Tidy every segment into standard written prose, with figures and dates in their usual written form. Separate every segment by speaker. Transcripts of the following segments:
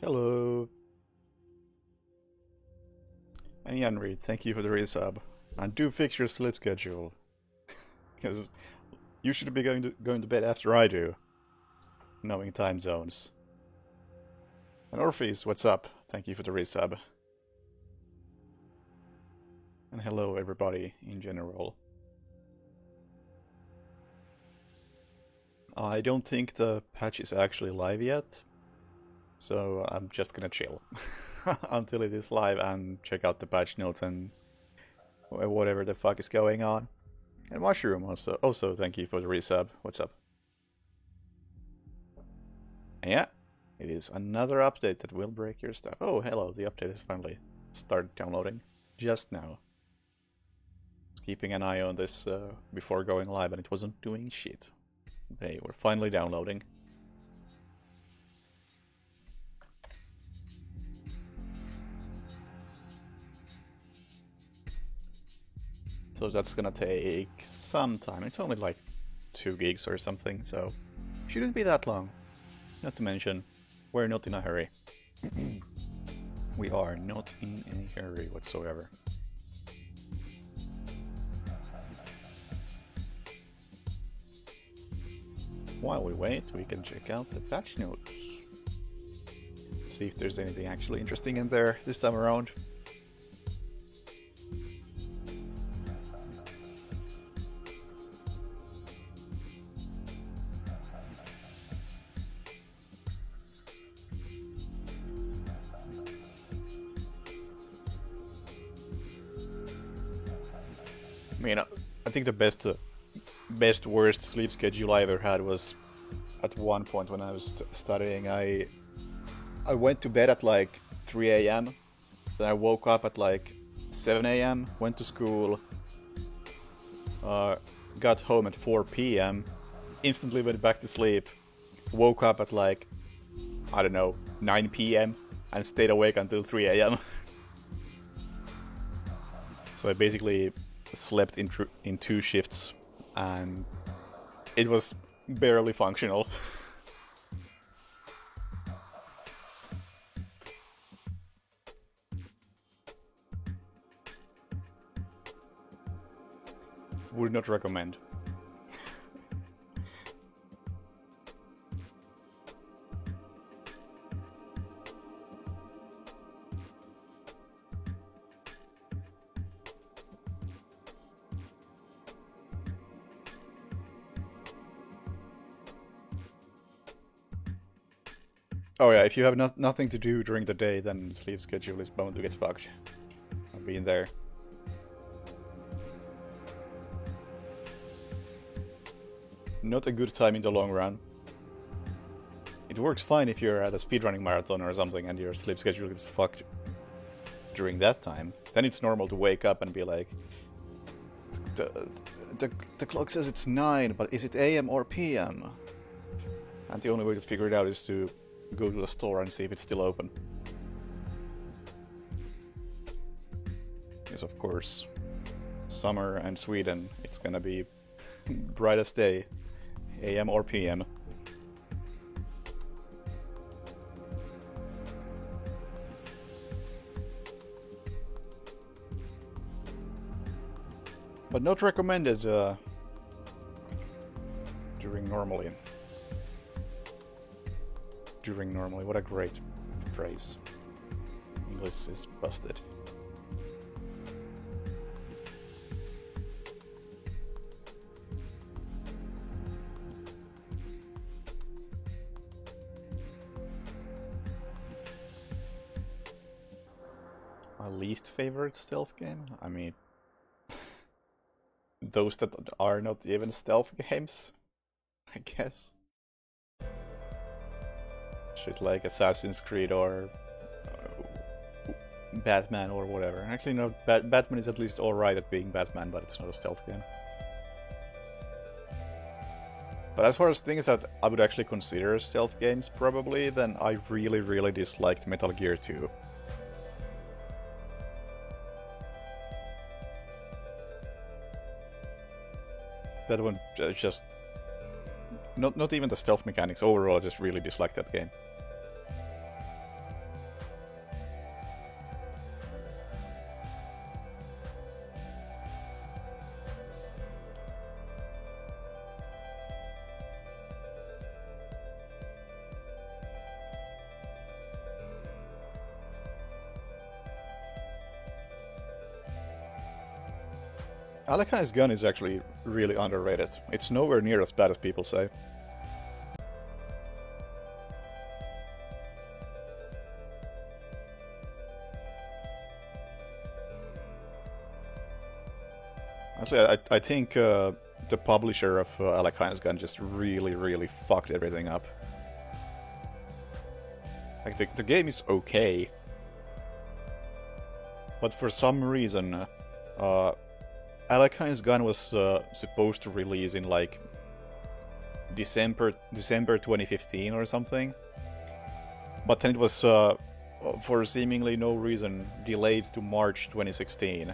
Speaker 1: Hello. And Henry, thank you for the resub. And do fix your sleep schedule. Because you should be going to bed after I do. Knowing time zones. And Orpheus, what's up? Thank you for the resub. And hello everybody in general. I don't think the patch is actually live yet. So I'm just gonna chill until it is live and check out the patch notes and whatever the fuck is going on. And Mushroom also thank you for the resub. What's up? And yeah, it is another update that will break your stuff. Oh, hello, the update has finally started downloading just now. Keeping an eye on this before going live and it wasn't doing shit. They were finally downloading. So that's gonna take some time. It's only like 2 gigs or something, so shouldn't be that long. Not to mention, we're not in a hurry. We are not in any hurry whatsoever. While we wait, we can check out the patch notes. See if there's anything actually interesting in there this time around. I mean, I think the best worst sleep schedule I ever had was at one point when I was studying. I went to bed at like 3 a.m. Then I woke up at like 7 a.m. Went to school. Got home at 4 p.m. Instantly went back to sleep. Woke up at like, I don't know, 9 p.m. and stayed awake until 3 a.m. So I basically slept in 2 shifts and it was barely functional. Would not recommend. Oh yeah, if you have nothing to do during the day, then sleep schedule is bound to get fucked. I've been there. Not a good time in the long run. It works fine if you're at a speedrunning marathon or something and your sleep schedule gets fucked during that time. Then it's normal to wake up and be like, the clock says it's 9, but is it AM or PM? And the only way to figure it out is to go to the store and see if it's still open. Yes, of course, summer and Sweden, it's gonna be brightest day, AM or PM. But not recommended during normally. During normally, what a great phrase. English is busted. My least favorite stealth game? I mean, those that are not even stealth games, I guess. Shit like Assassin's Creed or Batman or whatever. Actually, no, Batman is at least alright at being Batman, but it's not a stealth game. But as far as things that I would actually consider stealth games, probably, then I really disliked Metal Gear 2. That one just... Not even the stealth mechanics, overall I just really disliked that game. Alekhine's gun is actually really underrated. It's nowhere near as bad as people say. Actually, I think the publisher of Alekhine's gun just really fucked everything up. Like, the game is okay, but for some reason, Alekhine's gun was supposed to release in like December 2015 or something, but then it was for seemingly no reason delayed to March 2016.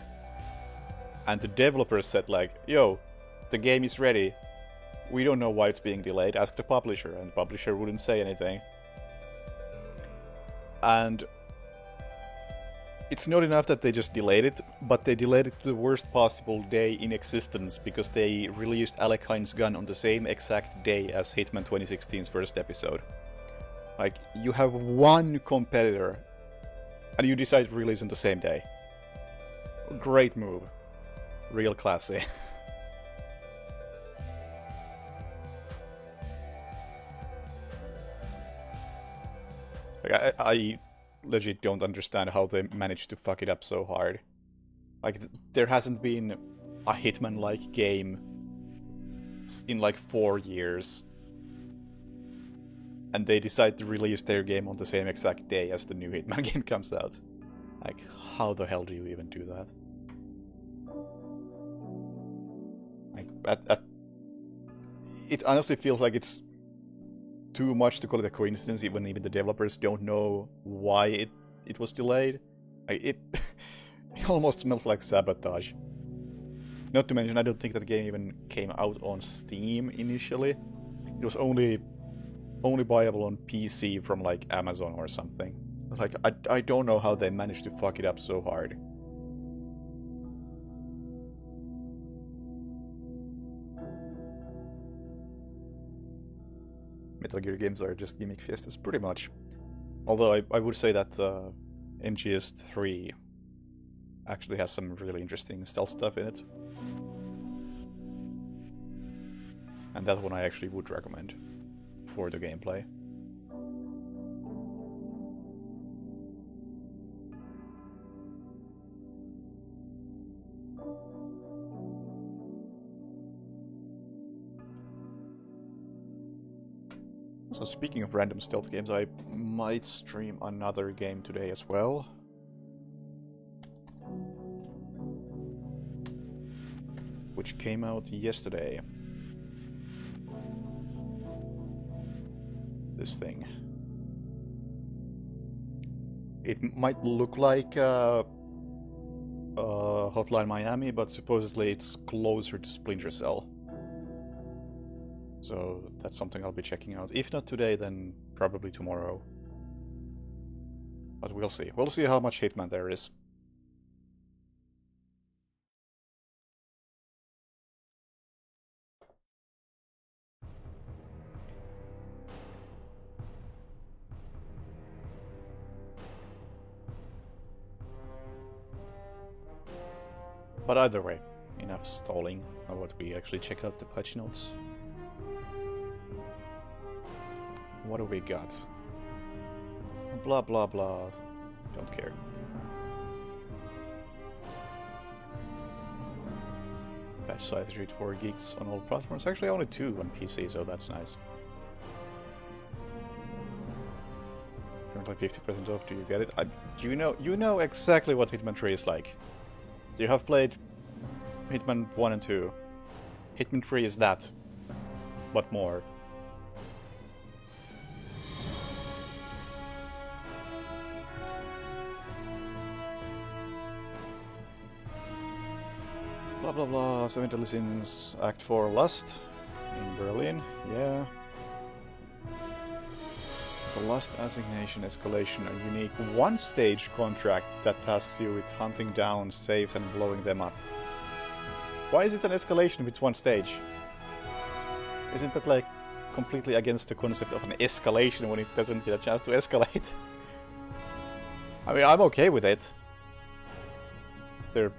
Speaker 1: And the developers said like, yo, the game is ready. We don't know why it's being delayed. Ask the publisher. And the publisher wouldn't say anything. And it's not enough that they just delayed it, but they delayed it to the worst possible day in existence because they released Alekhine's gun on the same exact day as Hitman 2016's first episode. Like, you have one competitor and you decide to release on the same day. Great move. Real classy. Like, I legit don't understand how they managed to fuck it up so hard. Like, there hasn't been a Hitman-like game in like 4 years. And they decide to release their game on the same exact day as the new Hitman game comes out. Like, how the hell do you even do that? It honestly feels like it's too much to call it a coincidence, even the developers don't know why it was delayed. It almost smells like sabotage. Not to mention, I don't think that game even came out on Steam initially. It was only buyable on PC from like Amazon or something. Like, I don't know how they managed to fuck it up so hard. Metal Gear games are just gimmick fiestas, pretty much. Although I would say that MGS3 actually has some really interesting stealth stuff in it. And that one I actually would recommend for the gameplay. So speaking of random stealth games, I might stream another game today as well. Which came out yesterday. This thing. It might look like Hotline Miami, but supposedly it's closer to Splinter Cell. So that's something I'll be checking out. If not today, then probably tomorrow. But we'll see. We'll see how much Hitman there is. But either way, enough stalling. How about we actually check out the patch notes? What do we got? Blah blah blah. Don't care. Patch size read 4 gigs on all platforms. Actually only 2 on PC, so that's nice. Currently 50% off, do you get it? You know exactly what Hitman 3 is like. You have played Hitman 1 and 2. Hitman 3 is that, but more. Blah blah blah, 7 Deadly Sins, Act 4 Lust in Berlin, yeah. The Lust Assignation Escalation, a unique one-stage contract that tasks you with hunting down safes and blowing them up. Why is it an escalation if it's one stage? Isn't that like completely against the concept of an escalation when it doesn't get a chance to escalate? I mean, I'm okay with it. They're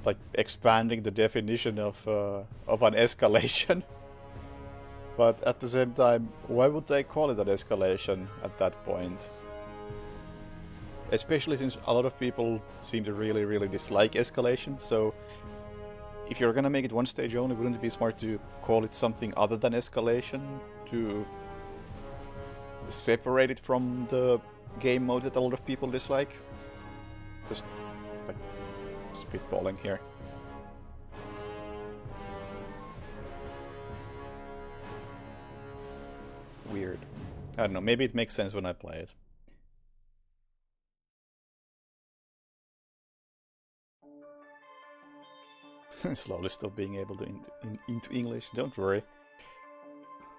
Speaker 1: like expanding the definition of an escalation. But at the same time, why would they call it an escalation at that point? Especially since a lot of people seem to really, really dislike escalation, so if you're gonna make it one stage only, wouldn't it be smart to call it something other than escalation to separate it from the game mode that a lot of people dislike? Just like spitballing here. Weird. I don't know, maybe it makes sense when I play it. Slowly stop being able to into English. Don't worry.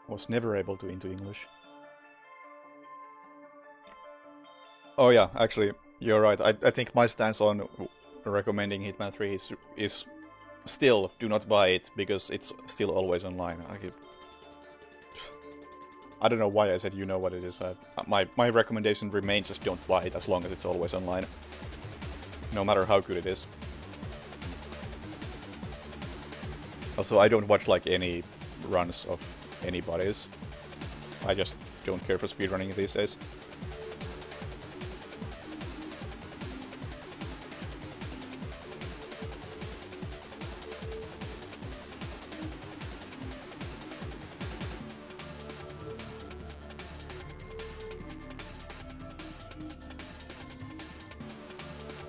Speaker 1: Was never able to into English. Oh yeah, actually, you're right. I think my stance on recommending Hitman 3 is still do not buy it because it's still always online. I don't know why I said you know what it is. My recommendation remains just don't buy it as long as it's always online. No matter how good it is. Also, I don't watch like any runs of anybody's. I just don't care for speedrunning these days.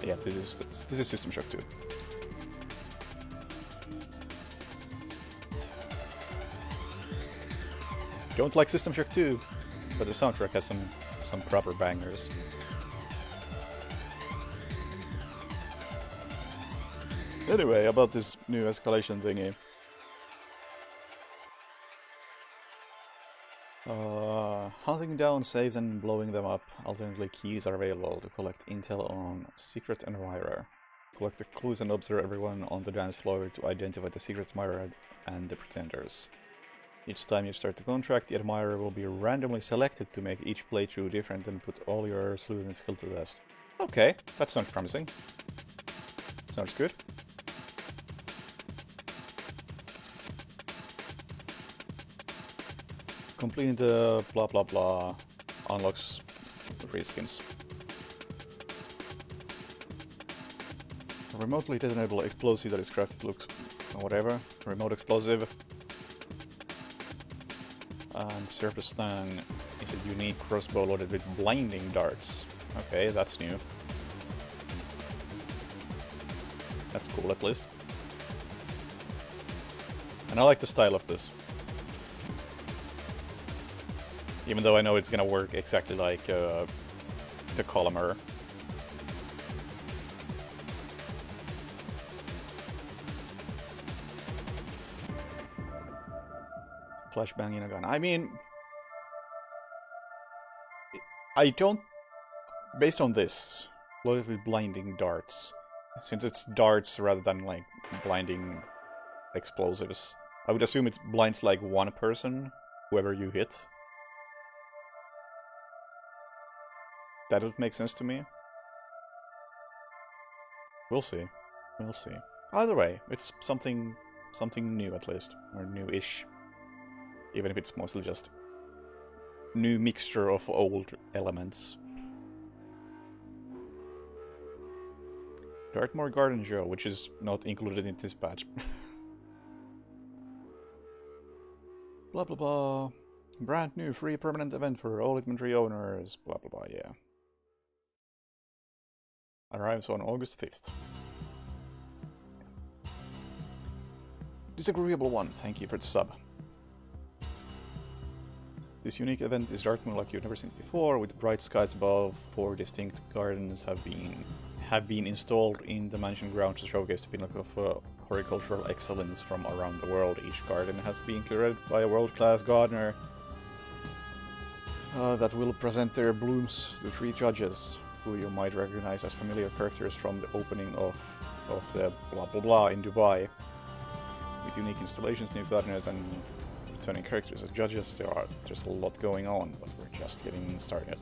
Speaker 1: Yeah, this is System Shock 2. Don't like System Shock 2, but the soundtrack has some proper bangers. Anyway, about this new escalation thingy. Hunting down saves and blowing them up. Alternately, keys are available to collect intel on Secret Admirer. Collect the clues and observe everyone on the dance floor to identify the Secret Admirer and the pretenders. Each time you start the contract, the Admirer will be randomly selected to make each playthrough different and put all your sleuth and skill to the test. Okay, that sounds promising. Sounds good. Completing the blah blah blah unlocks reskins. A remotely detonable explosive that is crafted looked whatever. Remote explosive. And Surface Stang is a unique crossbow loaded with blinding darts. Okay, that's new. That's cool at least. And I like the style of this. Even though I know it's gonna work exactly like the Columner. Flashbang in a gun. I mean, I don't... Based on this, loaded with blinding darts, since it's darts rather than like blinding explosives, I would assume it blinds like one person, whoever you hit. That would make sense to me. We'll see. We'll see. Either way, it's something new at least, or new-ish. Even if it's mostly just new mixture of old elements. Dartmoor Garden Joe, which is not included in this patch. Blah blah blah. Brand new free permanent event for all Hitman owners. Blah blah blah, yeah. Arrives on August 5th. Disagreeable one, thank you for the sub. This unique event is Dartmoor like you've never seen before, with bright skies above. 4 distinct gardens have been installed in the mansion grounds to showcase the pinnacle of horticultural excellence from around the world. Each garden has been curated by a world-class gardener that will present their blooms to 3 judges, who you might recognize as familiar characters from the opening of the blah blah blah in Dubai. With unique installations, new gardeners, and returning characters as judges, there's a lot going on, but we're just getting started.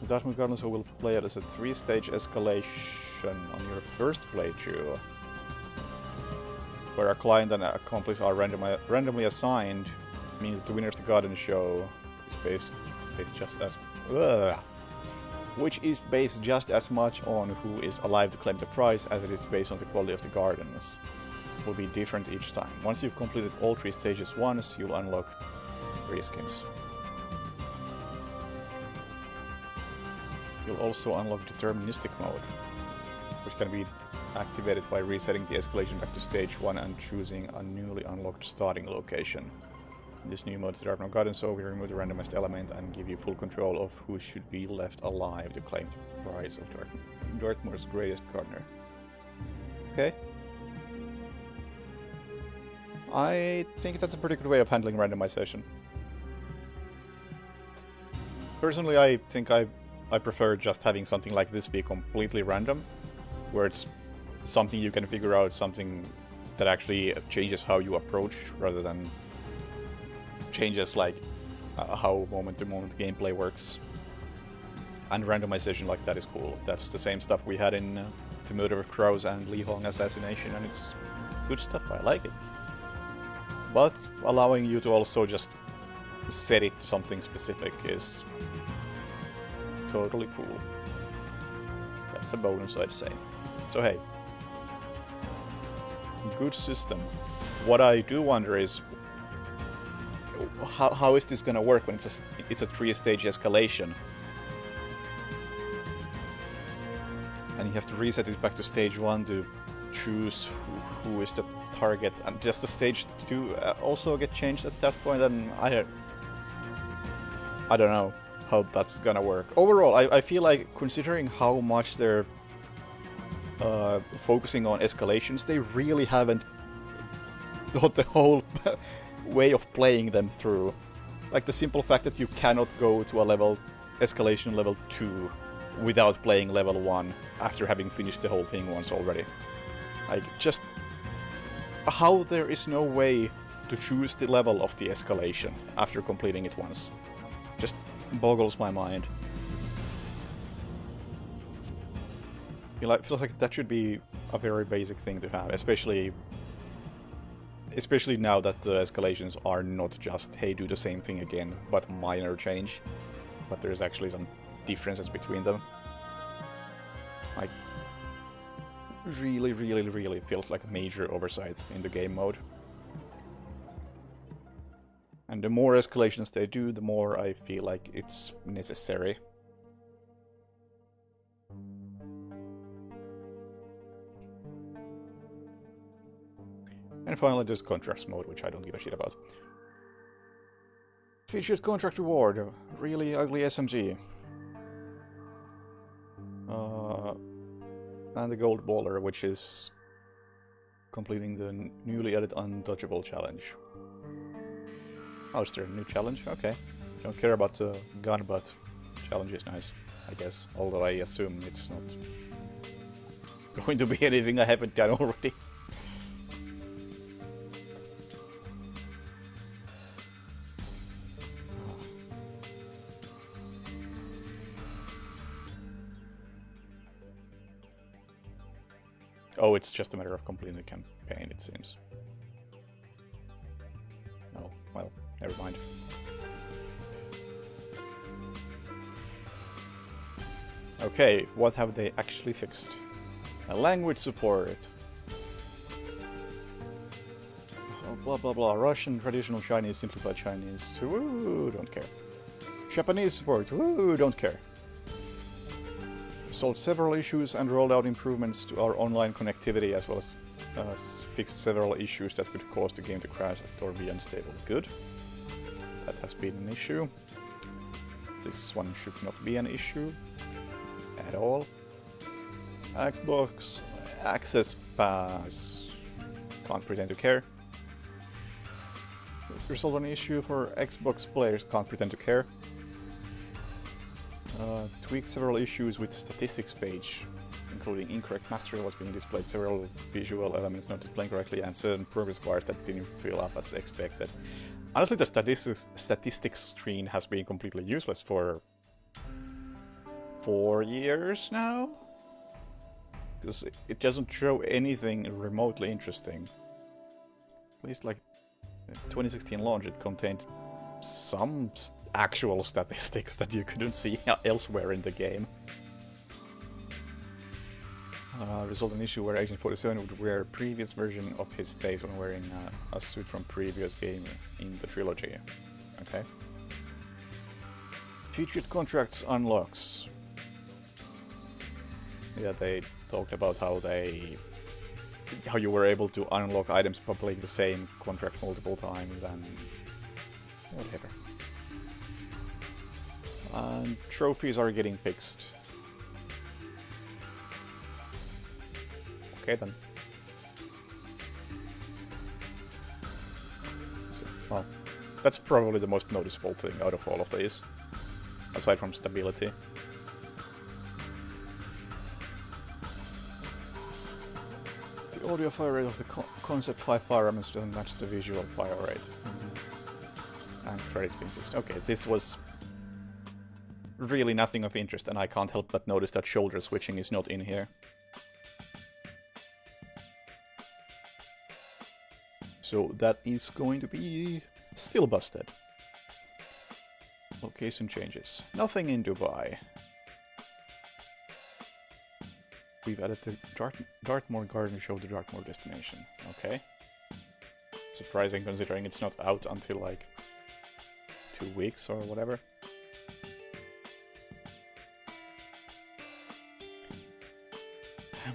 Speaker 1: The Dartmouth Gardens will play it as a 3-stage escalation on your first playthrough, where a client and an accomplice are randomly assigned, means that the winner of the Garden Show is based just as... which is based just as much on who is alive to claim the prize as it is based on the quality of the gardens. It will be different each time. Once you've completed all 3 stages once, you'll unlock 3 skins. You'll also unlock deterministic mode, which can be activated by resetting the escalation back to stage 1 and choosing a newly unlocked starting location. In this new mode, the Dartmouth Garden Show will remove the randomized element and give you full control of who should be left alive to claim the prize of Dartmoor's greatest gardener. Okay. I think that's a pretty good way of handling randomization. Personally, I think I prefer just having something like this be completely random, where it's something you can figure out, something that actually changes how you approach, rather than changes like how moment-to-moment gameplay works. And randomization like that is cool. That's the same stuff we had in The Murder of Crows and Li Hong Assassination, and it's good stuff, I like it. But allowing you to also just set it to something specific is totally cool. That's a bonus, I'd say. So hey, good system. What I do wonder is how is this gonna work when it's a 3-stage escalation, and you have to reset it back to stage 1 to choose who is the target, and does the stage 2 also get changed at that point? And I don't know how that's gonna work. Overall, I feel like, considering how much they're focusing on escalations, they really haven't thought the whole way of playing them through. Like the simple fact that you cannot go to a escalation level 2 without playing level 1 after having finished the whole thing once already. Like, just how there is no way to choose the level of the escalation after completing it once just boggles my mind. It feels like that should be a very basic thing to have, especially now that the escalations are not just, hey, do the same thing again, but minor change. But there's actually some differences between them. Like, really, really, really feels like a major oversight in the game mode. And the more escalations they do, the more I feel like it's necessary. And finally, there's contracts mode, which I don't give a shit about. Featured contract reward, a really ugly SMG. And the gold baller, which is completing the newly added untouchable challenge. Oh, is there a new challenge? Okay. Don't care about the gun, but challenge is nice, I guess. Although I assume it's not going to be anything I haven't done already. Oh, it's just a matter of completing the campaign, it seems. Oh, well, never mind. Okay, what have they actually fixed? Language support. Oh, blah blah blah. Russian, traditional Chinese, simplified Chinese. Woo, don't care. Japanese support. Woo, don't care. Solved several issues and rolled out improvements to our online connectivity, as well as fixed several issues that could cause the game to crash or be unstable. Good. That has been an issue. This one should not be an issue at all. Xbox Access Pass. Can't pretend to care. Resolve an issue for Xbox players. Can't pretend to care. Tweak several issues with statistics page, including incorrect material was being displayed, several visual elements not displaying correctly, and certain progress bars that didn't fill up as expected. Honestly, the statistics screen has been completely useless for 4 years now? Because it doesn't show anything remotely interesting. At least like 2016 launch, it contained some actual statistics that you couldn't see elsewhere in the game. Result in an issue where Agent 47 would wear a previous version of his face when wearing a suit from previous game in the trilogy. Okay. Featured contracts unlocks. Yeah, they talked about how you were able to unlock items for playing the same contract multiple times and whatever. And trophies are getting fixed. Okay then. So, well, that's probably the most noticeable thing out of all of these, aside from stability. The audio fire rate of the Concept 5 firearms doesn't match the visual fire rate. And credits being fixed. Okay, this was really nothing of interest, and I can't help but notice that shoulder switching is not in here. So that is going to be still busted. Location changes. Nothing in Dubai. We've added the Dartmoor Garden Show to Dartmoor Destination. Okay. Surprising considering it's not out until like 2 weeks or whatever.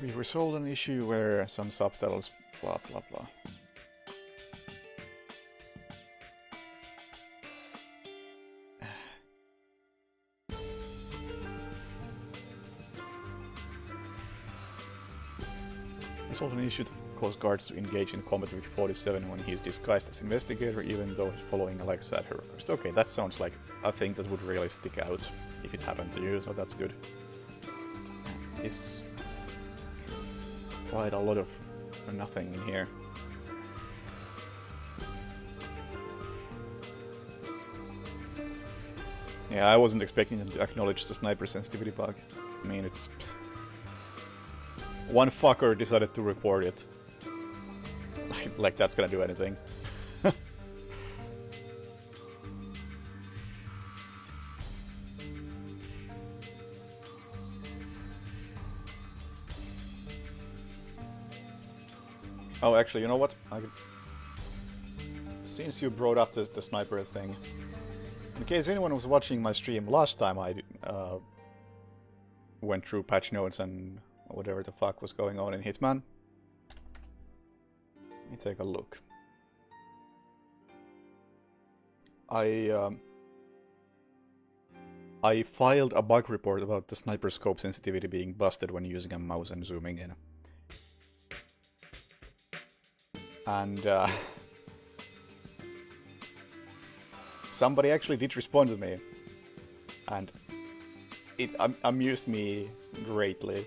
Speaker 1: We resolved an issue where some subtitles blah blah blah. Resolved an issue to cause guards to engage in combat with 47 when he's disguised as investigator, even though he's following Alexa at her request. Okay, that sounds like a thing that would really stick out if it happened to you, so that's good. It's quite a lot of nothing in here. Yeah, I wasn't expecting them to acknowledge the sniper sensitivity bug. I mean, it's... one fucker decided to report it. Like that's gonna do anything. Oh, actually, you know what? Since you brought up the sniper thing, in case anyone was watching my stream last time I went through patch notes and whatever the fuck was going on in Hitman. Let me take a look. I filed a bug report about the sniper scope sensitivity being busted when using a mouse and zooming in. And somebody actually did respond to me, and it amused me greatly.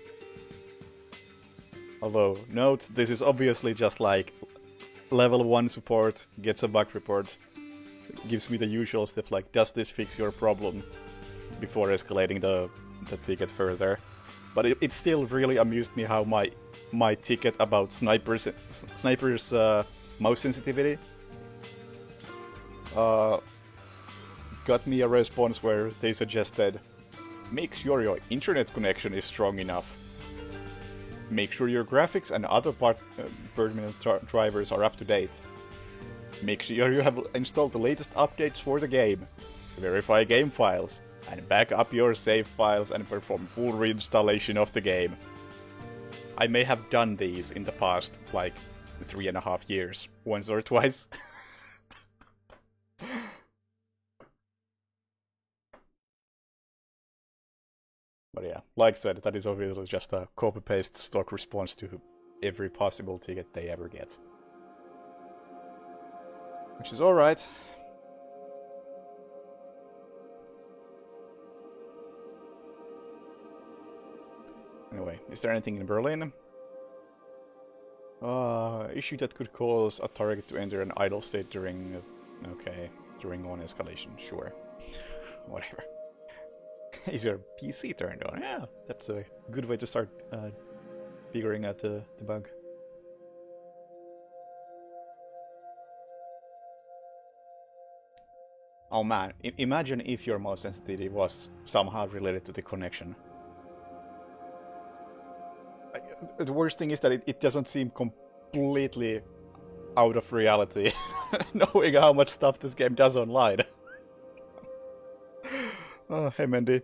Speaker 1: Although, note, this is obviously just like level 1 support, gets a bug report, gives me the usual stuff like, does this fix your problem, before escalating the ticket further. But it still really amused me how my ticket about snipers mouse sensitivity got me a response where they suggested, make sure your internet connection is strong enough. Make sure your graphics and other permanent drivers are up to date. Make sure you have installed the latest updates for the game. Verify game files. And back up your save files and perform full reinstallation of the game. I may have done these in the past, like, 3.5 years. Once or twice. But yeah, like I said, that is obviously just a copy-paste stock response to every possible ticket they ever get. Which is alright. Anyway, is there anything in Berlin? Issue that could cause a target to enter an idle state during... okay, during one escalation, sure. Whatever. Is your PC turned on? Yeah, that's a good way to start figuring out the bug. Oh man, imagine if your mouse sensitivity was somehow related to the connection. The worst thing is that it doesn't seem completely out of reality, knowing how much stuff this game does online. Oh, hey Mendy.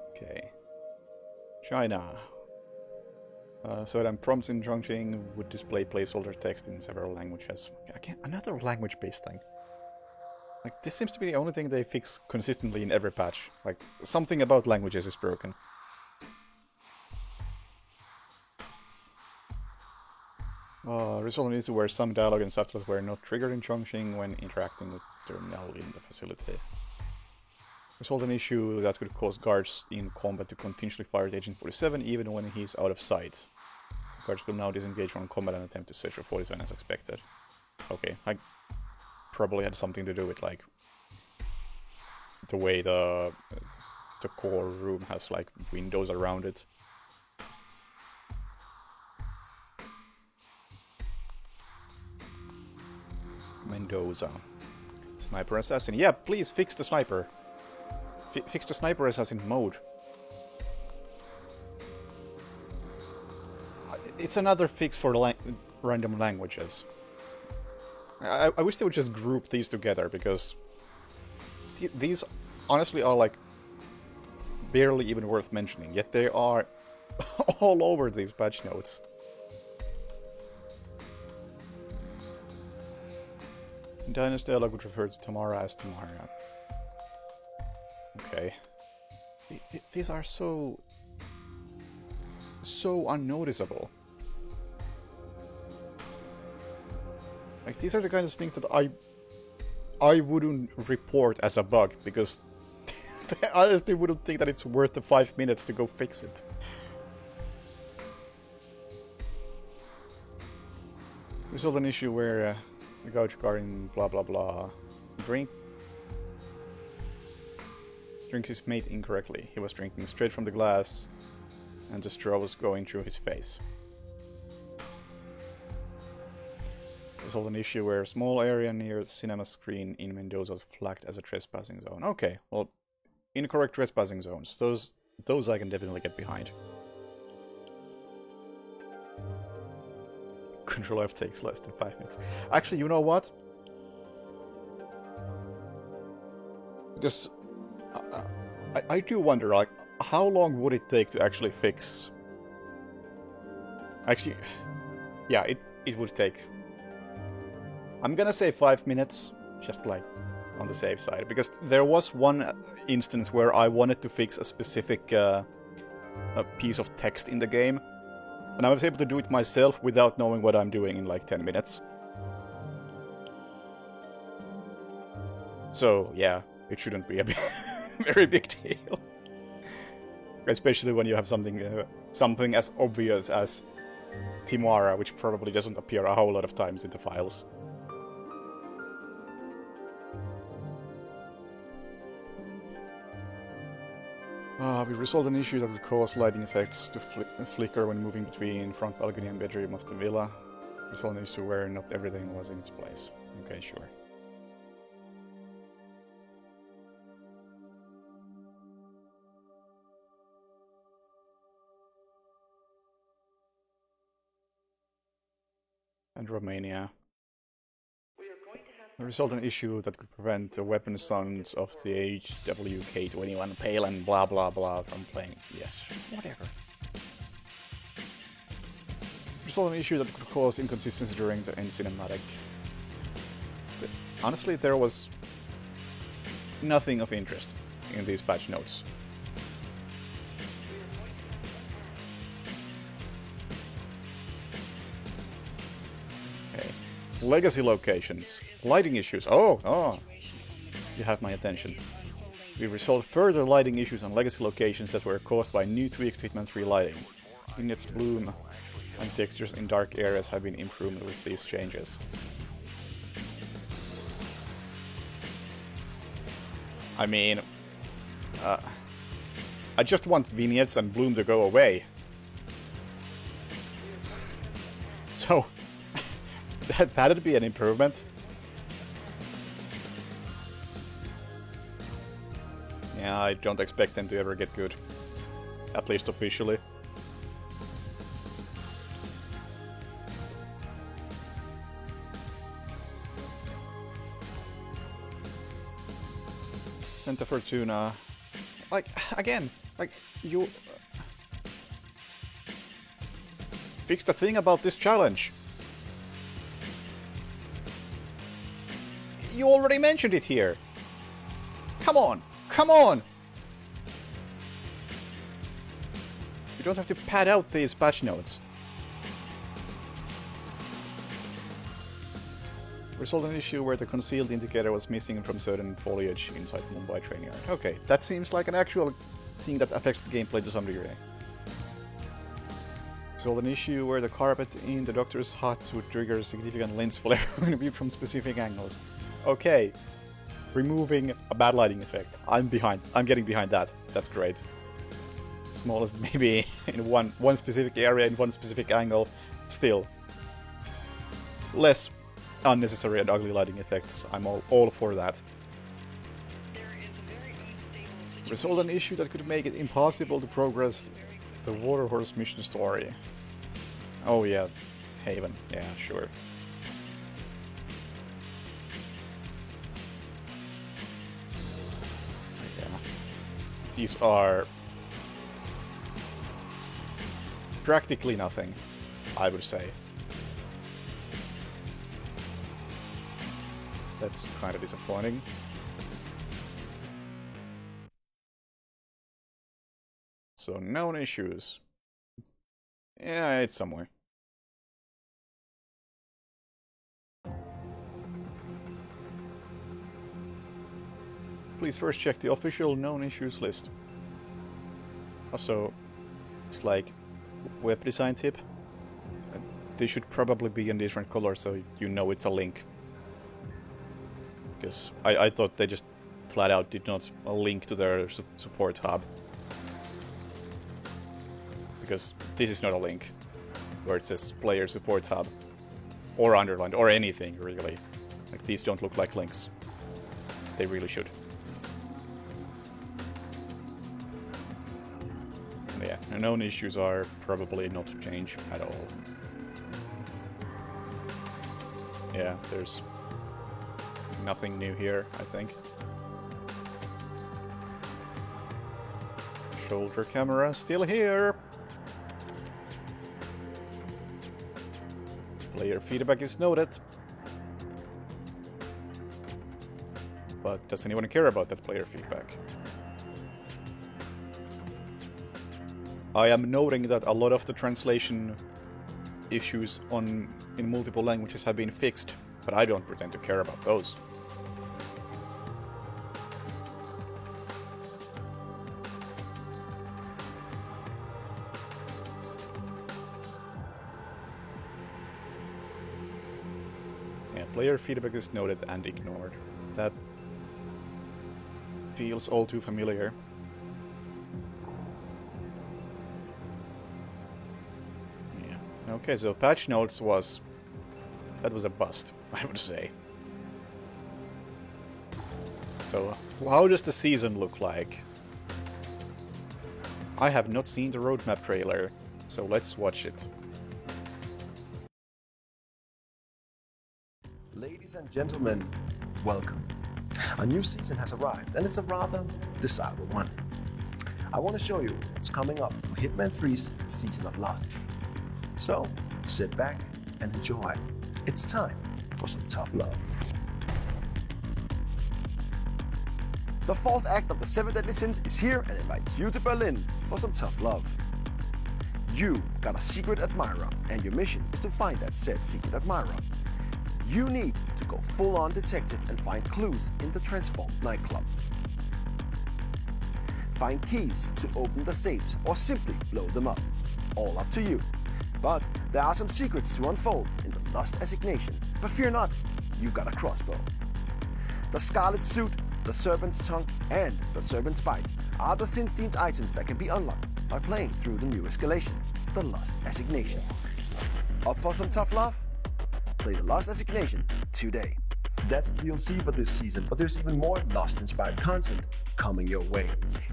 Speaker 1: Okay. China. So then prompts in Chongqing would display placeholder text in several languages. Again, another language-based thing. Like, this seems to be the only thing they fix consistently in every patch. Like, something about languages is broken. Resolve an issue where some dialogue and subtitles were not triggered in Chongqing when interacting with terminal in the facility. Resolve an issue that could cause guards in combat to continuously fire at Agent 47 even when he's out of sight. Guards will now disengage from combat and attempt to search for 47 as expected. Okay, I probably had something to do with, like, the way the core room has, like, windows around it. Mendoza. Sniper Assassin. Yeah, please fix the sniper. Fix the Sniper Assassin mode. It's another fix for random languages. I wish they would just group these together, because these honestly are, like, barely even worth mentioning, yet they are all over these patch notes. Dynasty dialogue would refer to Tamara as Tamara. Okay. These are so unnoticeable. Like, these are the kinds of things that I wouldn't report as a bug, because I honestly wouldn't think that it's worth the 5 minutes to go fix it. Resolve an issue where the gouge guarding blah blah blah drinks his mate incorrectly. He was drinking straight from the glass, and the straw was going through his face. Resolve an issue where a small area near the cinema screen in Mendoza was flagged as a trespassing zone. Okay, well, incorrect trespassing zones. Those I can definitely get behind. Control F takes less than 5 minutes. Actually, you know what? Because I do wonder, like, how long would it take to actually fix... Actually, yeah, it would take... I'm gonna say 5 minutes, just like on the safe side, because there was one instance where I wanted to fix a specific a piece of text in the game, and I was able to do it myself without knowing what I'm doing in like 10 minutes. So, yeah, it shouldn't be a very big deal. Especially when you have something as obvious as Timara, which probably doesn't appear a whole lot of times in the files. We resolved an issue that would cause lighting effects to flicker when moving between front balcony and bedroom of the villa. Resolved an issue where not everything was in its place. Okay, sure. And Romania. The result an issue that could prevent the weapon sounds of the HWK-21 Pale and blah blah blah from playing. Yes, whatever. Result an issue that could cause inconsistency during the end cinematic. But honestly, there was nothing of interest in these patch notes. Legacy locations. Lighting issues. Oh. You have my attention. We resolved further lighting issues on legacy locations that were caused by new tweaks to Hitman 3 lighting. Vignette's bloom and textures in dark areas have been improved with these changes. I mean, I just want vignettes and Bloom to go away. So, that'd be an improvement. Yeah, I don't expect them to ever get good. At least officially. Santa Fortuna. Like, again, like, you... fix the thing about this challenge. You already mentioned it here. Come on! Come on! You don't have to pad out these patch notes. Resolved an issue where the concealed indicator was missing from certain foliage inside Mumbai training yard. Okay, that seems like an actual thing that affects the gameplay to some degree. Resolved an issue where the carpet in the doctor's hut would trigger significant lens flare when viewed from specific angles. Okay, removing a bad lighting effect. I'm getting behind that. That's great. Smallest maybe in one specific area, in one specific angle. Still. Less unnecessary and ugly lighting effects. I'm all for that. Resolved an issue that could make it impossible to progress the Waterhorse mission story. Oh yeah, Haven. Yeah, sure. Yeah. These are practically nothing, I would say. That's kind of disappointing. So, known issues. Yeah, it's somewhere. Please first check the official known issues list. Also, it's like web design tip. They should probably be in different colors so you know it's a link. Because I thought they just flat out did not link to their support hub. Because this is not a link where it says player support hub or underlined or anything really. Like these don't look like links. They really should. But yeah, the known issues are probably not to change at all. Yeah, there's nothing new here, I think. Shoulder camera still here. Player feedback is noted. But does anyone care about that player feedback? I am noting that a lot of the translation issues in multiple languages have been fixed, but I don't pretend to care about those. Yeah, player feedback is noted and ignored. That feels all too familiar. Yeah. Okay, so patch notes that was a bust, I would say. So, how does the season look like? I have not seen the roadmap trailer, so let's watch it.
Speaker 2: Ladies and gentlemen, welcome. A new season has arrived, and it's a rather desirable one. I want to show you what's coming up for Hitman 3's Season of Lust. So, sit back and enjoy. It's time for some tough love. The fourth act of the Seven Deadly Sins is here and invites you to Berlin for some tough love. You got a secret admirer, and your mission is to find that said secret admirer. You need to go full-on detective and find clues in the transformed nightclub. Find keys to open the safes or simply blow them up. All up to you. But there are some secrets to unfold in the Lust assignation. But fear not, you got a crossbow. The scarlet suit, The Serpent's Tongue, and the Serpent's Bite are the Sin-themed items that can be unlocked by playing through the new escalation, the Lust Assignation. Up for some tough love? Play the Lust Assignation today. That's the DLC for this season, but there's even more Lust-inspired content coming your way.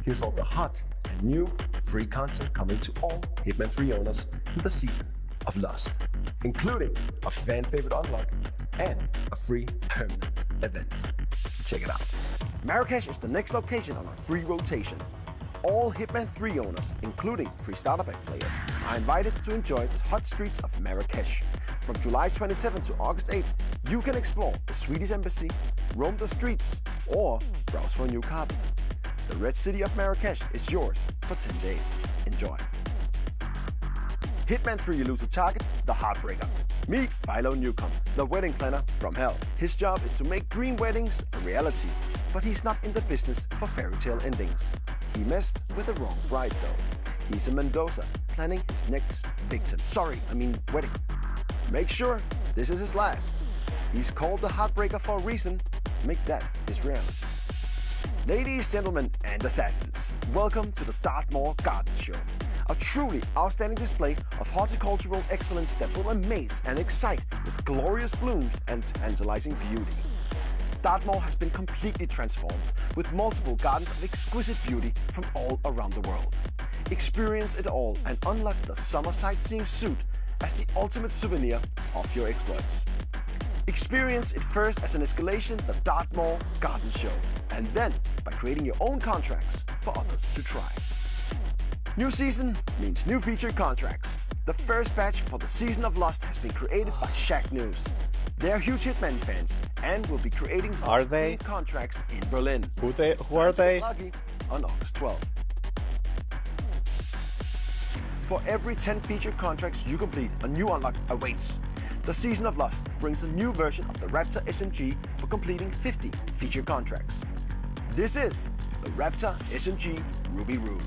Speaker 2: Here's all the hot and new free content coming to all Hitman 3 owners in the season of Lust, including a fan-favorite unlock and a free permanent event. Check it out. Marrakesh is the next location on our free rotation. All Hitman 3 owners, including free starter pack players, are invited to enjoy the hot streets of Marrakesh. From July 27 to August 8, you can explore the Swedish embassy, roam the streets, or browse for a new carbon. The Red City of Marrakesh is yours for 10 days. Enjoy. Hitman 3 Elusive Target, the Heartbreaker. Meet Philo Newcomb, the wedding planner from hell. His job is to make dream weddings a reality, but he's not in the business for fairy tale endings. He messed with the wrong bride though. He's in Mendoza, planning his next wedding. Make sure this is his last. He's called the Heartbreaker for a reason. Make that his reality. Ladies, gentlemen, and assassins, welcome to the Dartmoor Garden Show. A truly outstanding display of horticultural excellence that will amaze and excite with glorious blooms and tantalizing beauty. Dartmoor has been completely transformed with multiple gardens of exquisite beauty from all around the world. Experience it all and unlock the summer sightseeing suit as the ultimate souvenir of your exploits. Experience it first as an escalation, the Dartmoor Garden Show, and then by creating your own contracts for others to try. New season means new featured contracts. The first batch for the Season of Lust has been created by Shacknews. They're huge Hitman fans and will be creating contracts in Berlin.
Speaker 1: Who are they?
Speaker 2: Lucky on August 12th. For every 10 featured contracts you complete, a new unlock awaits. The Season of Lust brings a new version of the Raptor SMG for completing 50 featured contracts. This is the Raptor SMG Ruby Road.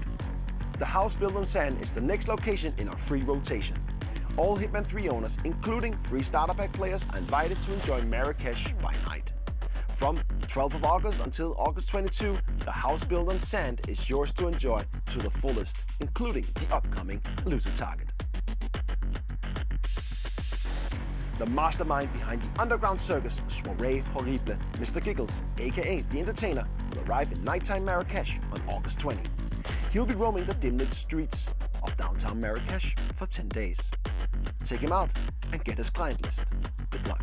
Speaker 2: The house built on sand is the next location in our free rotation. All Hitman 3 owners, including free starter pack players, are invited to enjoy Marrakesh by night. From 12th of August until August 22, the house built on sand is yours to enjoy to the fullest, including the upcoming Elusive Target. The mastermind behind the underground circus, Soirée Horrible, Mr. Giggles, aka The Entertainer, will arrive in nighttime Marrakesh on August 20. He'll be roaming the dim-lit streets of downtown Marrakesh for 10 days. Take him out and get his client list. Good luck.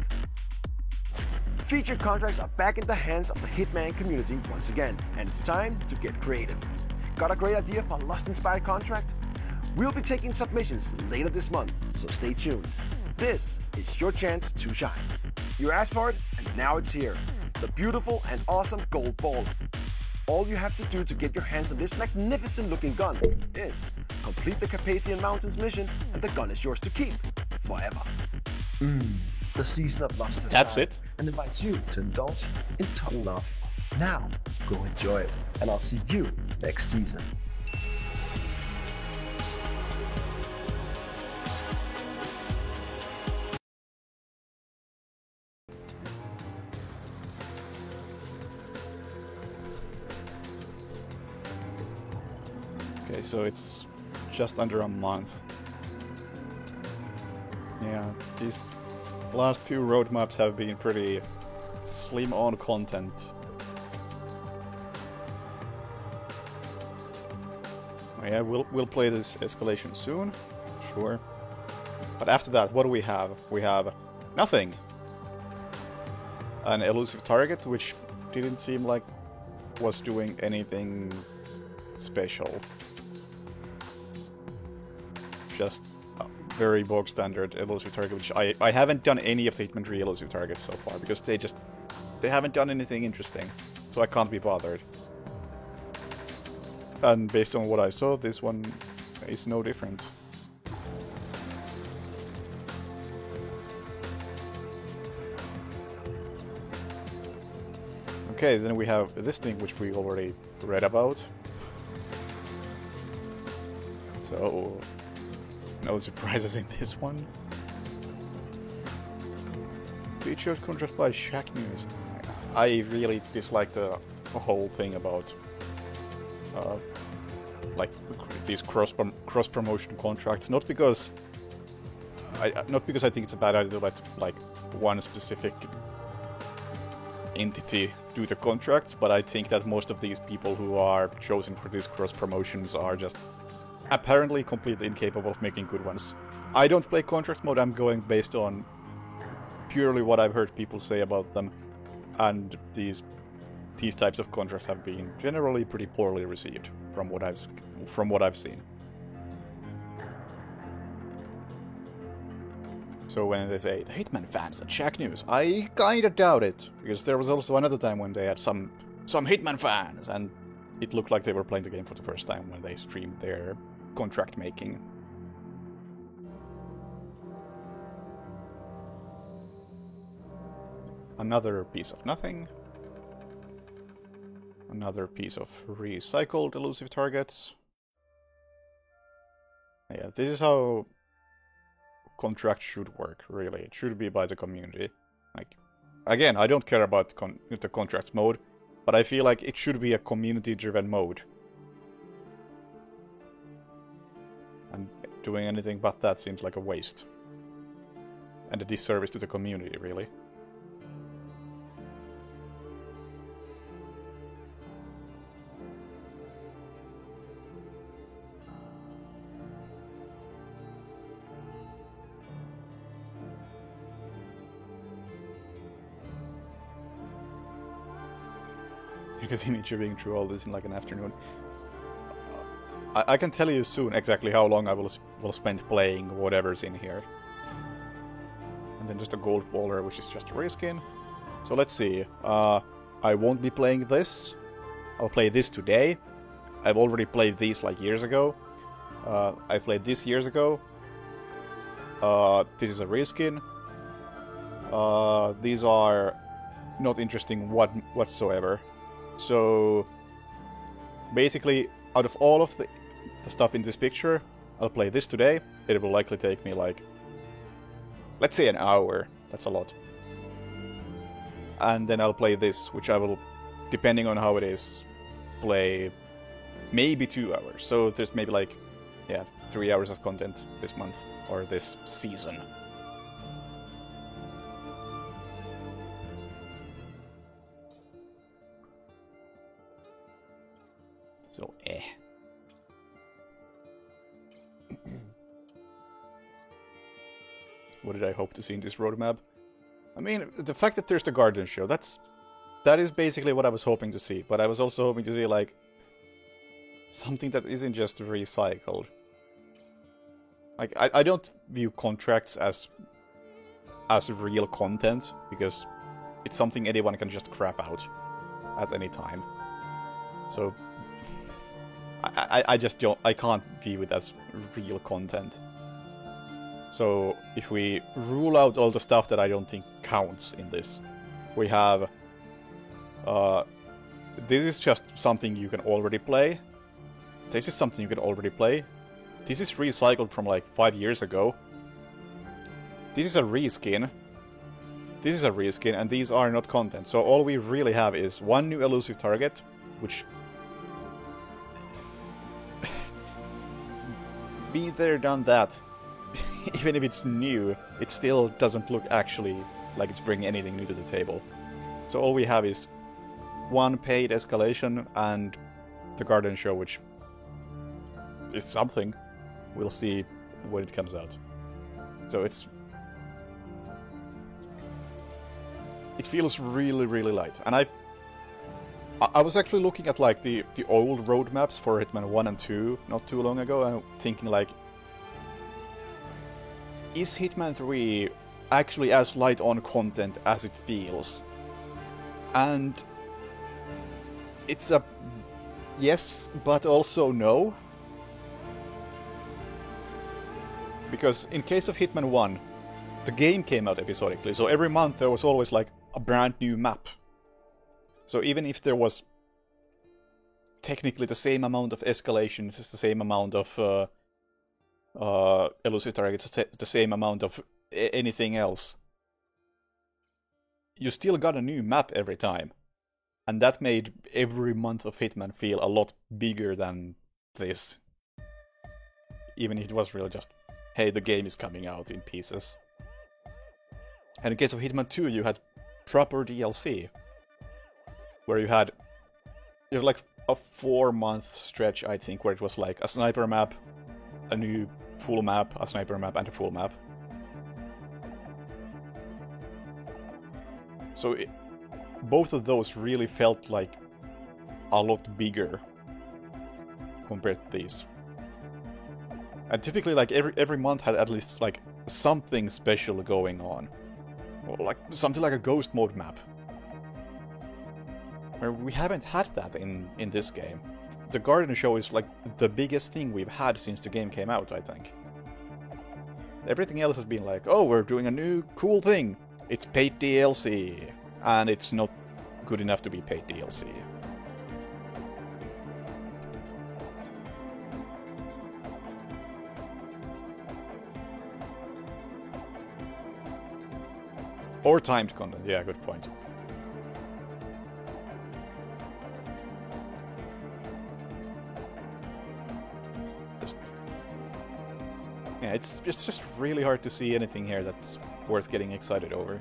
Speaker 2: Featured contracts are back in the hands of the Hitman community once again, and it's time to get creative. Got a great idea for a Lust-inspired contract? We'll be taking submissions later this month, so stay tuned. This is your chance to shine. You asked for it, and now it's here. The beautiful and awesome Gold Baller. All you have to do to get your hands on this magnificent looking gun is complete the Carpathian Mountains mission, and the gun is yours to keep forever. The Season of Lust has
Speaker 1: That's
Speaker 2: started
Speaker 1: it.
Speaker 2: and invites you to indulge in tough love. Now, go enjoy it, and I'll see you next season.
Speaker 1: Okay, so it's just under a month. Yeah, these last few roadmaps have been pretty slim on content. Yeah, we'll play this escalation soon, sure. But after that, what do we have? We have nothing. An elusive target, which didn't seem like was doing anything special. Just a very bog standard elusive target, which I haven't done any of the Hitman 3 elusive targets so far, because they haven't done anything interesting, so I can't be bothered. And based on what I saw, this one is no different. Okay, then we have this thing which we already read about. So, no surprises in this one. Featured contrast by Shacknews. I really dislike the a whole thing about like these cross promotion contracts. Not because I think it's a bad idea to let like one specific entity do the contracts, but I think that most of these people who are chosen for these cross promotions are just apparently completely incapable of making good ones. I don't play contracts mode. I'm going based on purely what I've heard people say about them, and these types of contracts have been generally pretty poorly received from what I've seen. So when they say the Hitman fans at Shacknews, I kinda doubt it, because there was also another time when they had some Hitman fans, and it looked like they were playing the game for the first time when they streamed their contract making. Another piece of nothing. Another piece of recycled elusive targets. Yeah, this is how contracts should work, really. It should be by the community. Like, again, I don't care about the contracts mode, but I feel like it should be a community-driven mode. And doing anything but that seems like a waste. And a disservice to the community, really. You can see me chewing through all this in like an afternoon. I can tell you soon exactly how long I will spend playing whatever's in here. And then just a gold baller, which is just a reskin. So let's see. I won't be playing this. I'll play this today. I've already played these like years ago. I played this years ago. This is a reskin. These are not interesting whatsoever. So basically, out of all of the stuff in this picture, I'll play this today. It will likely take me like, let's say an hour. That's a lot. And then I'll play this, which I will, depending on how it is, play maybe 2 hours. So there's maybe like, yeah, 3 hours of content this month or this season. So, What did I hope to see in this roadmap? I mean, the fact that there's the garden show, that is basically what I was hoping to see. But I was also hoping to see, like, something that isn't just recycled. Like, I don't view contracts as real content, because it's something anyone can just crap out at any time. So I just don't, I can't view it as real content. So if we rule out all the stuff that I don't think counts in this, we have this is just something you can already play. This is something you can already play. This is recycled from like 5 years ago. This is a reskin. This is a reskin, and these are not content. So all we really have is one new elusive target, which be there, done that. Even if it's new, it still doesn't look actually like it's bringing anything new to the table. So all we have is one paid escalation and the garden show, which is something. We'll see when it comes out. So it feels really, really light. And I was actually looking at like the old roadmaps for Hitman 1 and 2 not too long ago, and thinking like, is Hitman 3 actually as light on content as it feels? And it's a yes, but also no. Because in case of Hitman 1, the game came out episodically, so every month there was always like a brand new map. So even if there was technically the same amount of escalations, the same amount of elusive targets, the same amount of anything else, you still got a new map every time. And that made every month of Hitman feel a lot bigger than this. Even if it was really just, hey, the game is coming out in pieces. And in case of Hitman 2, you had proper DLC. Where you had like a 4-month stretch, I think, where it was like a sniper map, a new full map, a sniper map, and a full map. So both of those really felt like a lot bigger compared to these. And typically, like every month had at least like something special going on, or like something like a ghost mode map. Where we haven't had that in this game. The Garden Show is like the biggest thing we've had since the game came out, I think. Everything else has been like, oh, we're doing a new cool thing. It's paid DLC. And it's not good enough to be paid DLC. Or timed content, yeah, good point. Yeah, it's just really hard to see anything here that's worth getting excited over.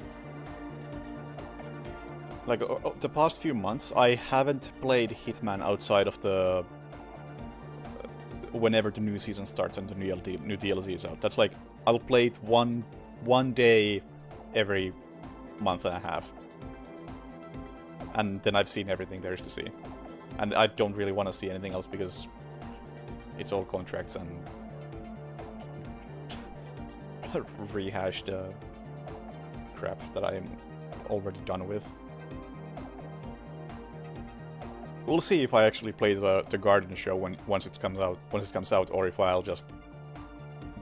Speaker 1: Like, the past few months, I haven't played Hitman outside of the... whenever the new season starts and the new DLC is out. That's like, I'll play it one day every month and a half. And then I've seen everything there is to see. And I don't really want to see anything else because it's all contracts and rehashed crap that I am already done with. We'll see if I actually play the Garden Show once it comes out, or if I'll just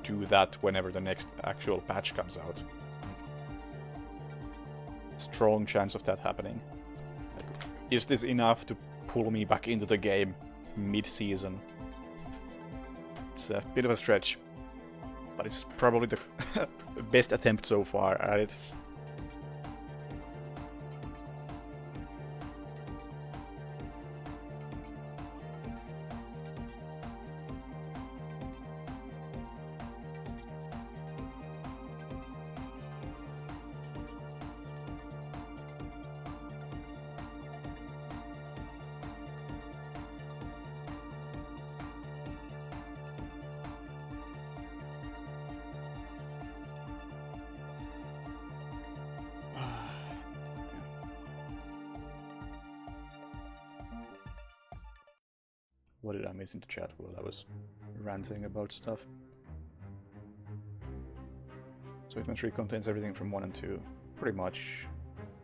Speaker 1: do that whenever the next actual patch comes out. Strong chance of that happening. Like, is this enough to pull me back into the game mid-season? It's a bit of a stretch, but it's probably the best attempt so far at it. What did I miss in the chat while I was ranting about stuff? So Hitman 3 contains everything from 1 and 2, pretty much.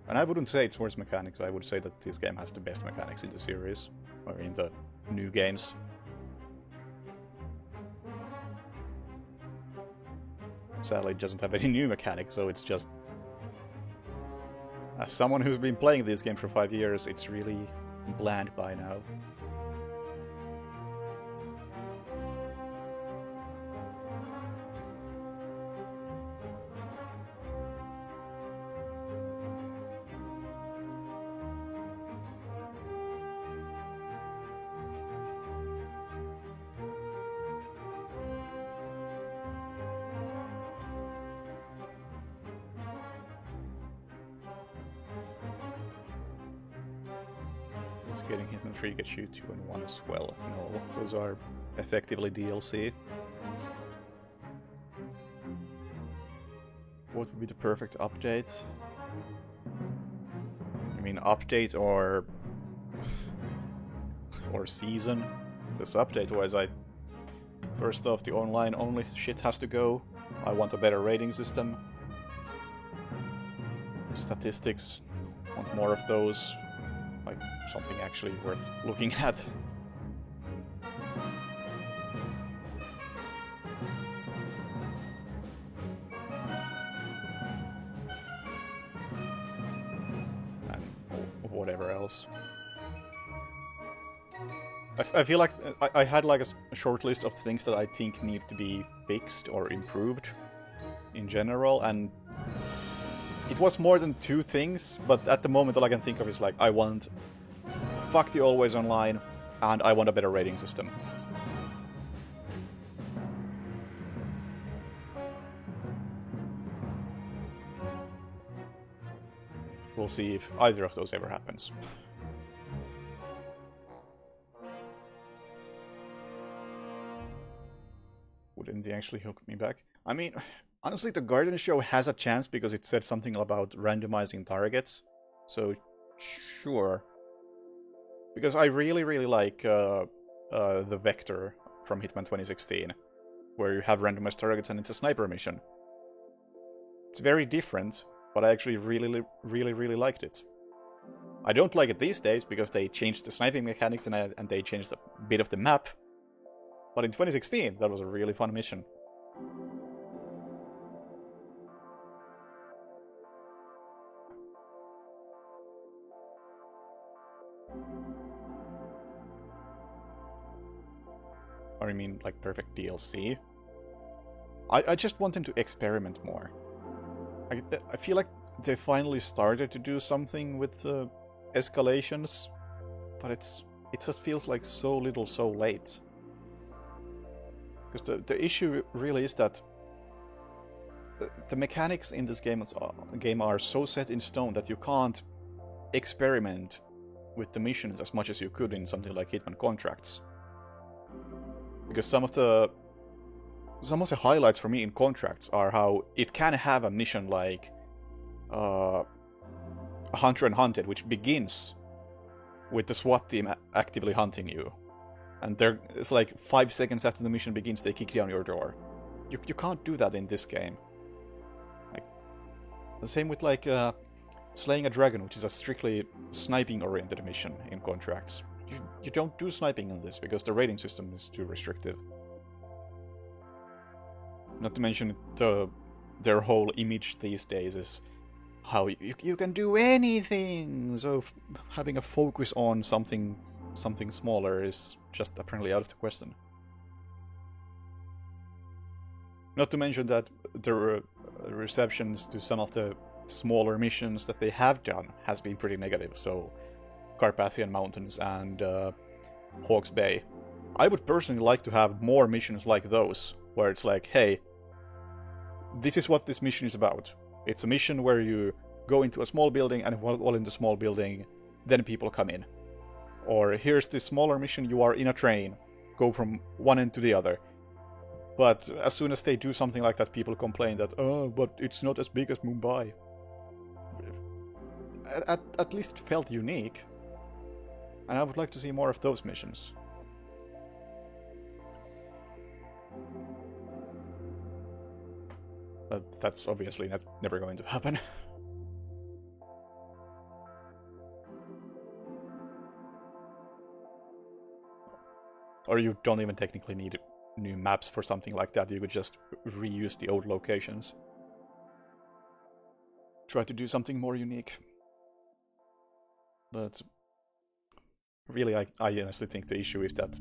Speaker 1: And I wouldn't say it's worse mechanics, I would say that this game has the best mechanics in the series, or in the new games. Sadly, it doesn't have any new mechanics, so it's just... As someone who's been playing this game for 5 years, it's really bland by now. Getting Hitman 3 gets you 2 and 1 as well. No, those are effectively DLC. What would be the perfect update? I mean, update or season? This update-wise, first off, the online only shit has to go. I want a better rating system. Statistics, want more of those. Like, something actually worth looking at. And whatever else. I feel like I had like a short list of things that I think need to be fixed or improved in general, and it was more than 2 things, but at the moment all I can think of is like, I want fuck the always online, and I want a better rating system. We'll see if either of those ever happens. Wouldn't they actually hook me back? I mean, honestly, the Garden Show has a chance because it said something about randomizing targets. So, sure. Because I really, really like the Vector from Hitman 2016, where you have randomized targets and it's a sniper mission. It's very different, but I actually really, really, really liked it. I don't like it these days because they changed the sniping mechanics and they changed a bit of the map. But in 2016, that was a really fun mission. Or you mean like perfect DLC? I just want them to experiment more. I feel like they finally started to do something with escalations, but it just feels like so little so late. Because the issue really is that the mechanics in this game are so set in stone that you can't experiment with the missions as much as you could in something like Hitman Contracts. Because some of the highlights for me in Contracts are how it can have a mission like Hunter and Hunted, which begins with the SWAT team actively hunting you. And it's like 5 seconds after the mission begins, they kick down your door. You can't do that in this game. Like, the same with like Slaying a Dragon, which is a strictly sniping-oriented mission in Contracts. You don't do sniping in this because the rating system is too restrictive. Not to mention their whole image these days is how you can do anything. So having a focus on something smaller is just apparently out of the question. Not to mention that the receptions to some of the smaller missions that they have done has been pretty negative. So Carpathian Mountains and Hawke's Bay. I would personally like to have more missions like those, where it's like, hey, this is what this mission is about. It's a mission where you go into a small building, and while in the small building, then people come in. Or here's this smaller mission, you are in a train, go from one end to the other. But as soon as they do something like that, people complain that, oh, but it's not as big as Mumbai. At least it felt unique. And I would like to see more of those missions. But that's obviously never going to happen. Or you don't even technically need new maps for something like that. You could just reuse the old locations. Try to do something more unique. But really, I honestly think the issue is that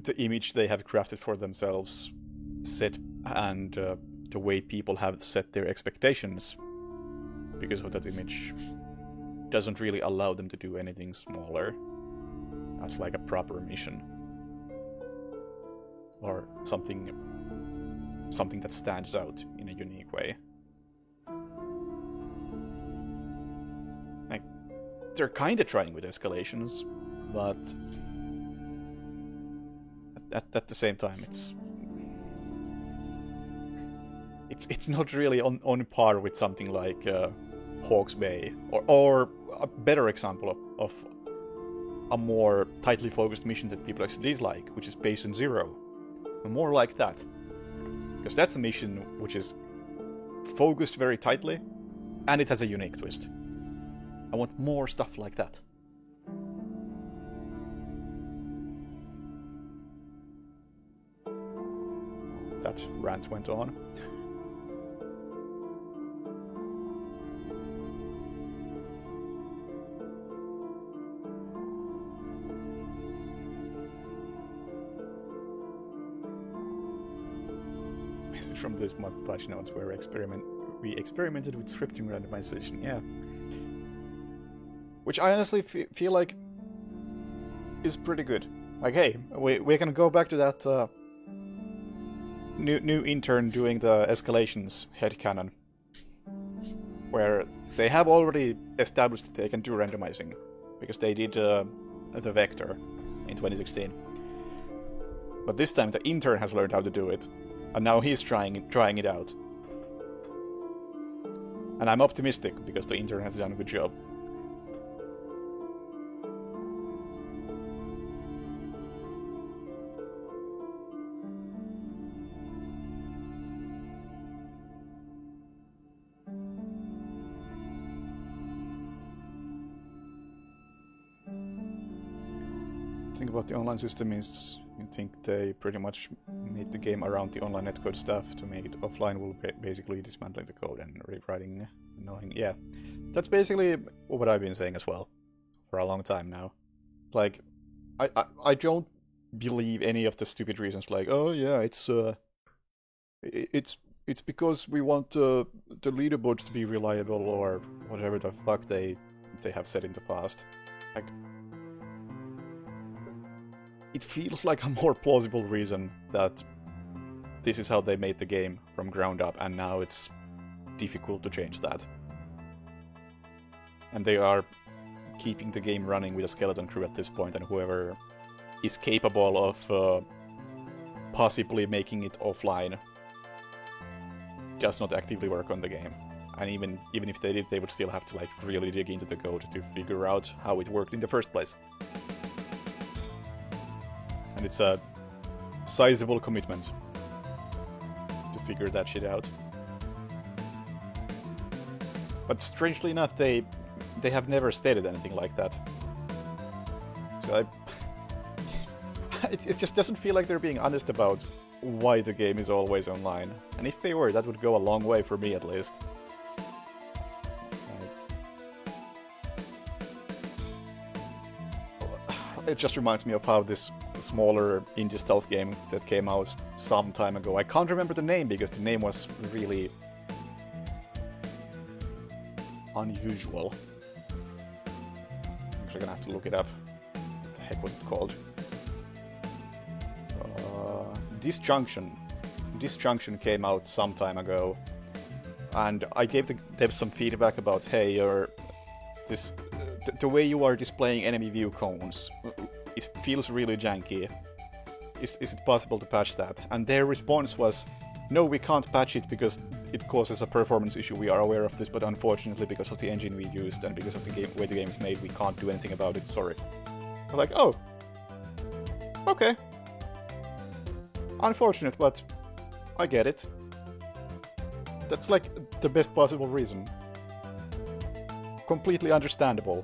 Speaker 1: the image they have crafted for themselves set and the way people have set their expectations because of that image doesn't really allow them to do anything smaller as like a proper mission or something that stands out in a unique way. Like, they're kind of trying with escalations, but at the same time it's not really on par with something like Hawke's Bay, or a better example of a more tightly focused mission that people actually did like, which is Patient Zero. More like that. Because that's a mission which is focused very tightly, and it has a unique twist. I want more stuff like that. That rant went on. Message from this mod patch notes where we experimented with scripting randomization. Yeah. which I honestly feel like is pretty good. Like, hey, we can go back to that new intern doing the escalations headcanon, where they have already established that they can do randomizing, because they did the vector in 2016. But this time the intern has learned how to do it, and now he's trying it out. And I'm optimistic, because the intern has done a good job. The thing about the online system is, I think they pretty much made the game around the online netcode stuff to make it offline, will basically dismantling the code and rewriting annoying. Yeah, that's basically what I've been saying as well for a long time now. Like, I don't believe any of the stupid reasons like, oh yeah, it's because we want the leaderboards to be reliable or whatever the fuck they have said in the past. Like, it feels like a more plausible reason that this is how they made the game from ground up, and now it's difficult to change that. And they are keeping the game running with a skeleton crew at this point, and whoever is capable of possibly making it offline does not actively work on the game. And even if they did, they would still have to like really dig into the code to figure out how it worked in the first place. And it's a sizable commitment to figure that shit out. But strangely enough, they have never stated anything like that. So it just doesn't feel like they're being honest about why the game is always online. And if they were, that would go a long way for me at least. It just reminds me of how this smaller indie stealth game that came out some time ago. I can't remember the name because the name was really unusual. I'm actually gonna have to look it up. What the heck was it called? Disjunction. Disjunction came out some time ago, and I gave the devs some feedback about, hey, the way you are displaying enemy view cones, it feels really janky. Is it possible to patch that? And their response was, no, we can't patch it because it causes a performance issue. We are aware of this, but unfortunately, because of the engine we used and because of the way the game is made, we can't do anything about it. Sorry. I'm like, oh, okay. Unfortunate, but I get it. That's like the best possible reason. Completely understandable.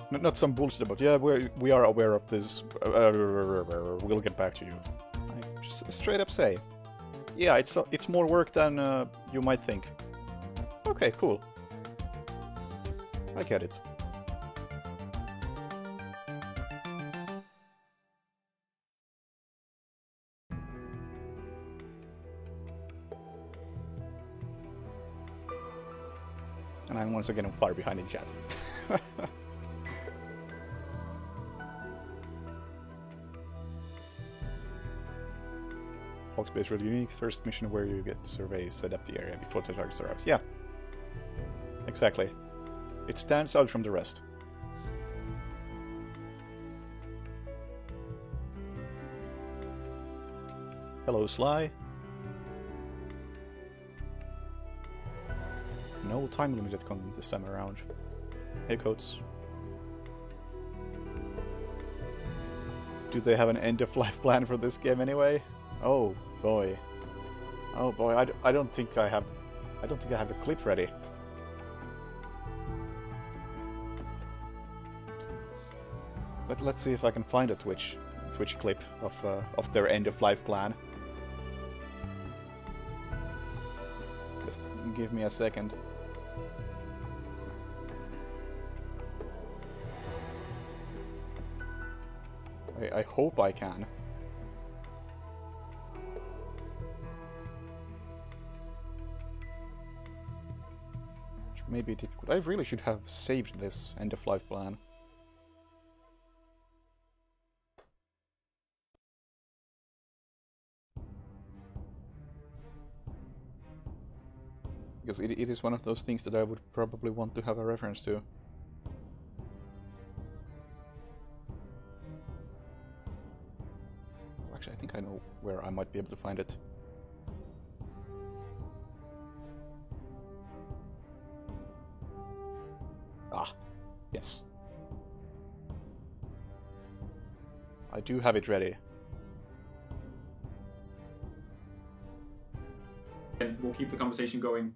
Speaker 1: Not some bullshit about, yeah, we are aware of this, we'll get back to you. I just straight up say, yeah, it's more work than you might think. Okay, cool. I get it. And I'm once again far behind in chat. Hawksbase really unique. First mission where you get surveys, set up the area before the targets arrives. Yeah. Exactly. It stands out from the rest. Hello, Sly. No time limited content this time around. Hey, Coates. Do they have an end-of-life plan for this game anyway? Oh boy. Oh boy, I don't think I have a clip ready. Let's see if I can find a Twitch clip of their end-of-life plan. Just give me a second. I hope I can. may be difficult. I really should have saved this end-of-life plan. Because it is one of those things that I would probably want to have a reference to. Actually, I think I know where I might be able to find it. Ah, yes. I do have it ready.
Speaker 3: And we'll keep the conversation going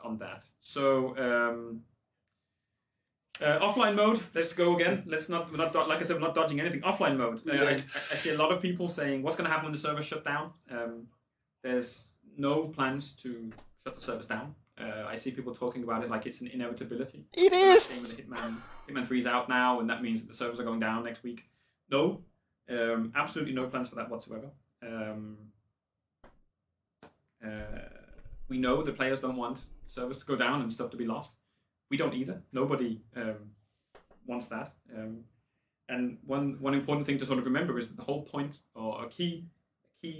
Speaker 3: on that. So offline mode. Let's go again. Let's not. We're not like I said. We're not dodging anything. Offline mode. I see a lot of people saying, "What's going to happen when the server shut down?" There's no plans to shut the servers down. I see people talking about it like it's an inevitability.
Speaker 1: It is.
Speaker 3: Hitman 3 is out now, and that means that the servers are going down next week. No, absolutely no plans for that whatsoever. We know the players don't want servers to go down and stuff to be lost. We don't either. Nobody wants that. And one important thing to sort of remember is that the whole point, or a key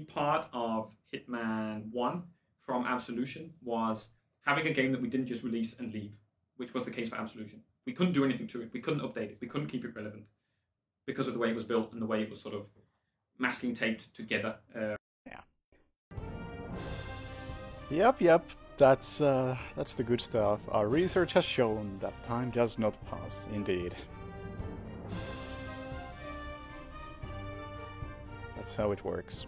Speaker 3: part of Hitman 1 from Absolution was having a game that we didn't just release and leave, which was the case for Absolution. We couldn't do anything to it. We couldn't update it. We couldn't keep it relevant because of the way it was built and the way it was sort of masking taped together.
Speaker 1: Yep. That's the good stuff. Our research has shown that time does not pass, indeed. That's how it works.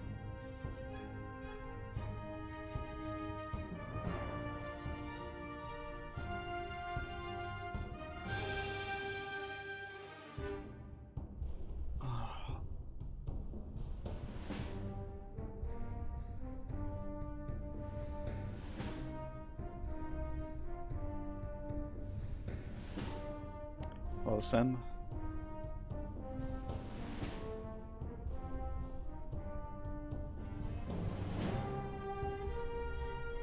Speaker 1: Well, Sam.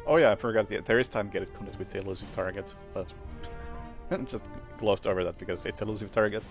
Speaker 1: Oh yeah, I forgot. There is time gated content with the elusive target, but just glossed over that because it's elusive target.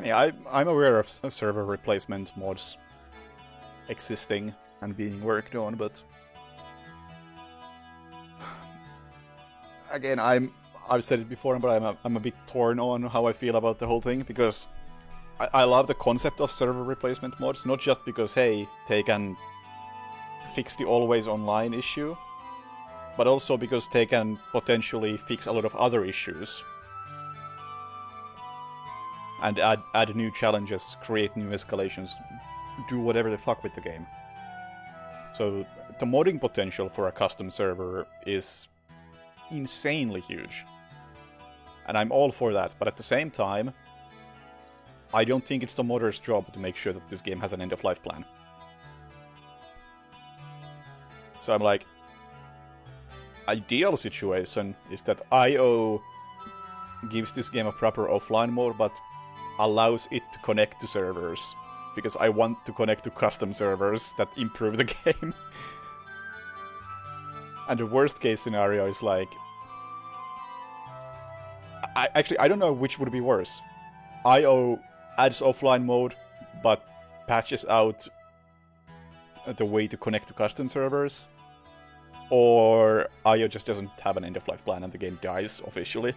Speaker 1: Yeah, I'm aware of server replacement mods existing and being worked on, but again, I've said it before, but I'm a bit torn on how I feel about the whole thing, because I love the concept of server replacement mods, not just because, hey, they can fix the always online issue, but also because they can potentially fix a lot of other issues. And add new challenges, create new escalations, do whatever the fuck with the game. So the modding potential for a custom server is insanely huge. And I'm all for that, but at the same time, I don't think it's the modder's job to make sure that this game has an end-of-life plan. So I'm like, ideal situation is that IO gives this game a proper offline mode, but allows it to connect to servers, because I want to connect to custom servers that improve the game. And the worst case scenario is like, I don't know which would be worse. IO adds offline mode, but patches out the way to connect to custom servers, or IO just doesn't have an end-of-life plan and the game dies officially.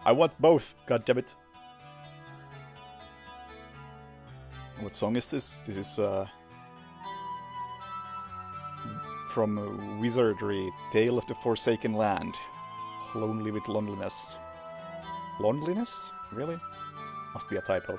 Speaker 1: I want both, goddammit. What song is this? This is from Wizardry, Tale of the Forsaken Land. Lonely with Loneliness. Loneliness? Really? Must be a typo.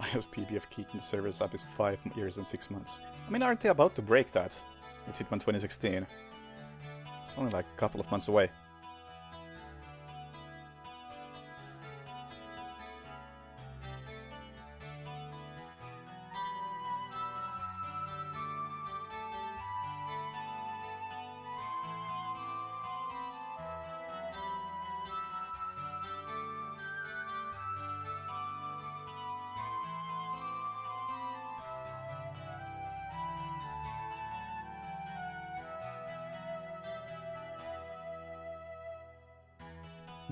Speaker 1: iOS PB of keeping the servers up is 5 years and 6 months. I mean, aren't they about to break that with Hitman 2016? It's only like a couple of months away.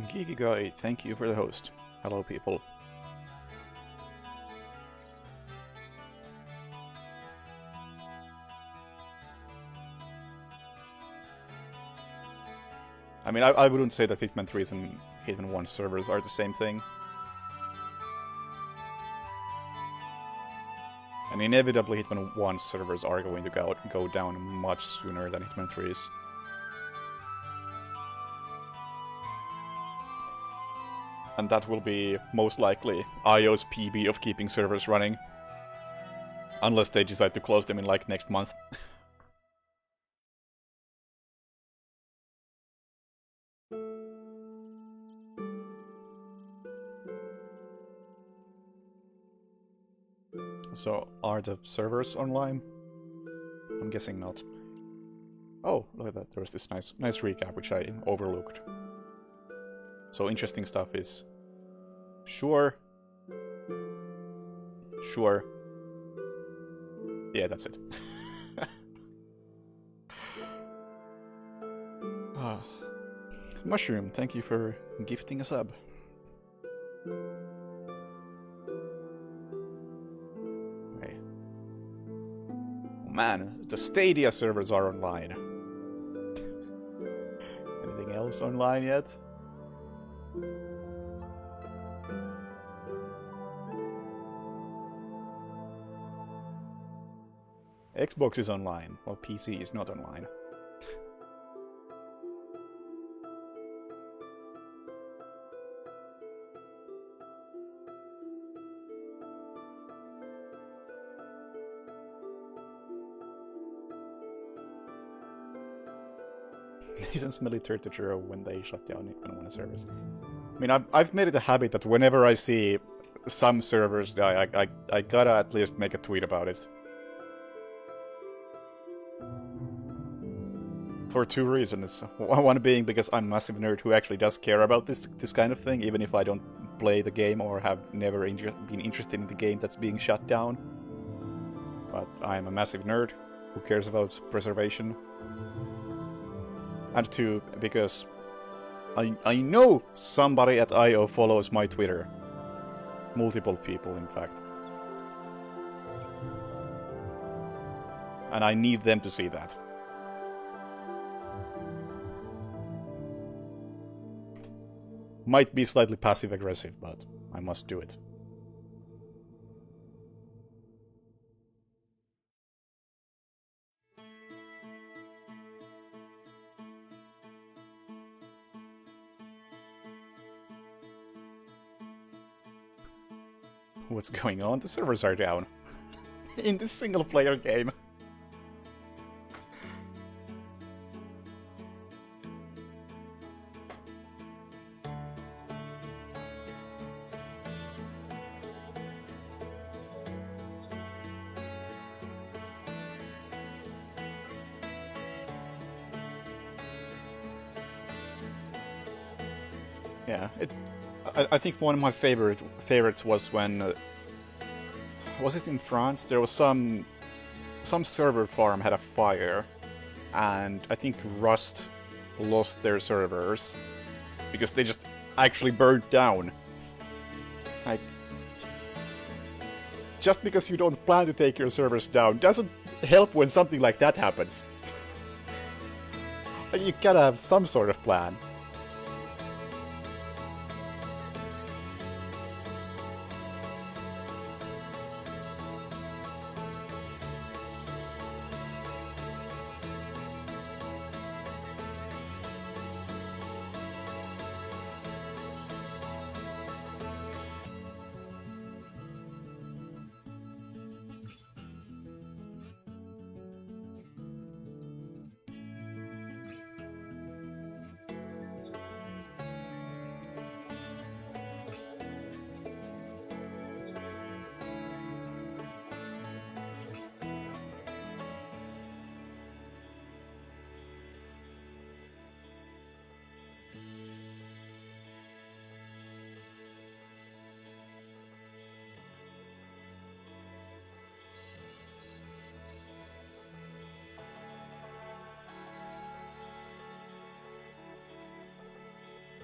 Speaker 1: Geeky Guy, thank you for the host. Hello, people. I mean, I wouldn't say that Hitman 3 and Hitman 1 servers are the same thing. And inevitably, Hitman 1 servers are going to go down much sooner than Hitman 3's. And that will be, most likely, iOS PB of keeping servers running. Unless they decide to close them in, like, next month. So, are the servers online? I'm guessing not. Oh, look at that, there was this nice recap, which I overlooked. So interesting stuff is sure. Yeah, that's it. Mushroom, thank you for gifting a sub. Okay. Oh man, the Stadia servers are online. Anything else online yet? Xbox is online, while PC is not online. Nathan Smelly turned to zero when they shut down Hitman 1 servers. I mean, I've made it a habit that whenever I see some servers die, I gotta at least make a tweet about it. For two reasons. One being because I'm a massive nerd who actually does care about this kind of thing, even if I don't play the game or have never been interested in the game that's being shut down. But I'm a massive nerd who cares about preservation. And two, because I know somebody at IO follows my Twitter. Multiple people, in fact. And I need them to see that. Might be slightly passive-aggressive, but I must do it. What's going on? The servers are down. In this single-player game. Yeah, I think one of my favorites was when was it in France? There was some server farm had a fire, and I think Rust lost their servers because they just actually burned down. Like, just because you don't plan to take your servers down doesn't help when something like that happens. You gotta have some sort of plan.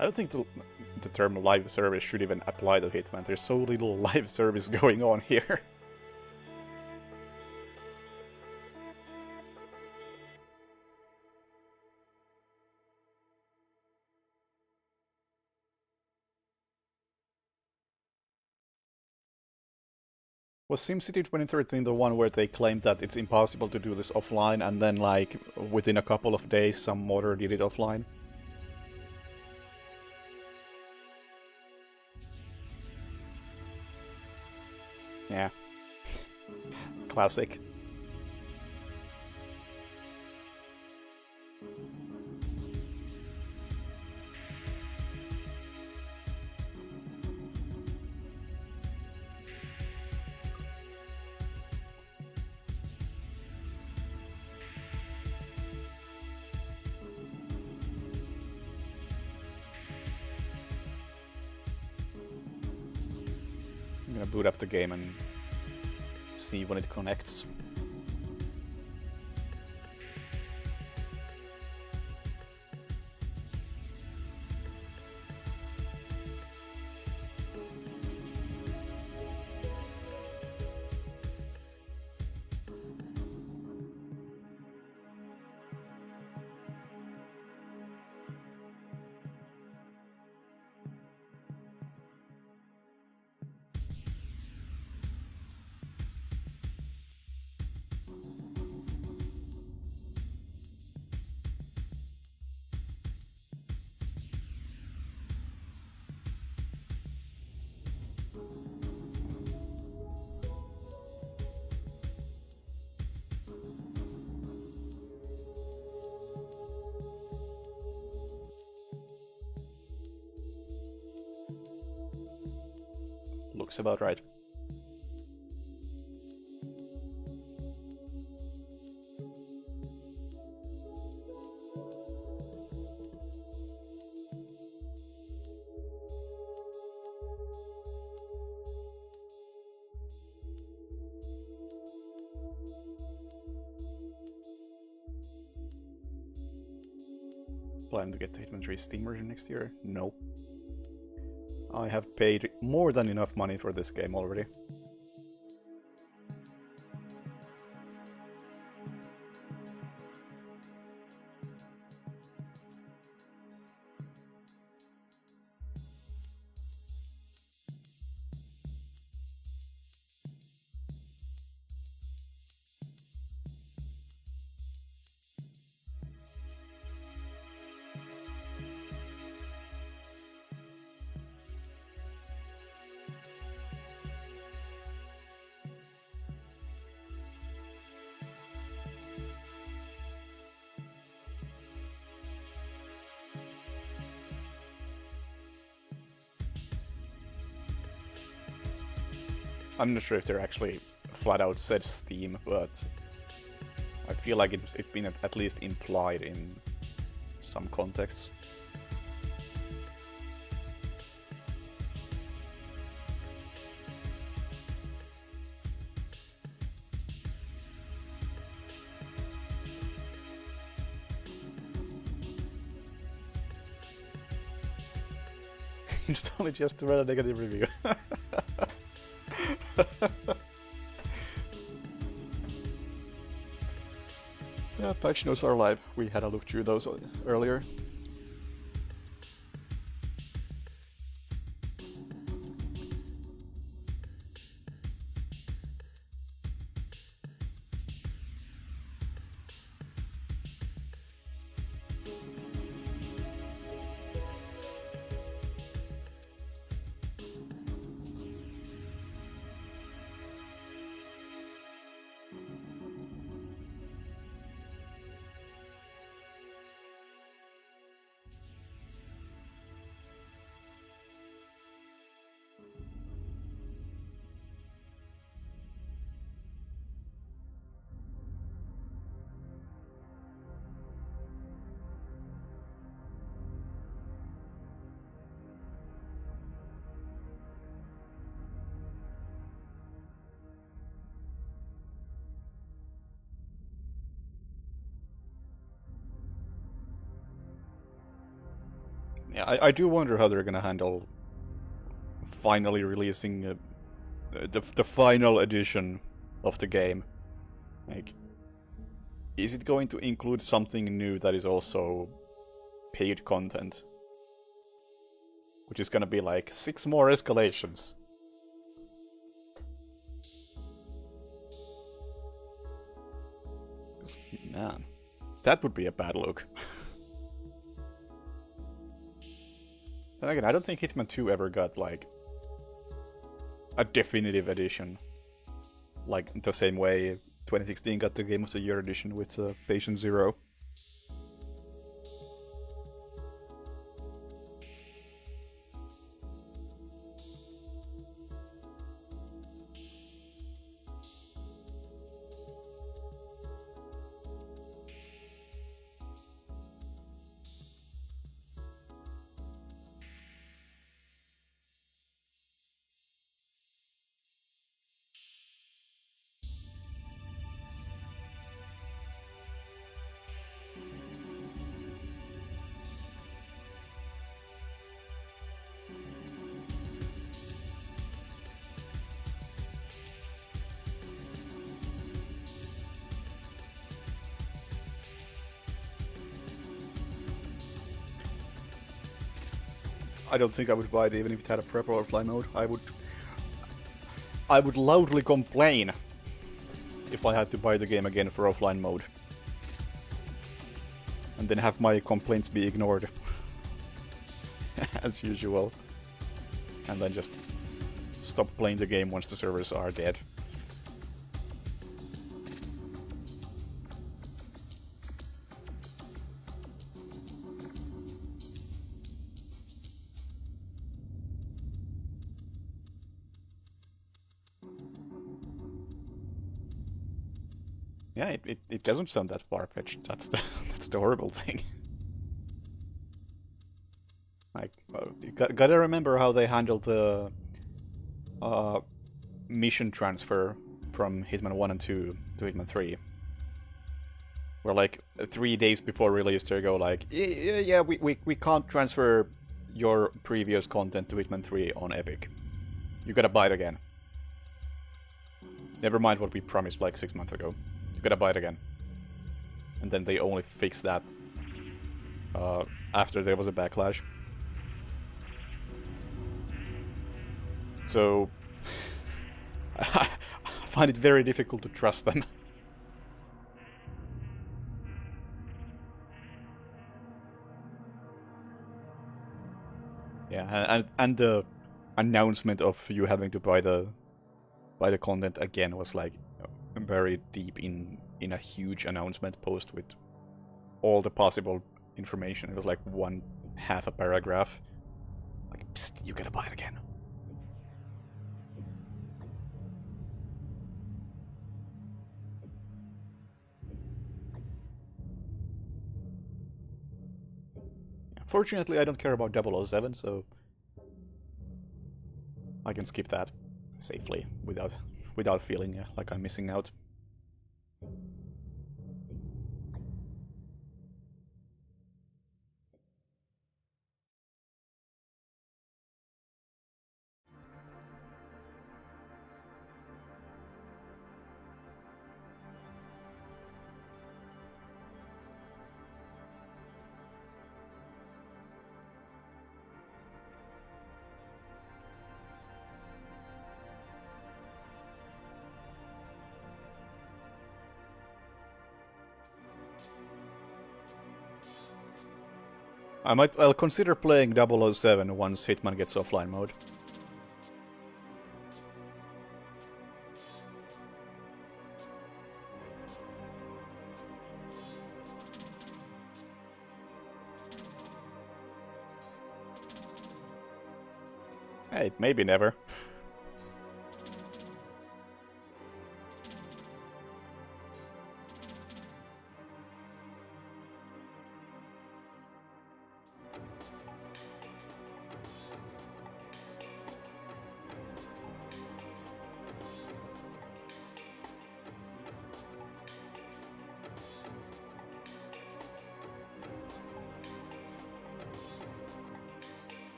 Speaker 1: I don't think the term live service should even apply to Hitman. There's so little live service going on here. Was SimCity 2013 the one where they claimed that it's impossible to do this offline, and then, like, within a couple of days some modder did it offline? Yeah. Classic. I'm gonna boot up the game and see when it connects. Looks about right. Plan to get the Hitman 3 Steam version next year? No. I have paid more than enough money for this game already. I'm not sure if they're actually flat out said Steam, but I feel like it's been at least implied in some contexts. Install it just to write a negative review. Yeah, patch notes are live. We had a look through those earlier. I do wonder how they're gonna handle finally releasing the final edition of the game. Like, is it going to include something new that is also paid content? Which is gonna be like 6 more escalations. Man, that would be a bad look. Then again, I don't think Hitman 2 ever got like a definitive edition. Like the same way 2016 got the Game of the Year edition with Patient Zero. I don't think I would buy it even if it had a prep or offline mode. I would loudly complain if I had to buy the game again for offline mode. And then have my complaints be ignored. As usual. And then just stop playing the game once the servers are dead. Yeah, it doesn't sound that far-fetched. That's the horrible thing. Like, you gotta remember how they handled the mission transfer from Hitman 1 and 2 to Hitman 3. Where like 3 days before release they go like, yeah, we can't transfer your previous content to Hitman 3 on Epic. You gotta buy it again. Never mind what we promised like 6 months ago. You gotta buy it again. And then they only fixed that after there was a backlash. So I find it very difficult to trust them. Yeah, and the announcement of you having to buy the content again was like very deep in a huge announcement post with all the possible information. It was like half a paragraph. Like, psst, you gotta buy it again. Fortunately, I don't care about 007, so I can skip that safely without feeling like I'm missing out. I'll consider playing 007 once Hitman gets offline mode. Hey, maybe never.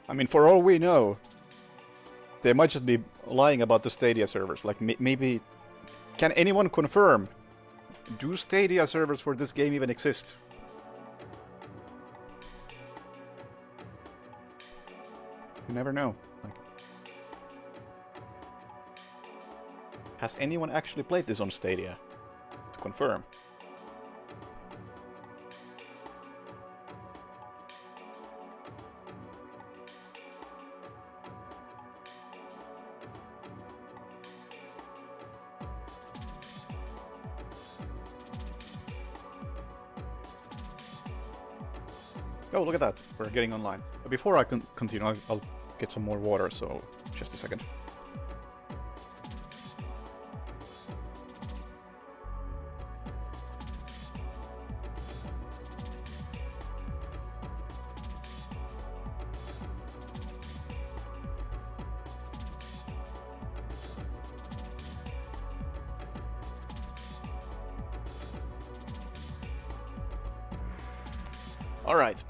Speaker 1: I mean, for all we know, they might just be lying about the Stadia servers. Like, maybe... Can anyone confirm? Do Stadia servers for this game even exist? You never know. Like, has anyone actually played this on Stadia? To confirm. Oh, look at that. We're getting online. But before I can continue, I'll get some more water, so just a second. All right.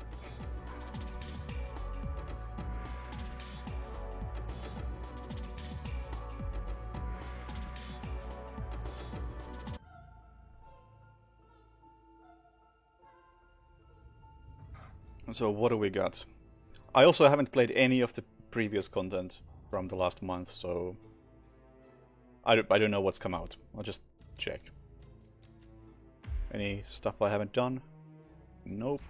Speaker 1: So what do we got? I also haven't played any of the previous content from the last month, so I don't know what's come out. I'll just check. Any stuff I haven't done? Nope.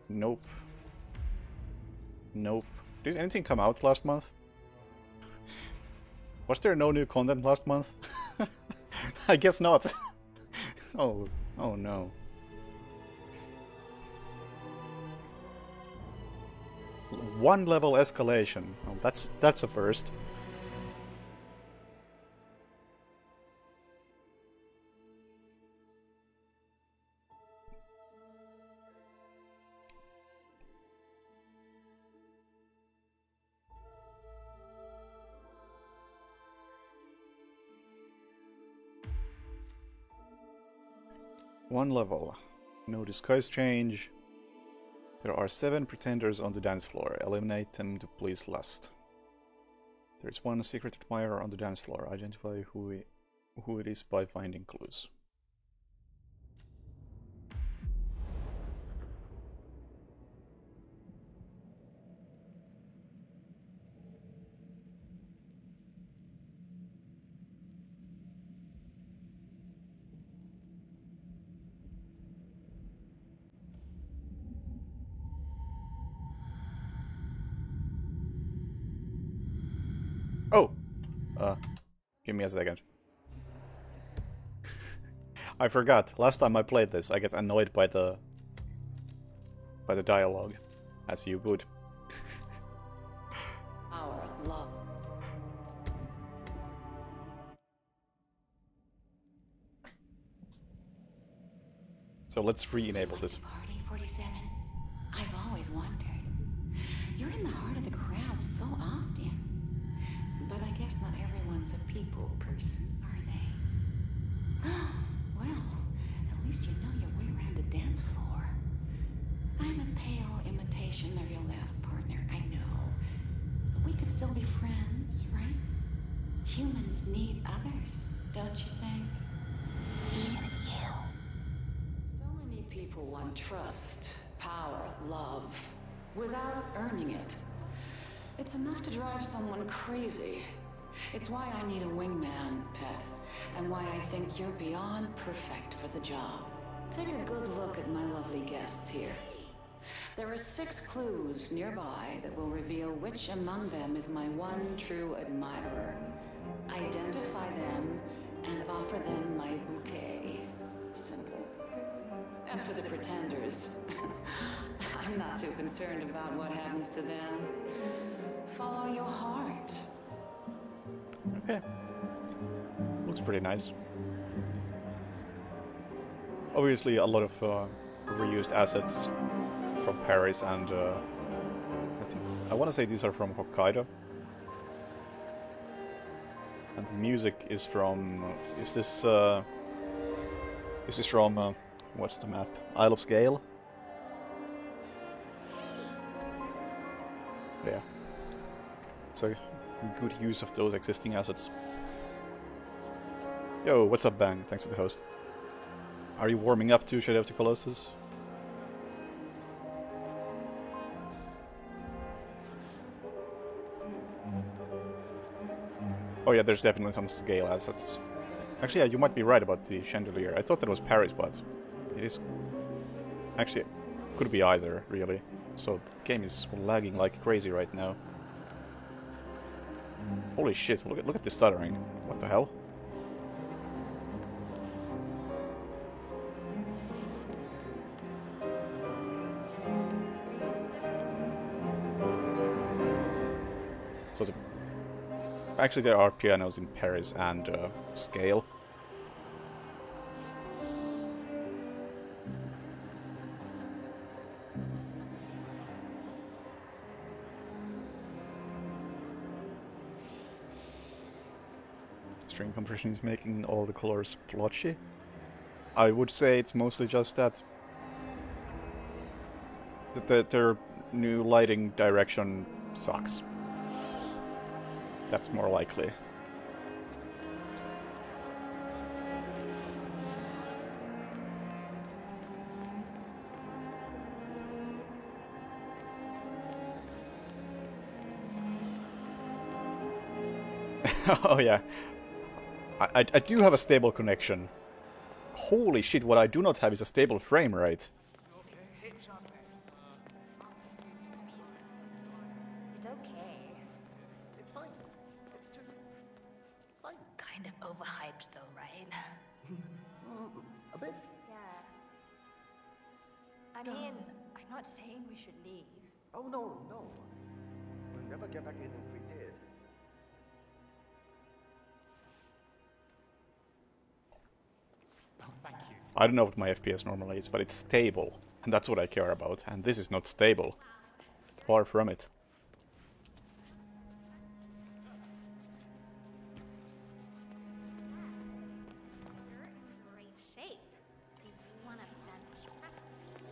Speaker 1: Nope. Nope. Did anything come out last month? Was there no new content last month? I guess not. Oh no. One level escalation. Oh, that's a first. One level. No disguise change. There are 7 pretenders on the dance floor. Eliminate them to please lust. There is one secret admirer on the dance floor. Identify who it is by finding clues. Oh! Give me a second. I forgot. Last time I played this, I get annoyed by the dialogue, as you would.
Speaker 4: Our love.
Speaker 1: So let's re-enable this.
Speaker 4: Party 47. I've always wondered. You're in the heart of the crowd so often. But I guess not everyone's a people person, are they? Well, at least you know your way around a dance floor. I'm a pale imitation of your last partner, I know. But we could still be friends, right? Humans need others, don't you think? Even you. So many people want trust, power, love, without earning it. It's enough to drive someone crazy. It's why I need a wingman, Pet, and why I think you're beyond perfect for the job. Take a good look at my lovely guests here. There are 6 clues nearby that will reveal which among them is my one true admirer. Identify them and offer them my bouquet. Simple. As for the pretenders, I'm not too concerned about what happens to them. Follow your heart.
Speaker 1: Okay. Looks pretty nice. Obviously a lot of reused assets from Paris and I want to say these are from Hokkaido. And the music is from... Is this from... what's the map? Isle of Scale? Yeah. It's a good use of those existing assets. Yo, what's up, Bang? Thanks for the host. Are you warming up to Shadow of the Colossus? Oh yeah, there's definitely some scale assets. Actually, yeah, you might be right about the chandelier. I thought that was Paris, but it is... Actually, could be either, really. So, the game is lagging like crazy right now. Holy shit, look at the stuttering. What the hell? So actually there are pianos in Paris and scale. String compression is making all the colors blotchy. I would say it's mostly just that their new lighting direction sucks. That's more likely. Oh yeah. I do have a stable connection. Holy shit, what I do not have is a stable frame rate.
Speaker 5: It's okay.
Speaker 2: It's fine. It's just fine.
Speaker 5: Kind of overhyped though, right?
Speaker 2: A bit.
Speaker 5: Yeah. I mean, I'm not saying we should leave.
Speaker 2: Oh no, no. We'll never get back in if we did.
Speaker 1: I don't know what my FPS normally is, but it's stable. And that's what I care about. And this is not stable. Far from it.
Speaker 6: You're in great shape. Do you want to bench press me?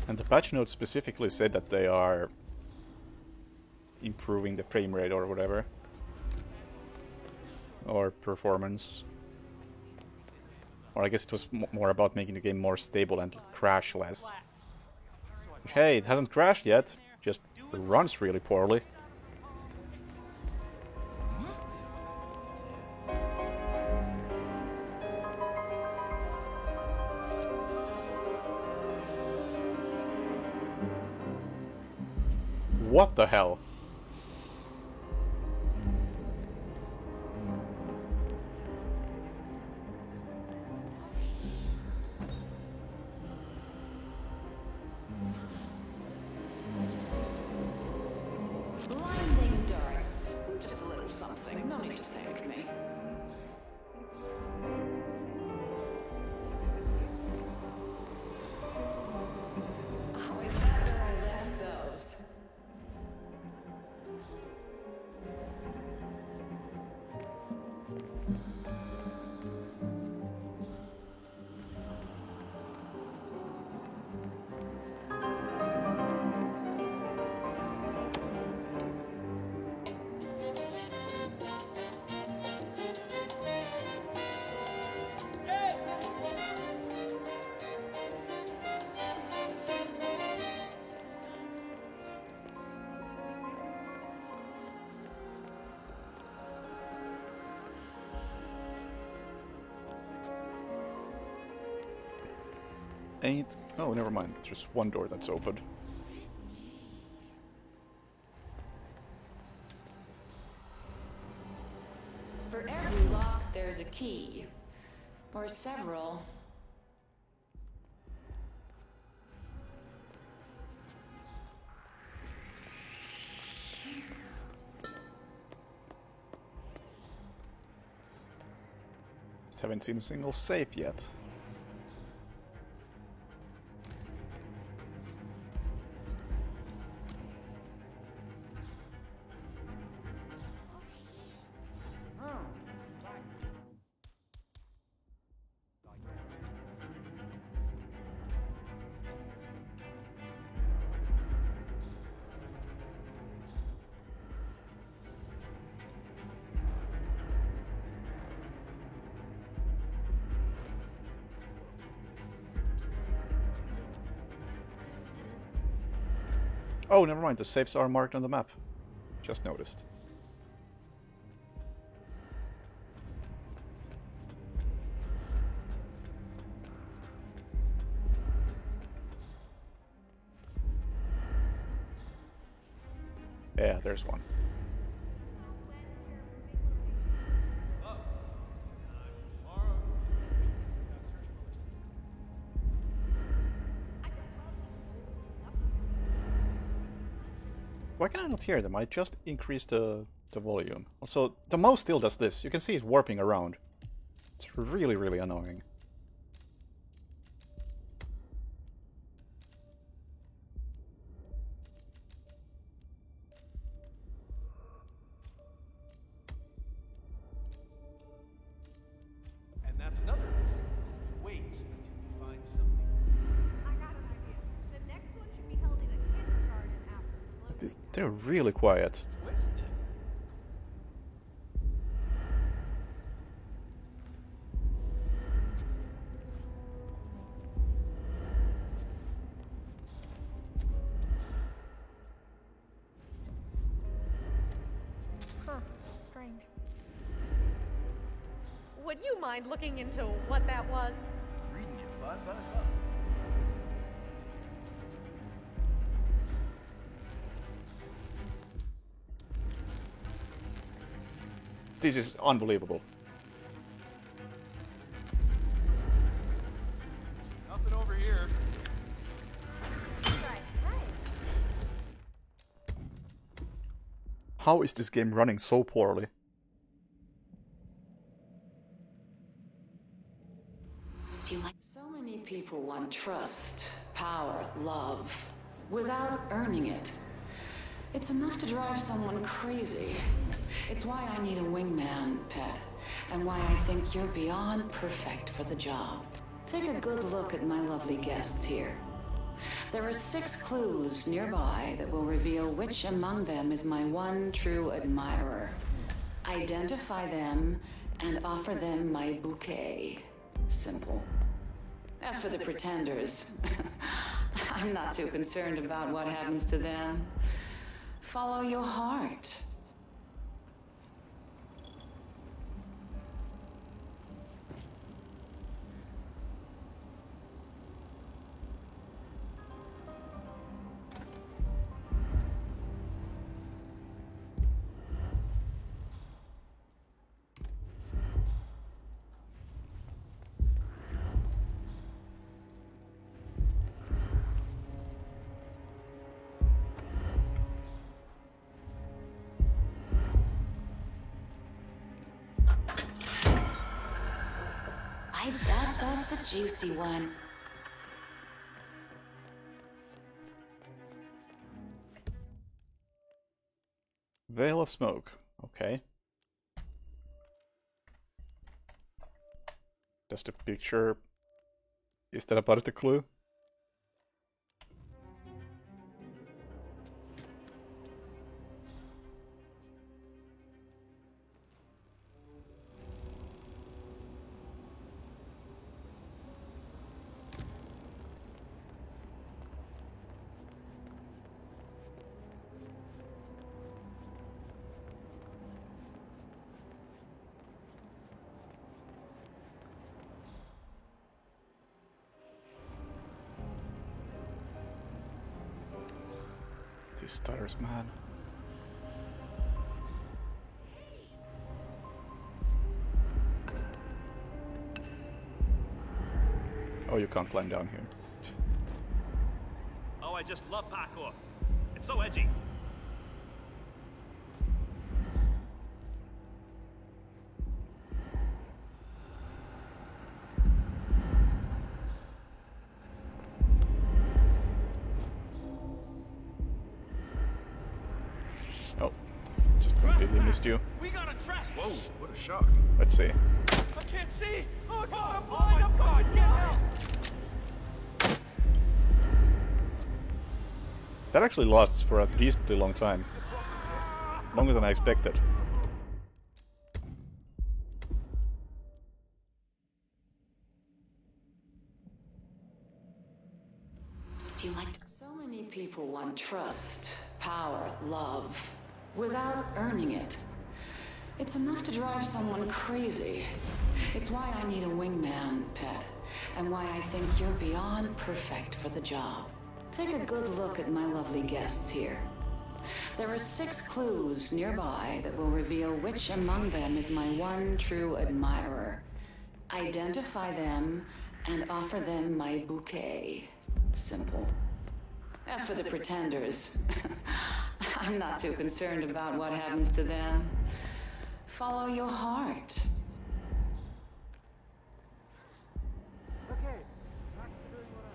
Speaker 1: And the patch notes specifically said that they are improving the frame rate or whatever. Or performance. Or I guess it was more about making the game more stable and crash less. Hey, it hasn't crashed yet. Just runs really poorly. What the hell?
Speaker 4: Blinding endurance. Just a little something. No need to thank me. Always better I left those.
Speaker 1: Ain't... Oh, never mind. There's one door that's open.
Speaker 4: For every lock, there's a key. Or several.
Speaker 1: Just haven't seen a single safe yet. Oh, never mind, the safes are marked on the map. Just noticed. Yeah, there's one. Why can I not hear them? I just increased the volume. Also, the mouse still does this. You can see it warping around. It's really, really annoying.
Speaker 7: And that's another lesson. Wait until you find something.
Speaker 8: I got an idea. The next one should be held in a kindergarten after closing.
Speaker 1: They're really quiet.
Speaker 7: Twisted.
Speaker 8: Huh. Strange. Would you mind looking into what that was?
Speaker 7: Reading it, bud.
Speaker 1: This is unbelievable.
Speaker 7: Nothing over here.
Speaker 8: Right.
Speaker 1: How is this game running so poorly?
Speaker 4: Do you like? So many people want trust, power, love, without earning it. It's enough to drive someone crazy. It's why I need a wingman, pet, and why I think you're beyond perfect for the job. Take a good look at my lovely guests here. There are 6 clues nearby that will reveal which among them is my one true admirer. Identify them and offer them my bouquet. Simple. As for the pretenders, I'm not too concerned about what happens to them. Follow your heart. I bet that's a juicy one.
Speaker 1: Veil of smoke. Okay. Does the picture... Is that a part of the clue? These stars, man. Oh, you can't climb down here.
Speaker 9: Oh, I just love parkour. It's so edgy.
Speaker 1: Oh, just completely missed you.
Speaker 7: We got a trespass. Whoa, what a shock.
Speaker 1: Let's see.
Speaker 7: I can't see. Oh God, I'm blind. I'm fucking get help.
Speaker 1: That actually lasts for a decently long time. Longer than I expected.
Speaker 4: Do you like to? So many Many people want trust, power, love, without earning it. It's enough to drive someone crazy. It's why I need a wingman, Pet, and why I think you're beyond perfect for the job. Take a good look at my lovely guests here. There are 6 clues nearby that will reveal which among them is my one true admirer. Identify them and offer them my bouquet. Simple. As for the pretenders, I'm not too concerned about what happens to them. Follow your heart.
Speaker 7: Okay, back to doing what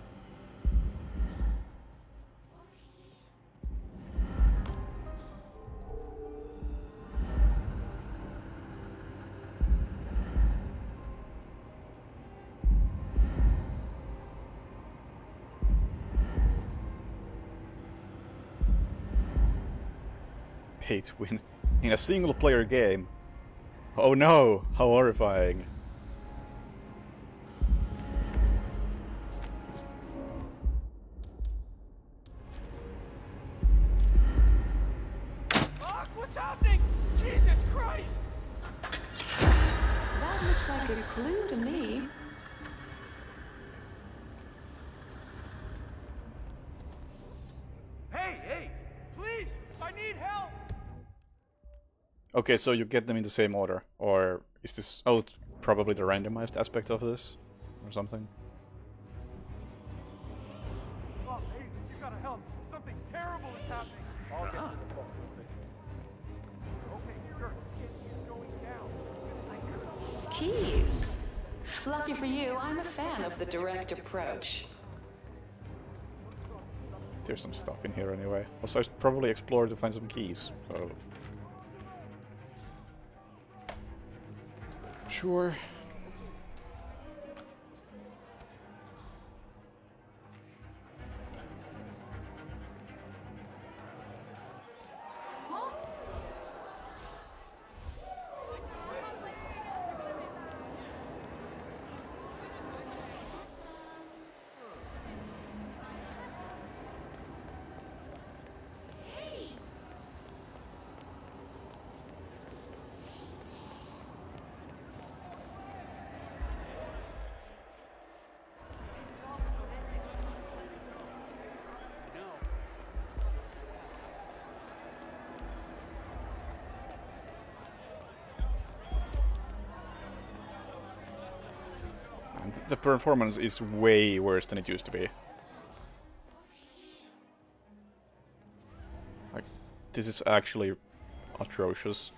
Speaker 1: Pay to win in a single-player game. Oh no! How horrifying!
Speaker 7: Fuck, what's happening? Jesus Christ!
Speaker 4: That looks like a clue to me.
Speaker 7: Hey, please, I need help!
Speaker 1: Okay, so you get them in the same order, or is this... Oh, it's probably the randomized aspect of this, or something.
Speaker 7: Oh, hey, you gotta help. Something terrible is happening. I'll get to the phone. Okay, sure. It is going down.
Speaker 4: Keys. Lucky for you, I'm a fan of the direct approach.
Speaker 1: There's some stuff in here anyway. Also, I should probably explore to find some keys, so... Sure. And the performance is way worse than it used to be. Like, this is actually atrocious.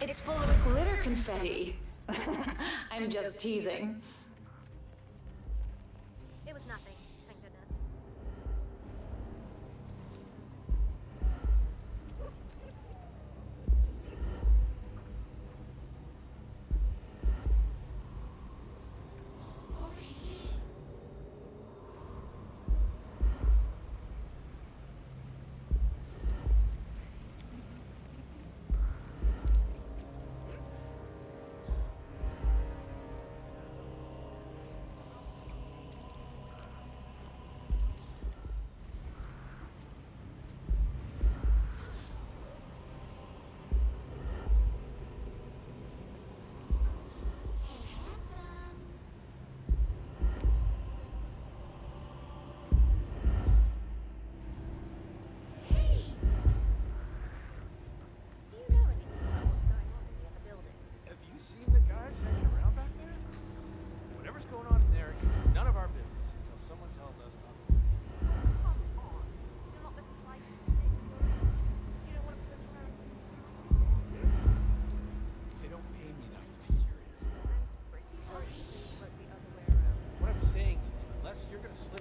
Speaker 4: It's full of glitter confetti. I'm just teasing.
Speaker 6: It was nothing, thank goodness.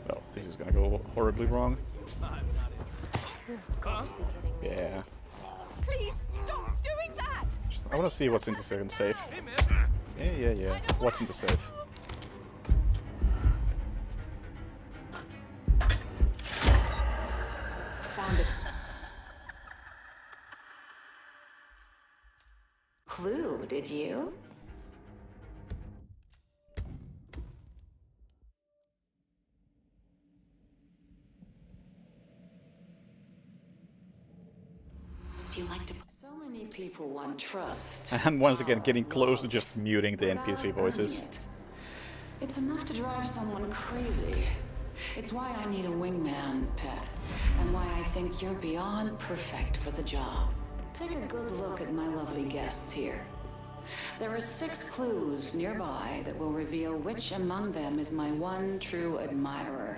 Speaker 1: Well, this is gonna go horribly wrong.
Speaker 6: Huh?
Speaker 1: Yeah.
Speaker 8: Please, stop doing that!
Speaker 1: I want to see what's in the second safe. Yeah. What's in the safe?
Speaker 4: Found it. Clue, did you? Do you like to... So many people want trust.
Speaker 1: And once again, getting close to just muting the NPC voices.
Speaker 4: It's enough to drive someone crazy. It's why I need a wingman, pet. And why I think you're beyond perfect for the job. Take a good look at my lovely guests here. There are 6 clues nearby that will reveal which among them is my one true admirer.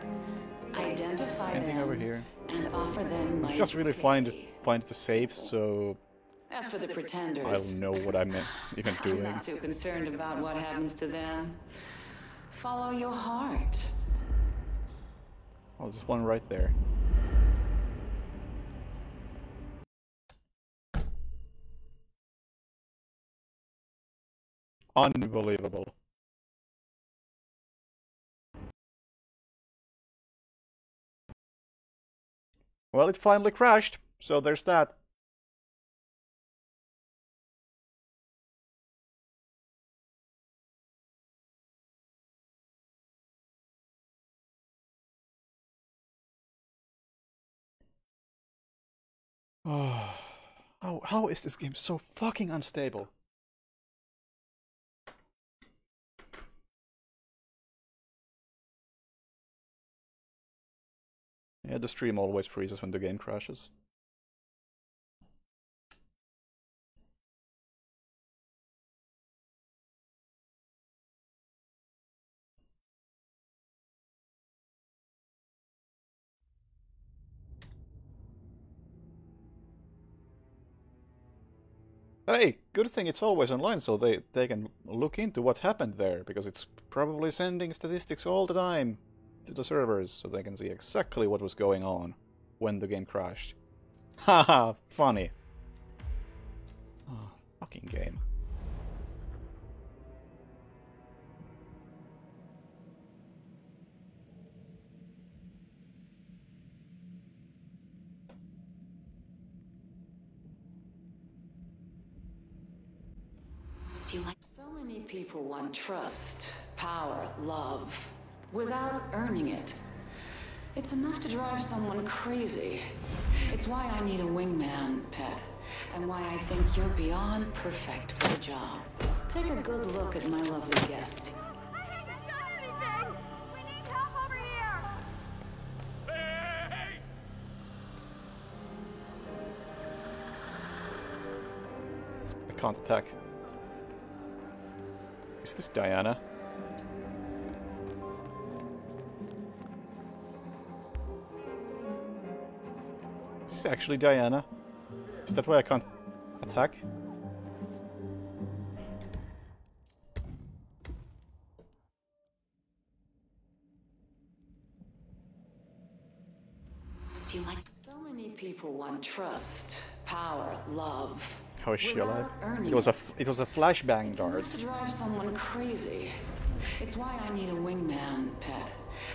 Speaker 4: Identify
Speaker 1: Anything
Speaker 4: them
Speaker 1: over here?
Speaker 4: and offer them my
Speaker 1: Just really
Speaker 4: bouquet.
Speaker 1: find the safes, so
Speaker 4: As for the pretenders,
Speaker 1: I'll know what I'm even
Speaker 4: I'm
Speaker 1: doing.
Speaker 4: not too concerned about what happens to them. Follow your heart.
Speaker 1: Oh, there's one right there. Unbelievable. Well, it finally crashed, so there's that. Oh, how is this game so fucking unstable? Yeah, the stream always freezes when the game crashes. But hey, good thing it's always online, so they can look into what happened there, because it's probably sending statistics all the time to the servers, so they can see exactly what was going on when the game crashed. Haha, funny. Oh, fucking game.
Speaker 4: Do you like... So many people want trust, power, love, without earning it. It's enough to drive someone crazy. It's why I need a wingman, pet, and why I think you're beyond perfect for the job. Take a good look at my lovely guests.
Speaker 8: I haven't done anything! We need help over here!
Speaker 9: Hey!
Speaker 1: I can't attack. Is this Diana? Is this actually Diana? Is that why I can't attack?
Speaker 4: Do you like... So many people want trust, power, love.
Speaker 1: How is she alive?
Speaker 4: without earning
Speaker 1: It was a flashbang
Speaker 4: It's
Speaker 1: dart.
Speaker 4: enough to drive someone crazy. It's why I need a wingman, pet,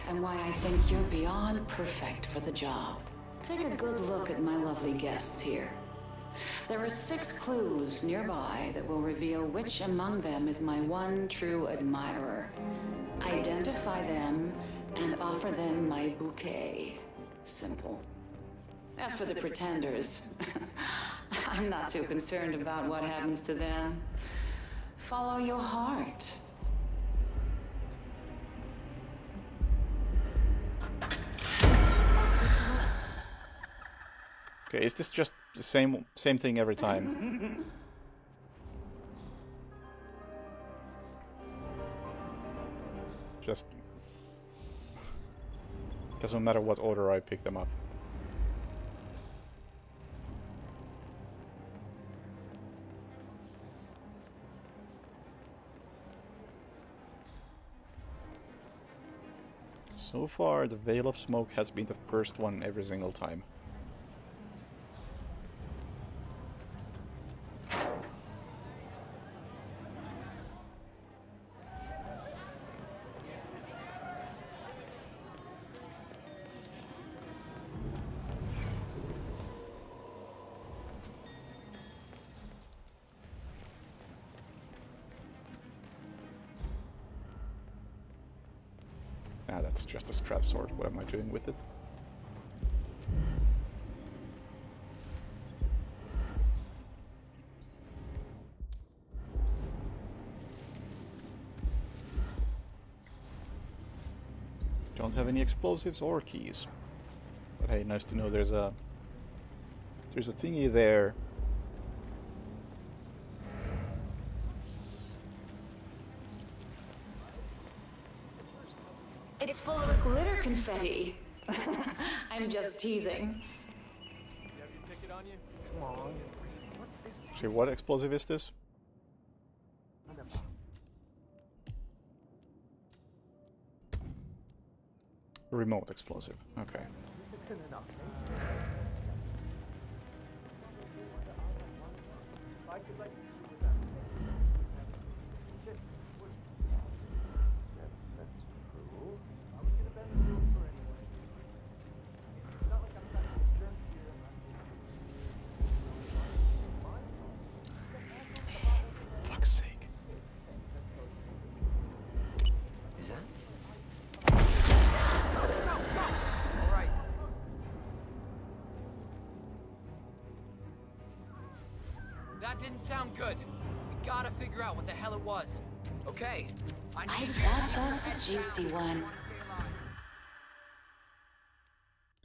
Speaker 4: and why I think you're beyond perfect for the job. Take a good look at my lovely guests here. There are 6 clues nearby that will reveal which among them is my one true admirer. Identify them and offer them my bouquet. Simple. As for the pretenders, I'm not too concerned about what happens to them. Follow your heart.
Speaker 1: Okay, is this just the same thing every time? Just doesn't matter what order I pick them up. So far, the Veil of Smoke has been the first one every single time. Ah, that's just a scrap sword. What am I doing with it? Don't have any explosives or keys. But hey, nice to know there's a thingy there.
Speaker 4: It's full of glitter confetti. I'm just teasing.
Speaker 7: You have your ticket on you? Come on. What's this?
Speaker 1: See, what explosive is this? Remote explosive. Okay. Fuck's sake.
Speaker 10: Is that?
Speaker 11: That didn't sound good. We gotta figure out what the hell it was. Okay.
Speaker 4: I bet that's a juicy one.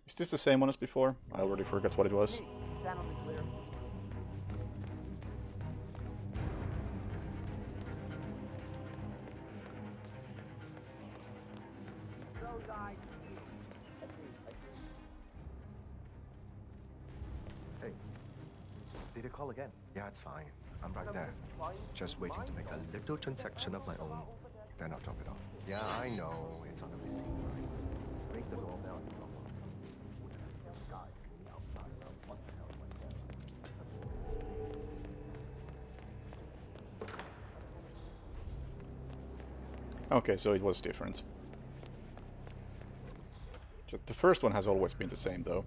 Speaker 1: Is this the same one as before? I already forgot what it was.
Speaker 7: Stand on the clear.
Speaker 10: Hey, did you call again? Yeah, it's fine. I'm right there. Just waiting to make a little transaction of my own. Then I'll drop it off. Yeah, I know. It's on the receipt. Ring the doorbell.
Speaker 1: Okay, so it was different. The first one has always been the same, though.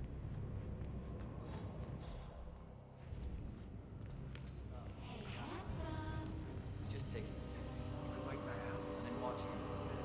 Speaker 11: He's just taking the piss. You could like that out and then watching him for a bit.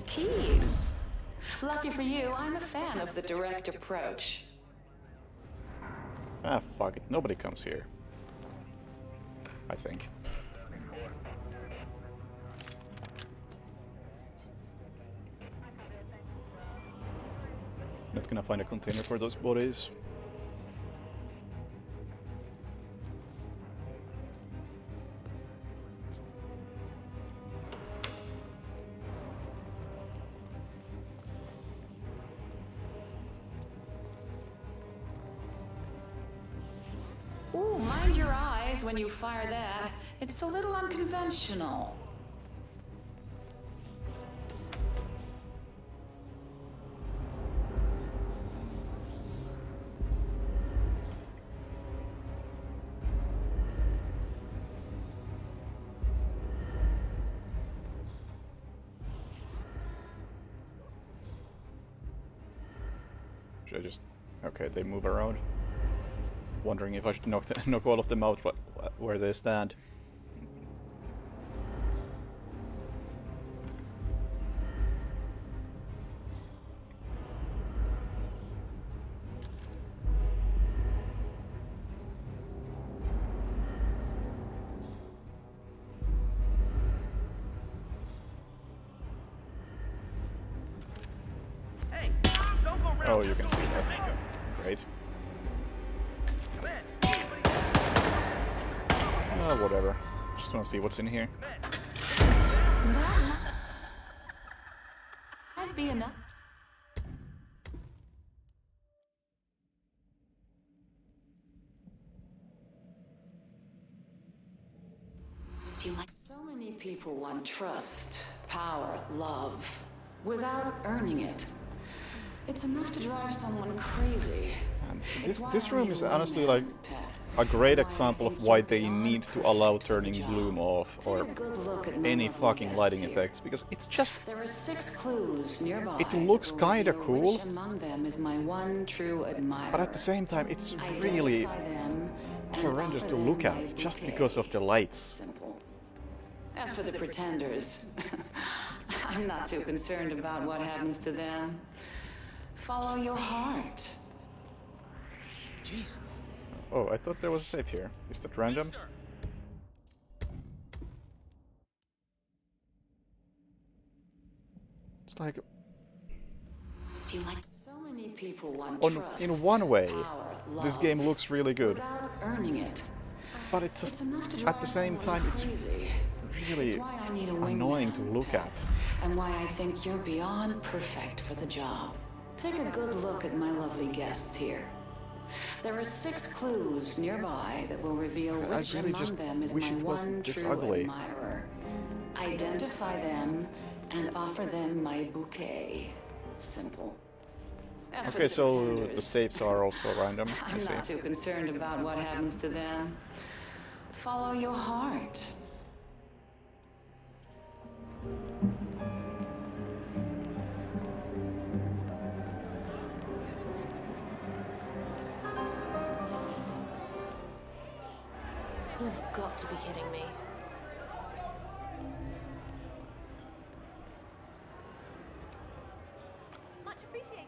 Speaker 4: Keys. Lucky for you, I'm a fan of the direct approach.
Speaker 1: Ah, fuck it. Nobody comes here. I think. Not gonna find a container for those bodies.
Speaker 4: Ooh, mind your eyes when you fire that. It's a little unconventional.
Speaker 1: Should I just... Okay, they move around. Wondering if I should knock all of them out where they stand.
Speaker 7: Hey, don't go around.
Speaker 1: Oh, you can see that. Great. Whatever. Just want to see what's in here.
Speaker 4: That might be enough. Do you like? So many people want trust, power, love, without earning it. It's enough to drive someone crazy.
Speaker 1: This room is honestly like a great example of why they need to allow turning bloom off or any fucking lighting effects, because it's just...
Speaker 4: There are 6 clues nearby.
Speaker 1: It looks kinda cool,
Speaker 4: which among them is my one true admirer.
Speaker 1: but at the same time it's really horrendous to look at just because of the lights.
Speaker 4: Simple. As for the pretenders, I'm not too concerned about what happens to them. Follow your heart.
Speaker 9: Jeez.
Speaker 1: Oh, I thought there was a safe here. Is that random? It's like...
Speaker 4: Do you like so many people want
Speaker 1: in
Speaker 4: trust,
Speaker 1: one way,
Speaker 4: power,
Speaker 1: this
Speaker 4: love,
Speaker 1: game looks really good,
Speaker 4: without earning it.
Speaker 1: but it's just,
Speaker 4: enough to
Speaker 1: at
Speaker 4: drive
Speaker 1: the same
Speaker 4: someone
Speaker 1: time, it's
Speaker 4: crazy.
Speaker 1: really
Speaker 4: It's why I need a
Speaker 1: annoying
Speaker 4: wingman,
Speaker 1: to look
Speaker 4: Pet,
Speaker 1: at.
Speaker 4: and why I think you're beyond perfect for the job. Take a good look at my lovely guests here. There are 6 clues nearby that will reveal
Speaker 1: I
Speaker 4: which
Speaker 1: really
Speaker 4: among
Speaker 1: just
Speaker 4: them is
Speaker 1: wish
Speaker 4: my
Speaker 1: it wasn't
Speaker 4: one
Speaker 1: this
Speaker 4: true
Speaker 1: ugly.
Speaker 4: admirer. Identify them and offer them my bouquet. Simple. As for
Speaker 1: Okay,
Speaker 4: the
Speaker 1: so
Speaker 4: pretenders,
Speaker 1: the safes are also random, I
Speaker 4: I'm
Speaker 1: see.
Speaker 4: not too concerned about what happens to them. Follow your heart.
Speaker 5: You've got to be kidding me.
Speaker 8: Much appreciated.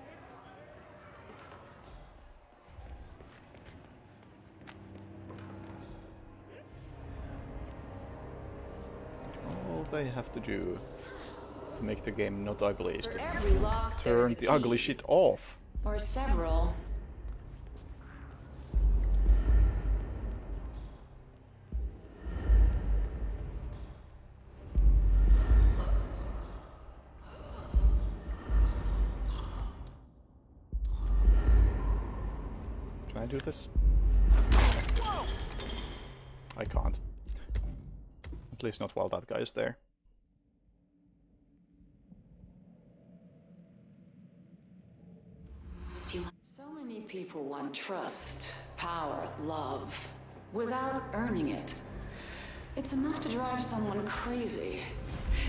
Speaker 1: All they have to do to make the game not ugly is
Speaker 4: For
Speaker 1: to
Speaker 4: every lock, there's
Speaker 1: turn
Speaker 4: a
Speaker 1: the ugly
Speaker 4: key.
Speaker 1: shit off.
Speaker 4: Or several.
Speaker 1: Can I do this? I can't. At least not while that guy is there.
Speaker 4: So many people want trust, power, love, without earning it. It's enough to drive someone crazy.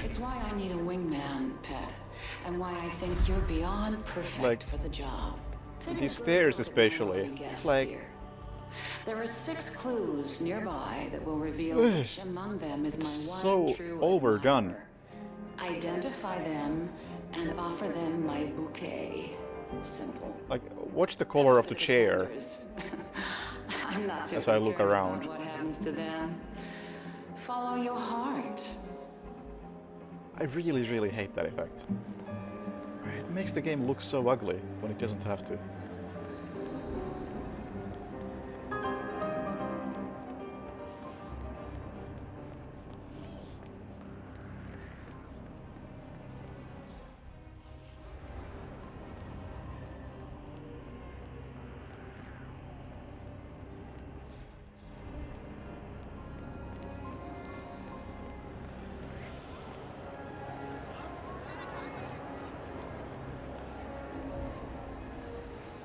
Speaker 4: It's why I need a wingman, Pet, and why I think you're beyond perfect
Speaker 1: Like,
Speaker 4: for the job. Take a
Speaker 1: these
Speaker 4: good
Speaker 1: stairs
Speaker 4: look at my
Speaker 1: especially,
Speaker 4: lovely
Speaker 1: it's
Speaker 4: guests
Speaker 1: like...
Speaker 4: here. There are 6 clues nearby that will reveal
Speaker 1: Ugh,
Speaker 4: which among them is
Speaker 1: it's
Speaker 4: my
Speaker 1: so
Speaker 4: one true
Speaker 1: overdone.
Speaker 4: admirer. Identify them and offer them my bouquet. Simple.
Speaker 1: Like, watch the color of the chair.
Speaker 4: I'm not too
Speaker 1: as I look
Speaker 4: concerned
Speaker 1: around.
Speaker 4: about what happens to them. Follow your heart.
Speaker 1: I really, really hate that effect. It makes the game look so ugly when it doesn't have to.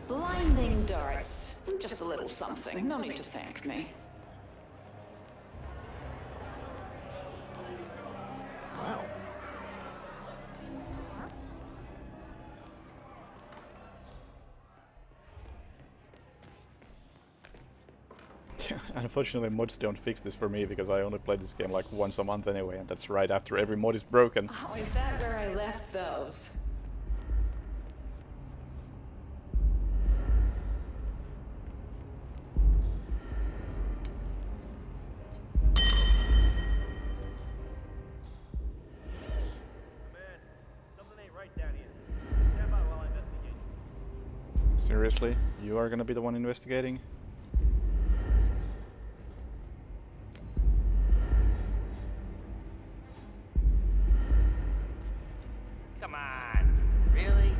Speaker 4: Blinding darts. Just a little something. No need to thank me.
Speaker 1: Wow. Unfortunately, mods don't fix this for me because I only play this game like once a month anyway, and that's right after every mod is broken.
Speaker 4: Oh, is that where I left those?
Speaker 1: Seriously? You are gonna be the one investigating?
Speaker 9: Come on. Really?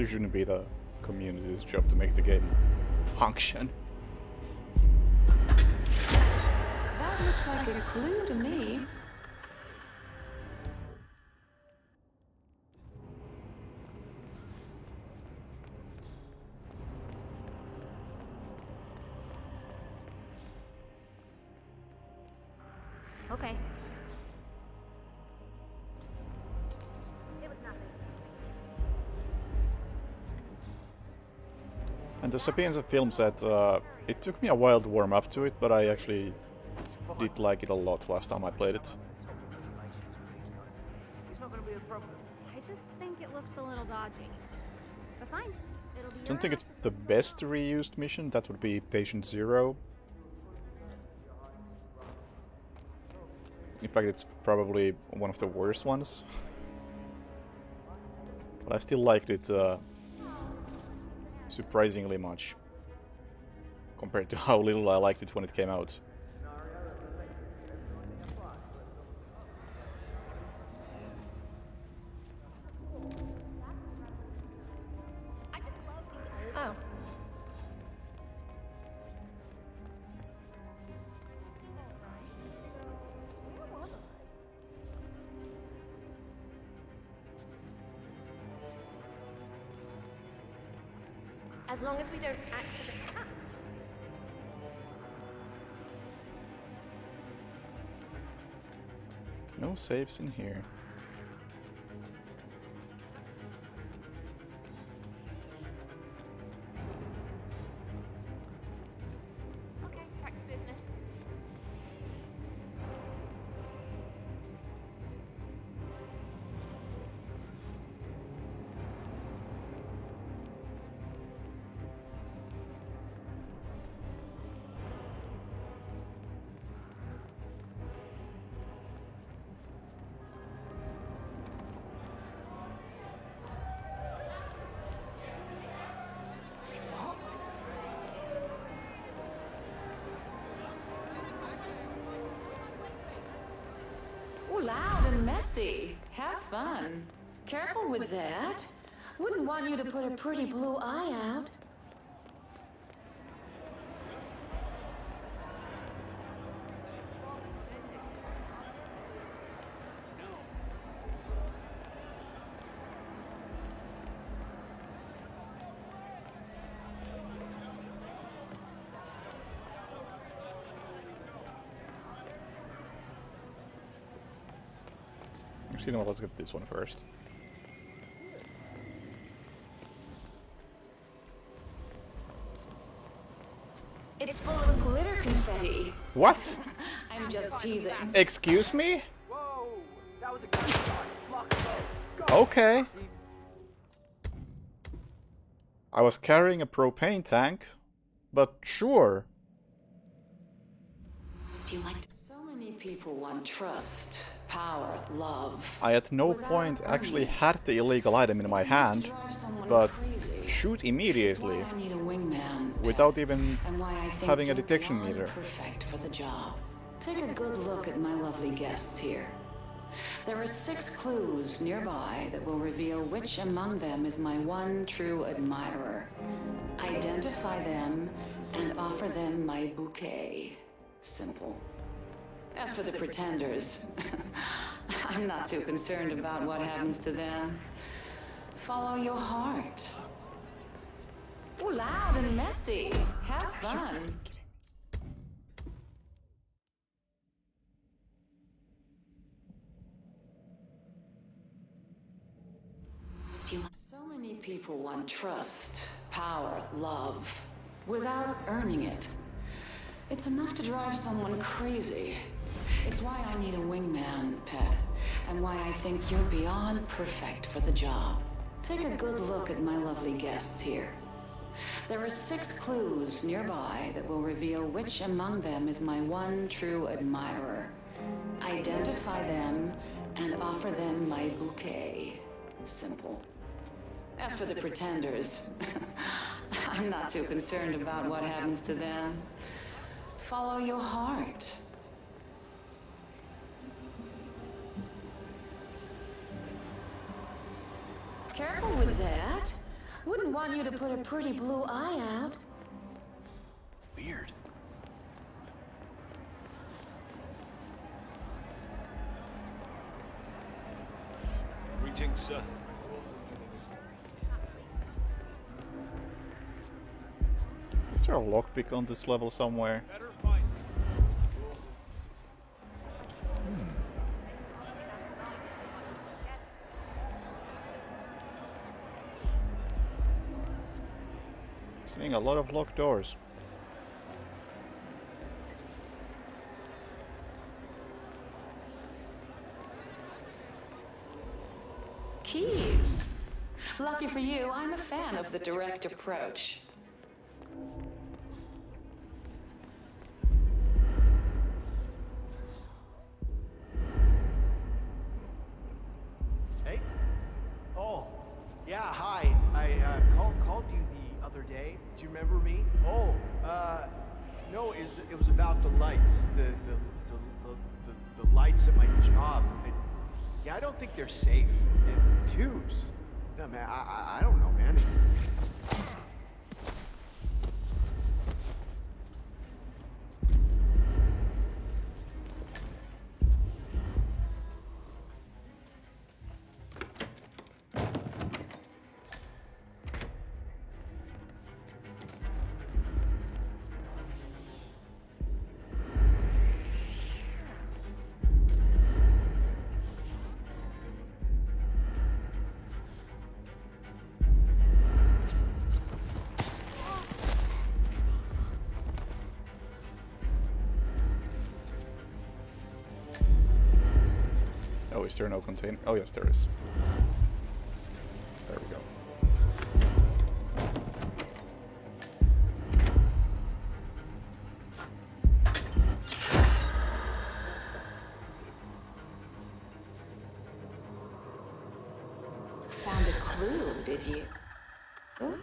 Speaker 1: shouldn't be the community's job to make the game function.
Speaker 4: That looks like a clue to me.
Speaker 6: Okay. It was nothing.
Speaker 1: And the Sapienza film set, it took me a while to warm up to it, but I actually did like it a lot last time I played it.
Speaker 7: It's not gonna be a problem.
Speaker 6: I just think it looks a little dodgy. But fine. It'll be
Speaker 1: I don't think it's the best reused mission, that would be Patient Zero. In fact, it's probably one of the worst ones. But I still liked it surprisingly much. Compared to how little I liked it when it came out.
Speaker 6: Oh.
Speaker 5: As long as we don't accidentally. Ah.
Speaker 1: No saves in here.
Speaker 5: Okay, back to business.
Speaker 4: Oh, loud and messy. Have fun. Careful with that. Wouldn't want you to put a pretty blue eye out.
Speaker 1: Actually, no, let's get this one first.
Speaker 4: It's full of glitter confetti.
Speaker 1: What?
Speaker 4: I'm just teasing.
Speaker 1: Excuse me?
Speaker 7: Whoa! That was a good shot. Lock it up. Go.
Speaker 1: Okay. I was carrying a propane tank, but sure.
Speaker 4: Do you like so many people want trust, power, love.
Speaker 1: I at no point actually had the illegal item in my hand, but shoot immediately,
Speaker 4: I need a wingman,
Speaker 1: without even
Speaker 4: and why I think
Speaker 1: having a
Speaker 4: you're
Speaker 1: detection
Speaker 4: beyond
Speaker 1: meter.
Speaker 4: perfect for the job. Take a good look at my lovely guests here. There are 6 clues nearby that will reveal which among them is my one true admirer. Identify them and offer them my bouquet. Simple. As for the pretenders, I'm not too concerned about what happens to them. Follow your heart. Oh, loud and messy. Have fun. So many people want trust, power, love, without earning it. It's enough to drive someone crazy. It's why I need a wingman, pet, and why I think you're beyond perfect for the job. Take a good look at my lovely guests here. There are 6 clues nearby that will reveal which among them is my one true admirer. Identify them and offer them my bouquet. Simple. As for the pretenders, I'm not too concerned about what happens to them. Follow your heart. Careful with that. Wouldn't want you to put a pretty blue eye out.
Speaker 9: Weird.
Speaker 12: Greetings, sir.
Speaker 1: Is there a lockpick on this level somewhere? Seeing a lot of locked doors.
Speaker 4: Keys. Lucky for you, I'm a fan of the direct approach.
Speaker 13: Hey? Oh, yeah, hi. I called you the other day. Do you remember me? Oh, no, it was about the lights. The lights at my job. Yeah, I don't think they're safe. Tubes. No, man, I don't know, man.
Speaker 1: Oh, is there no container? Oh yes, there is. There we go.
Speaker 4: Found a clue, did you? Oh?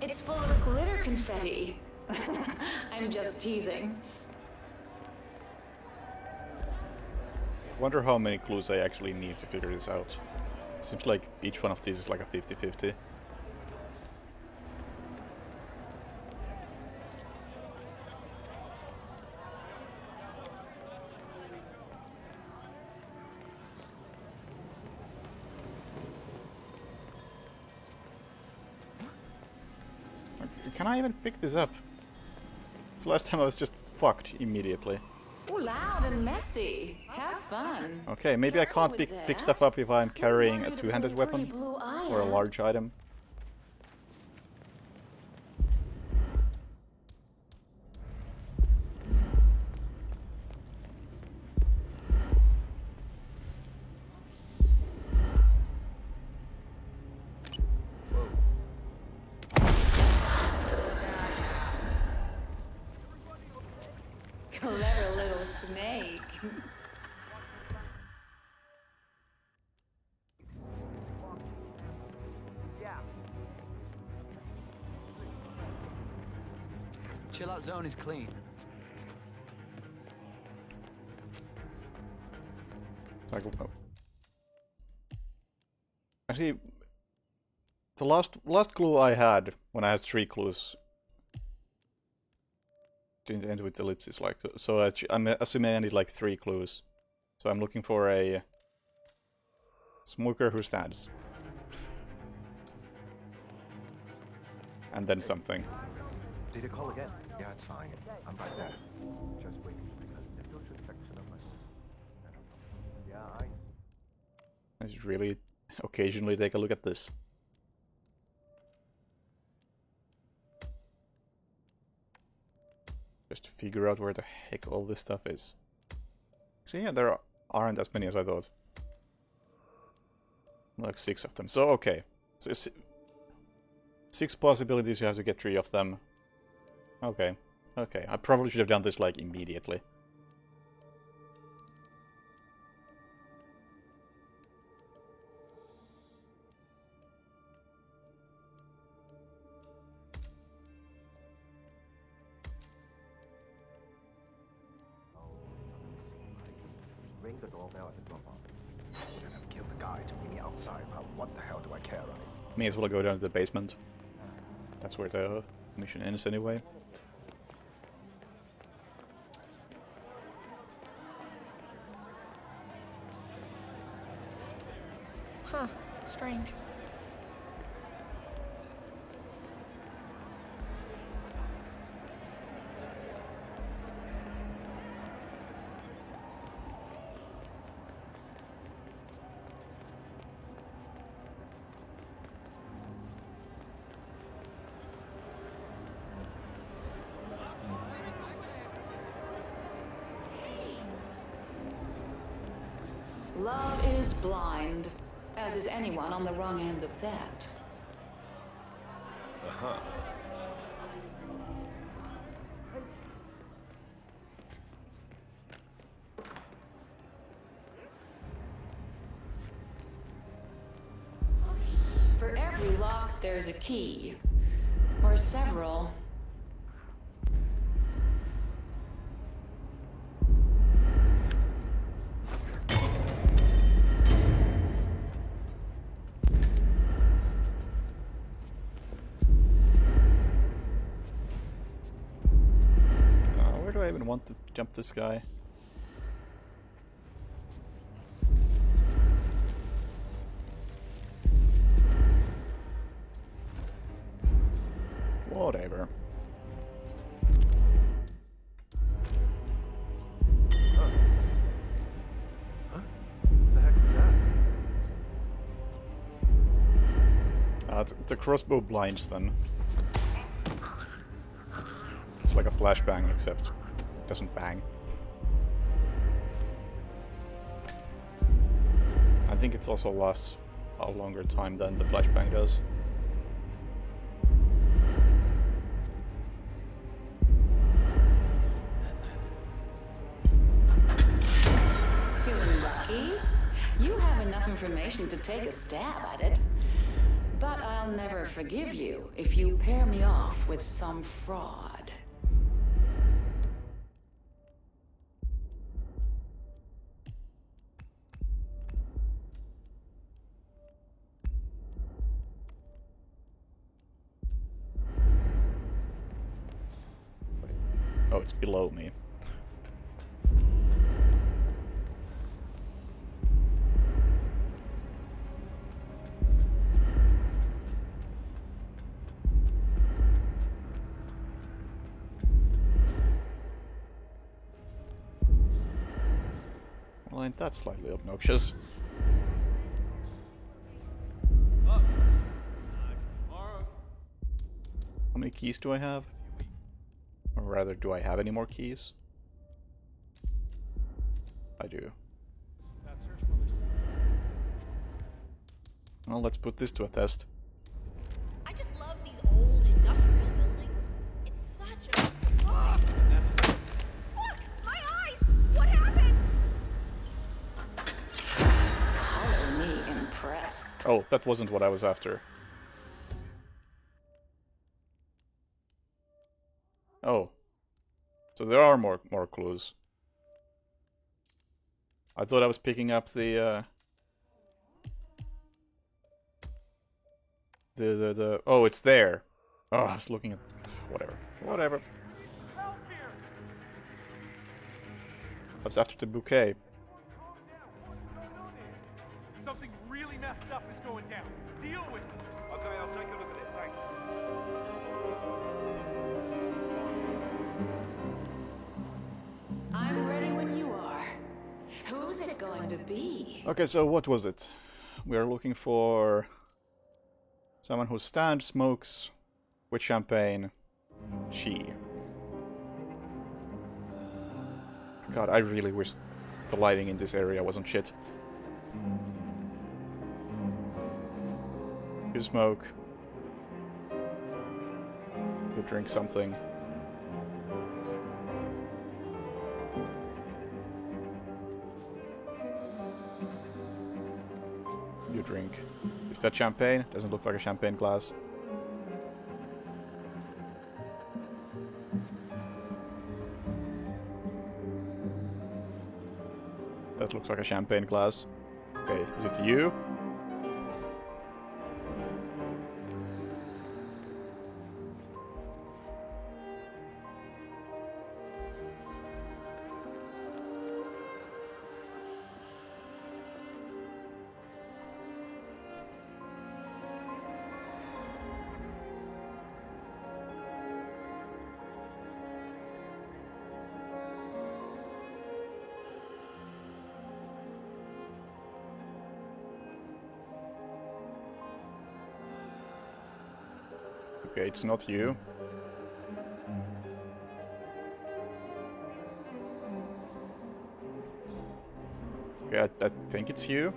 Speaker 4: It's full of glitter confetti. I'm just teasing.
Speaker 1: Wonder how many clues I actually need to figure this out. Seems like each one of these is like a 50-50. Can I even pick this up? The last time I was just fucked immediately.
Speaker 4: Oh, loud and messy. Have fun.
Speaker 1: Okay, maybe I can't pick stuff up if I'm carrying a two-handed weapon or a large item.
Speaker 4: Clever little snake.
Speaker 11: Chill out zone is clean.
Speaker 1: Actually, the last clue I had when I had 3 clues didn't end with ellipses, like so. I'm assuming I need like 3 clues. So I'm looking for a smoker who stands, and then something.
Speaker 10: Did you call again? Yeah, it's fine. I'm right there. Just waiting to make a little transaction of my own. Yeah,
Speaker 1: I should really occasionally take a look at this. Just to figure out where the heck all this stuff is. Actually, yeah, there aren't as many as I thought. Like 6 of them. So, okay. So 6 possibilities, you have to get 3 of them. Okay. Okay, I probably should have done this, like, immediately.
Speaker 10: Ring the doorbell at the drop-off. Wouldn't have killed the guy to meet me outside, but what the hell do I care, right?
Speaker 1: May as well go down to the basement. That's where the mission ends anyway.
Speaker 14: Huh. Strange.
Speaker 4: Love is blind, as is anyone on the wrong end of that.
Speaker 12: Uh-huh.
Speaker 4: For every lock, there's a key. Or several.
Speaker 1: Where do I even want to jump this guy? Whatever.
Speaker 10: Huh? What the heck was that?
Speaker 1: The crossbow blinds then. It's like a flashbang, except it doesn't bang. I think it also lasts a longer time than the flashbang does.
Speaker 4: Feeling lucky? You have enough information to take a stab at it. But I'll never forgive you if you pair me off with some fraud.
Speaker 1: Oh, it's below me. Well, ain't that slightly obnoxious? How many keys do I have? Or rather, do I have any more keys? I do. Well, let's put this to a test.
Speaker 6: I just love these old industrial buildings. It's such a... Look! My eyes! What happened?
Speaker 4: Color me impressed.
Speaker 1: Oh, that wasn't what I was after. Oh. So there are more clues. I thought I was picking up the oh, it's there. Oh, I was looking at whatever. I was after the bouquet.
Speaker 7: Something really messed up is going down. Deal with it. Okay, I'll take a look at it. Thanks.
Speaker 4: I'm ready when you are. Who's it going to be?
Speaker 1: Okay, so what was it? We are looking for someone who stands, smokes, with champagne. She. God, I really wish the lighting in this area wasn't shit. You smoke. You drink something. You drink. Is that champagne? Doesn't look like a champagne glass. That looks like a champagne glass. Okay, is it you? Okay, it's not you. Okay, I think it's you.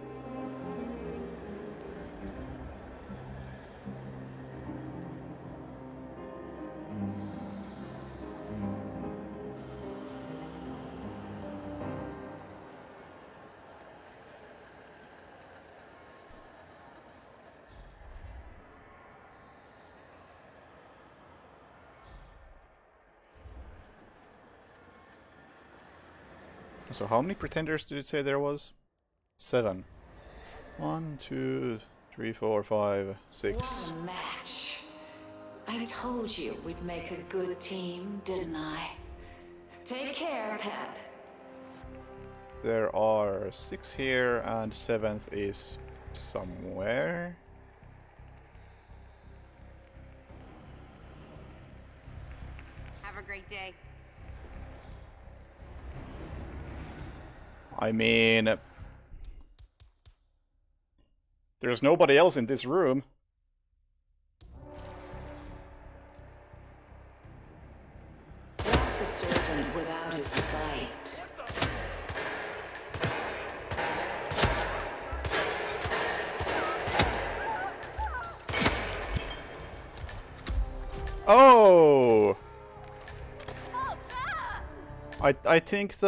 Speaker 1: So how many pretenders did it say there was? 7. 1, 2, 3, 4, 5, 6.
Speaker 4: What a match. I told you we'd make a good team, didn't I? Take care, Pat.
Speaker 1: There are 6 here, and 7th is somewhere.
Speaker 5: Have a great day.
Speaker 1: I mean, there's nobody else in this room.
Speaker 4: What's a servant without his bite?
Speaker 1: Oh! I think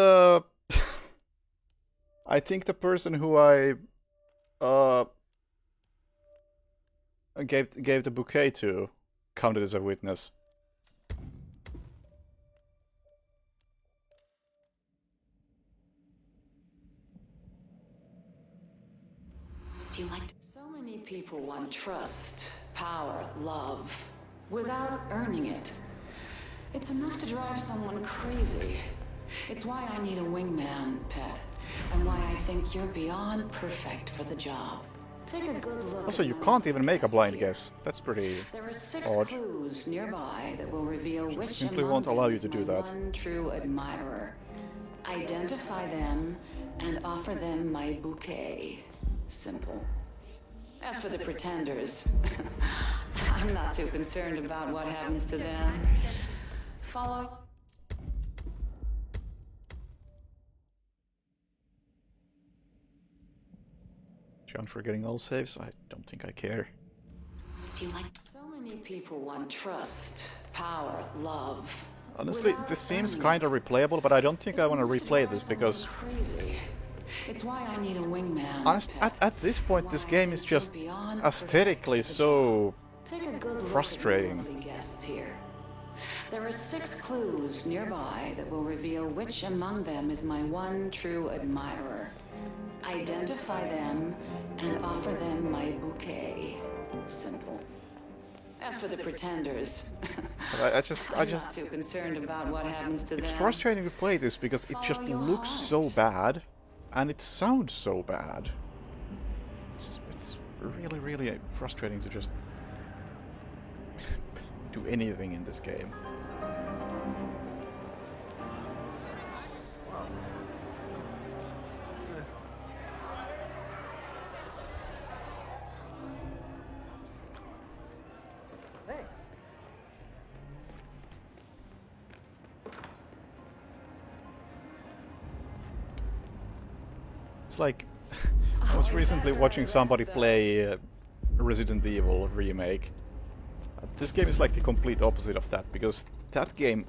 Speaker 1: the person who I gave the bouquet to counted as a witness.
Speaker 4: Do you like to... So many people want trust, power, love, without earning it. It's enough to drive someone crazy. It's why I need a wingman, Pet. And why I think you're beyond perfect for the job. Take a good look.
Speaker 1: Also, you can't even make a blind guess. That's pretty
Speaker 4: There are 6
Speaker 1: odd.
Speaker 4: clues nearby that will reveal which
Speaker 1: Simply
Speaker 4: among
Speaker 1: won't allow
Speaker 4: them
Speaker 1: you
Speaker 4: is
Speaker 1: to do
Speaker 4: my
Speaker 1: that.
Speaker 4: one true admirer. Identify them and offer them my bouquet. Simple. As for the pretenders, I'm not too concerned about what happens to them. Follow.
Speaker 1: John forgetting all saves? I don't think I care.
Speaker 4: Do you like... So many people want trust, power, love.
Speaker 1: Honestly, this seems kind of replayable, but I don't think I want to replay this because...
Speaker 4: Crazy. It's why I need a wingman.
Speaker 1: Honestly, at this point, this game is just aesthetically so
Speaker 4: Take a good
Speaker 1: frustrating.
Speaker 4: look at the guests here. There are 6 clues nearby that will reveal which among them is my one true admirer. Identify them and offer them my bouquet. Simple. As for the pretenders,
Speaker 1: I just
Speaker 4: I'm not too concerned about what happens to
Speaker 1: it's
Speaker 4: them.
Speaker 1: frustrating to play this because it just
Speaker 4: Follow your
Speaker 1: looks so bad and it sounds so bad. It's really, really frustrating to just do anything in this game. It's like I was recently watching somebody play Resident Evil remake. this game is like the complete opposite of that, because that game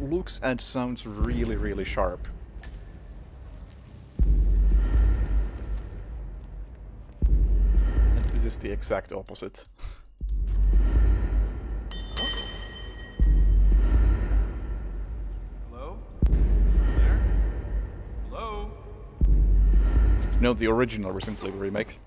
Speaker 1: looks and sounds really, really sharp. And this is the exact opposite.
Speaker 7: Hello? There? Hello?
Speaker 1: No, the original Resident Evil remake.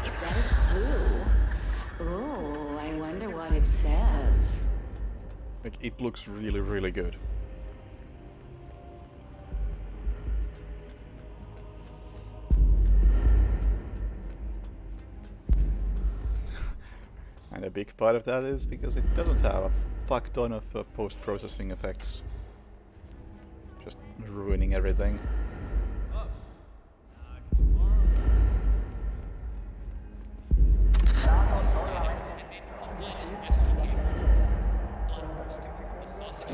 Speaker 4: Is that a clue? Oh, I wonder what it says.
Speaker 1: Like, it looks really, really good. And a big part of that is because it doesn't have a fuck ton of post-processing effects. Just ruining everything.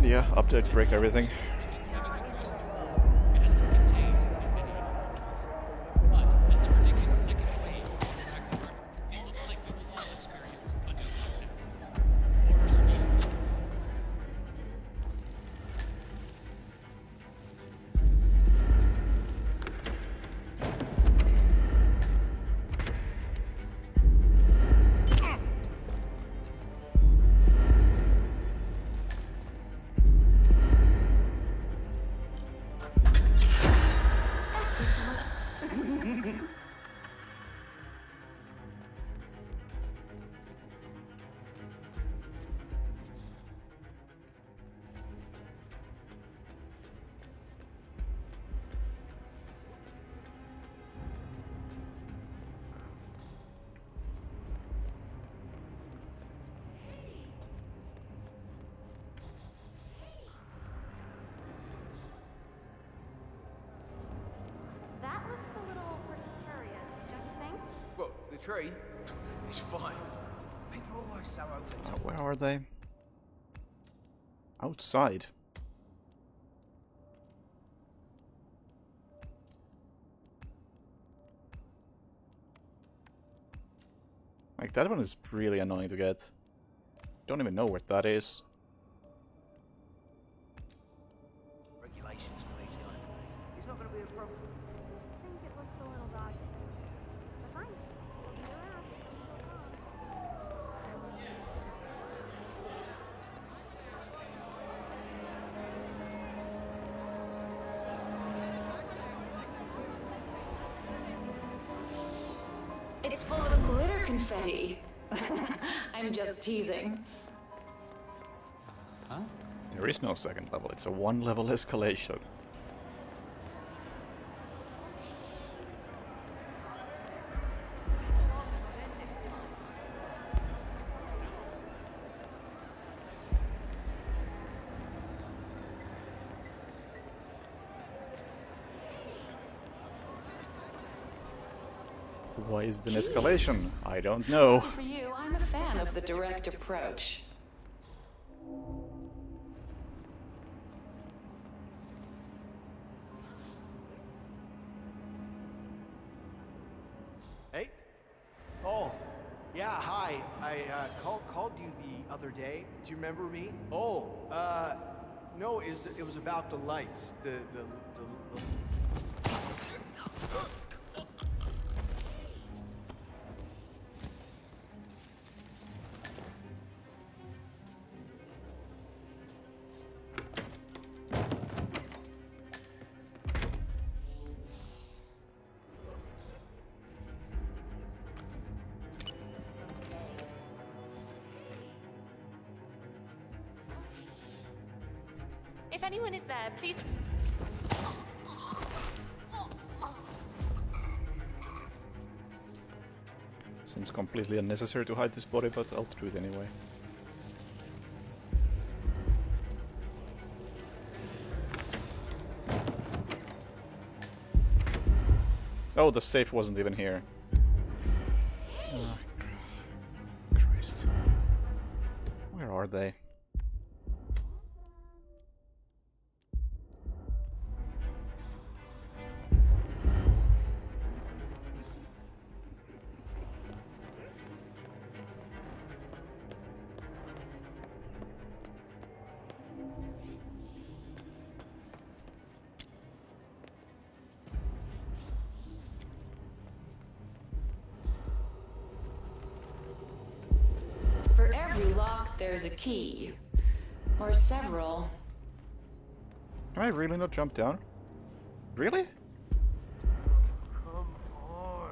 Speaker 1: Yeah, updates break everything.
Speaker 6: That looks a little precarious, don't you think?
Speaker 11: Well, the tree is fine. People always so open.
Speaker 1: Where are they? Outside. Like, that one is really annoying to get. Don't even know where that is.
Speaker 10: Regulations for these guys. It's not going to be a problem.
Speaker 6: I think it looks a little dodgy. But fine. See you around.
Speaker 4: It's full of glitter confetti. I'm just teasing.
Speaker 1: Huh? There is no second level, it's a one-level escalation.
Speaker 4: This time.
Speaker 1: Why is it an escalation? I don't know.
Speaker 4: For you, I'm a fan of the direct approach.
Speaker 13: Hey? Oh, yeah, hi. I called you the other day. Do you remember me? Oh, no, it was about the lights. The
Speaker 15: If anyone is there, please.
Speaker 1: Seems completely unnecessary to hide this body, but I'll do it anyway. Oh, the safe wasn't even here. Oh, Christ.
Speaker 4: there's a key. Or several.
Speaker 1: Can I really not jump down? Really?
Speaker 7: Come on.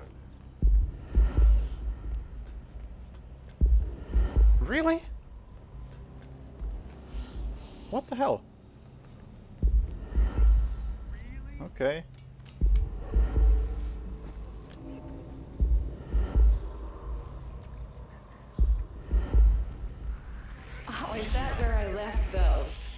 Speaker 1: Really? What the hell? Okay.
Speaker 4: Oh, is that where I left those?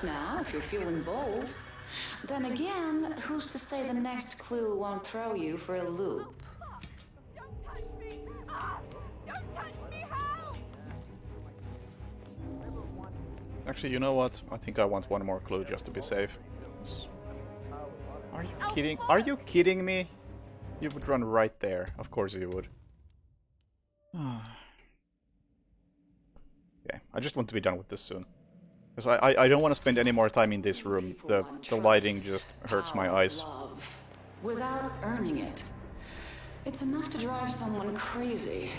Speaker 4: Now, if you're feeling bold. Then again, who's to say the next clue won't throw you for a loop?
Speaker 8: Don't touch me! Ah! Don't touch me! Help!
Speaker 1: Actually, you know what? I think I want one more clue just to be safe. Are you kidding? Are you kidding me? You would run right there. Of course you would. Okay, I just want to be done with this soon. Because I don't want to spend any more time in this room. The lighting just hurts my eyes.
Speaker 4: Love, without earning it. It's enough to drive someone crazy.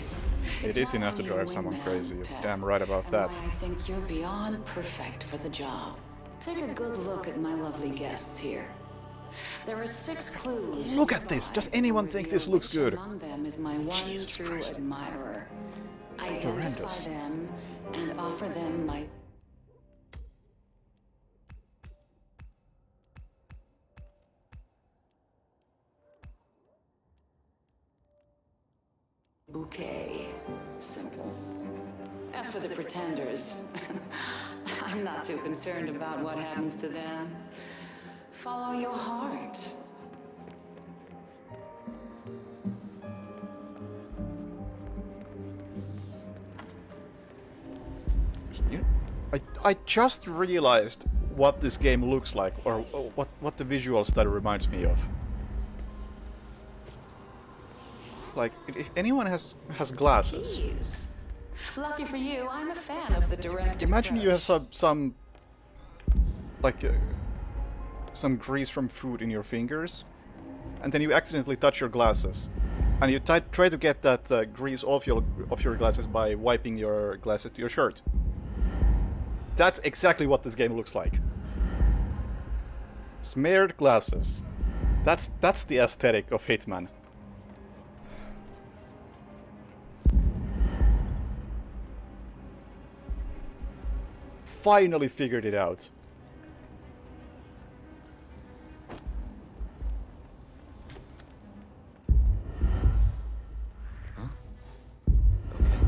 Speaker 1: It is enough to drive someone crazy. You're damn right about that.
Speaker 4: I think you're beyond perfect for the job. Take a good look at my lovely guests here. There are 6 clues.
Speaker 1: Look at this! Does anyone think this looks good?
Speaker 4: Among them is my one true admirer. Identify them and offer them my... bouquet. Simple. As for the pretenders, I'm not too concerned about what happens to them. Follow your heart.
Speaker 1: I just realized what this game looks like, or what the visual style reminds me of. Like, if anyone has glasses...
Speaker 4: Jeez. Lucky for you, I'm a fan of the direct
Speaker 1: Imagine
Speaker 4: approach.
Speaker 1: you have some grease from food in your fingers, and then you accidentally touch your glasses, and you try to get that grease off your glasses by wiping your glasses to your shirt. That's exactly what this game looks like. Smeared glasses. That's the aesthetic of Hitman. Finally figured it out.
Speaker 9: Huh? Okay.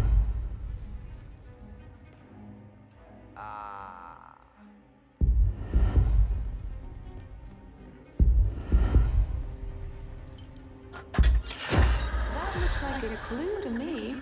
Speaker 4: That looks like a clue to me.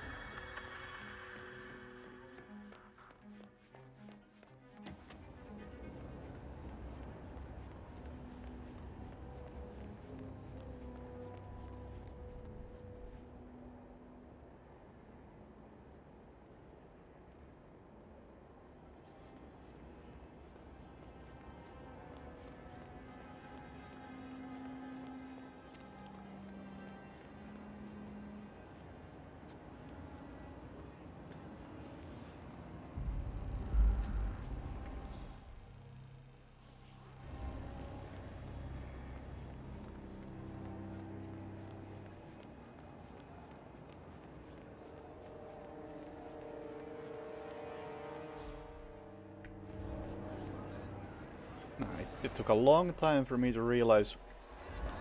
Speaker 1: It took a long time for me to realize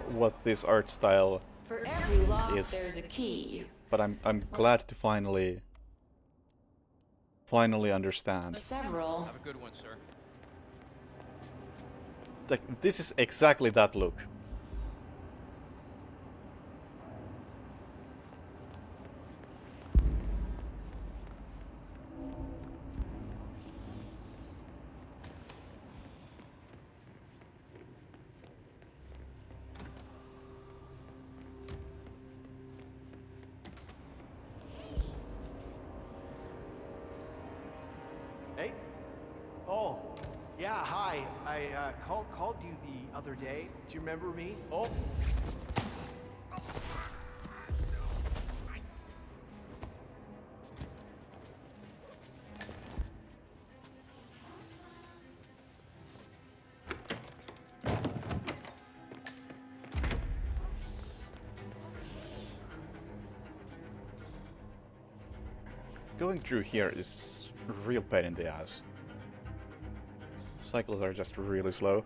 Speaker 1: what this art style
Speaker 4: For every lock,
Speaker 1: is.
Speaker 4: there's a key.
Speaker 1: But I'm glad to finally understand.
Speaker 4: Several.
Speaker 11: Have a good one, sir.
Speaker 1: Like, this is exactly that look.
Speaker 13: Hey? Oh, yeah, hi. I called you the other day. Do you remember me? Oh.
Speaker 1: Going through here is a real pain in the ass. Cycles are just really slow.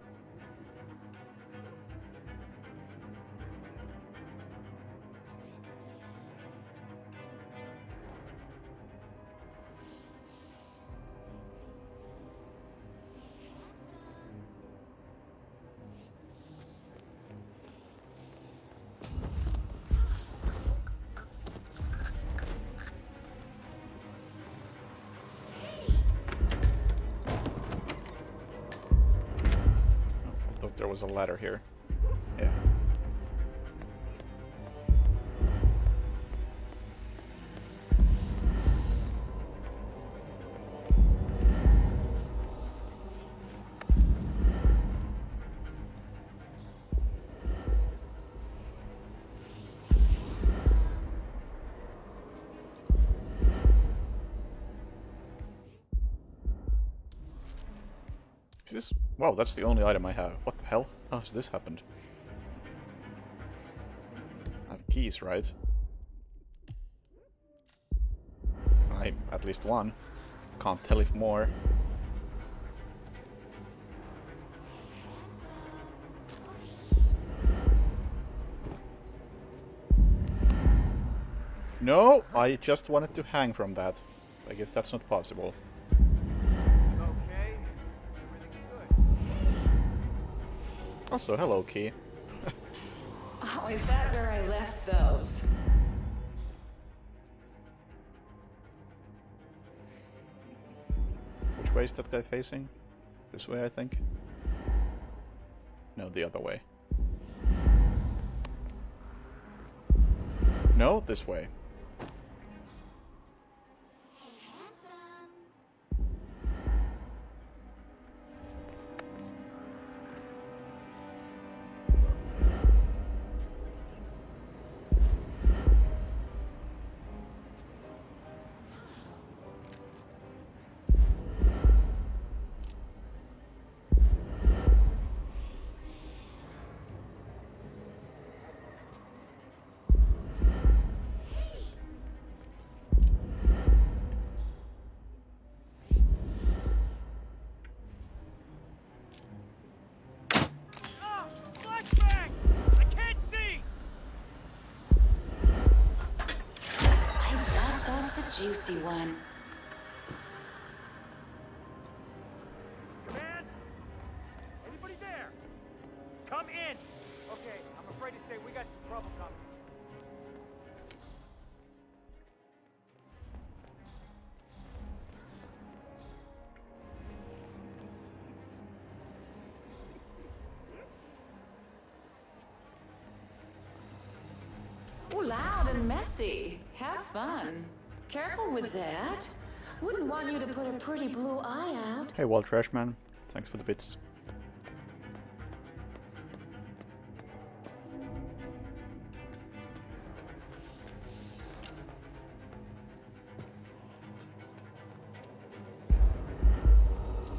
Speaker 1: There was a ladder here. Yeah. Is this... Wow, that's the only item I have. What the hell? How has this happened? I have keys, right? At least one. Can't tell if more. No! I just wanted to hang from that. I guess that's not possible. Also, hello, key.
Speaker 4: Oh, is that where I left those?
Speaker 1: Which way is that guy facing? This way, I think? No, the other way. No, this way.
Speaker 4: Juicy one.
Speaker 7: Man? Anybody there? Come in! Okay, I'm afraid to say we got some trouble coming.
Speaker 4: Oh, loud and messy. Have fun. Careful with that. Wouldn't want you to put a pretty blue eye out.
Speaker 1: Hey, Wall Trash Man. Thanks for the bits.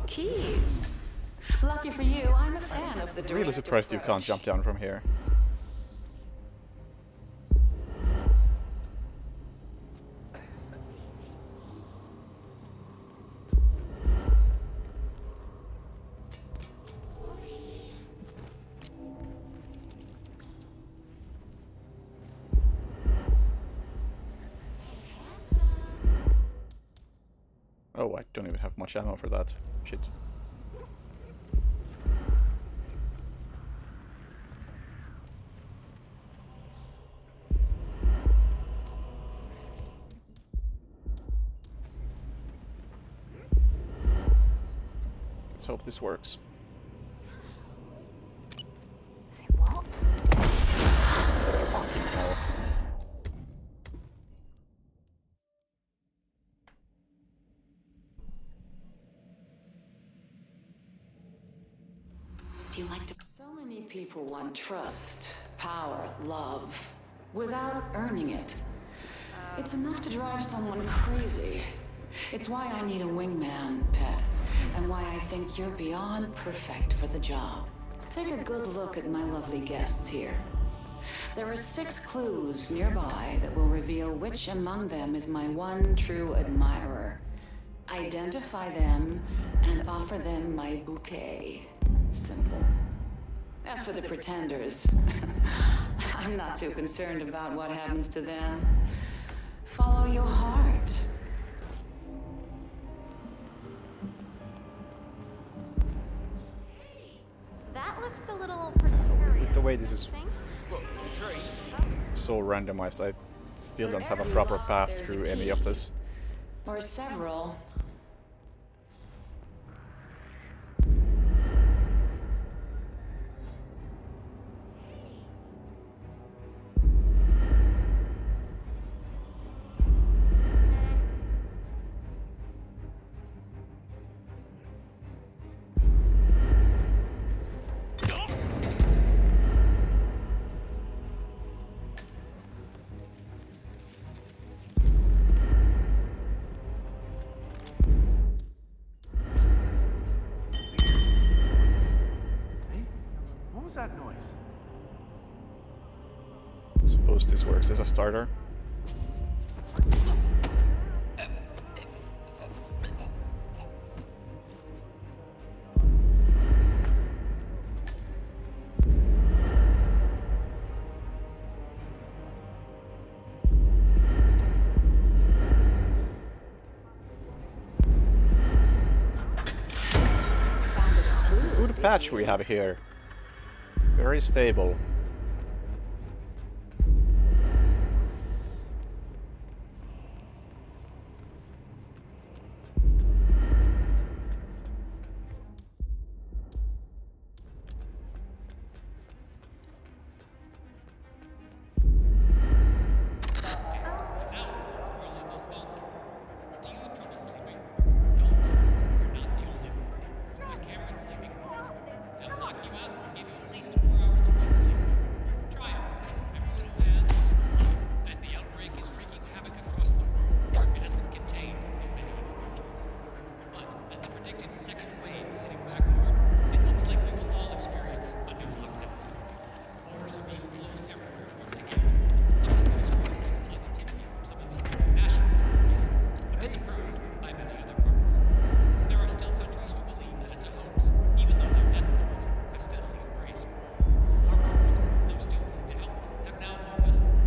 Speaker 4: Keys. Lucky for you, I'm a fan of the direct
Speaker 1: Really surprised you
Speaker 4: approach.
Speaker 1: can't jump down from here. Oh, I don't even have much ammo for that. Shit. Let's hope this works.
Speaker 4: Do you like to... So many people want trust, power, love, without earning it. It's enough to drive someone crazy. It's why I need a wingman, Pet, and why I think you're beyond perfect for the job. Take a good look at my lovely guests here. There are 6 clues nearby that will reveal which among them is my one true admirer. Identify them and offer them my bouquet. Simple. As for the pretenders, I'm not too concerned about what happens to them. Follow your heart.
Speaker 6: That looks a little precarious.
Speaker 1: With the way this is
Speaker 11: Look, the tree.
Speaker 1: so randomized, I still don't have a proper path through any of this.
Speaker 4: Or several.
Speaker 7: What was that noise?
Speaker 1: Suppose this works as a starter. Good patch we have here. Very stable.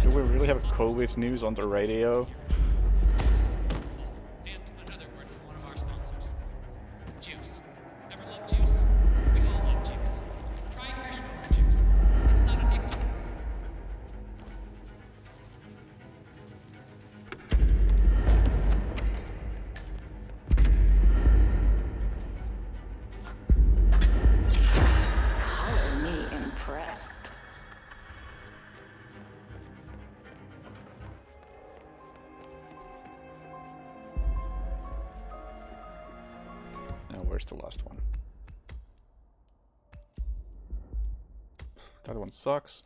Speaker 1: Do we really have COVID news on the radio?
Speaker 15: And another word from one of our sponsors. Juice. Ever love juice? We all love juice. Try Hirschberg juice. It's not addictive.
Speaker 4: Color me impressed.
Speaker 1: Now where's the last one? That one sucks.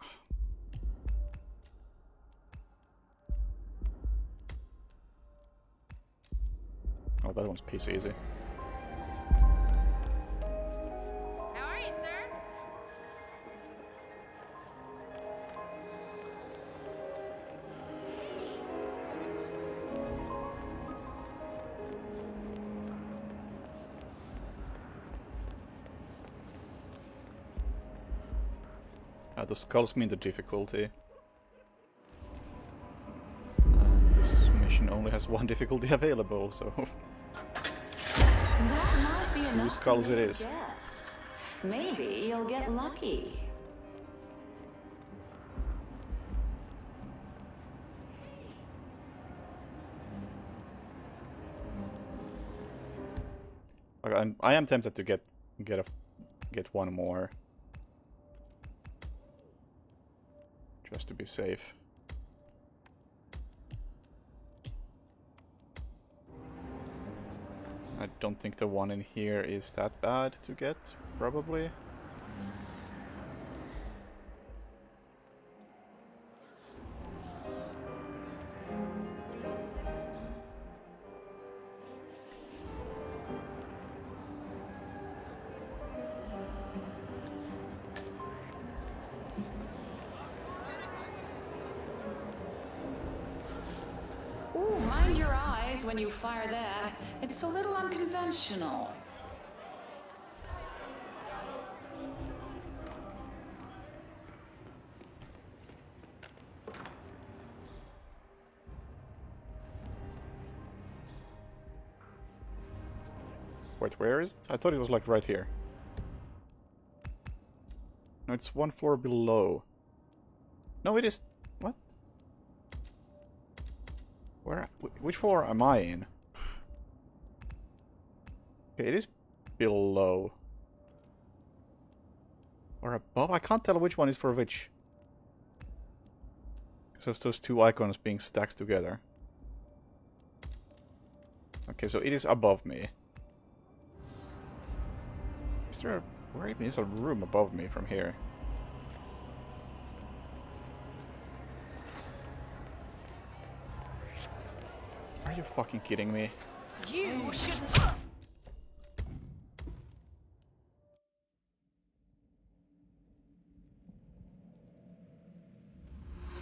Speaker 1: Oh, that one's piece easy.
Speaker 5: How are you, sir?
Speaker 1: The skulls mean the difficulty. And this mission only has one difficulty available, so
Speaker 4: That might be enough to
Speaker 1: skulls it
Speaker 4: make a
Speaker 1: is.
Speaker 4: guess. Maybe you'll get lucky.
Speaker 1: I am tempted to get get one more. Just to be safe. I don't think the one in here is that bad to get, probably.
Speaker 4: Ooh, mind your eyes when you fire that. It's a little unconventional.
Speaker 1: Wait, where is it? I thought it was like right here. No, it's one floor below. No, it is... What? Where? Which floor am I in? Okay, it is below. Or above? I can't tell which one is for which. So it's those two icons being stacked together. Okay, so it is above me. Is there a... Where even is a room above me from here? Are you fucking kidding me?
Speaker 15: You shouldn't.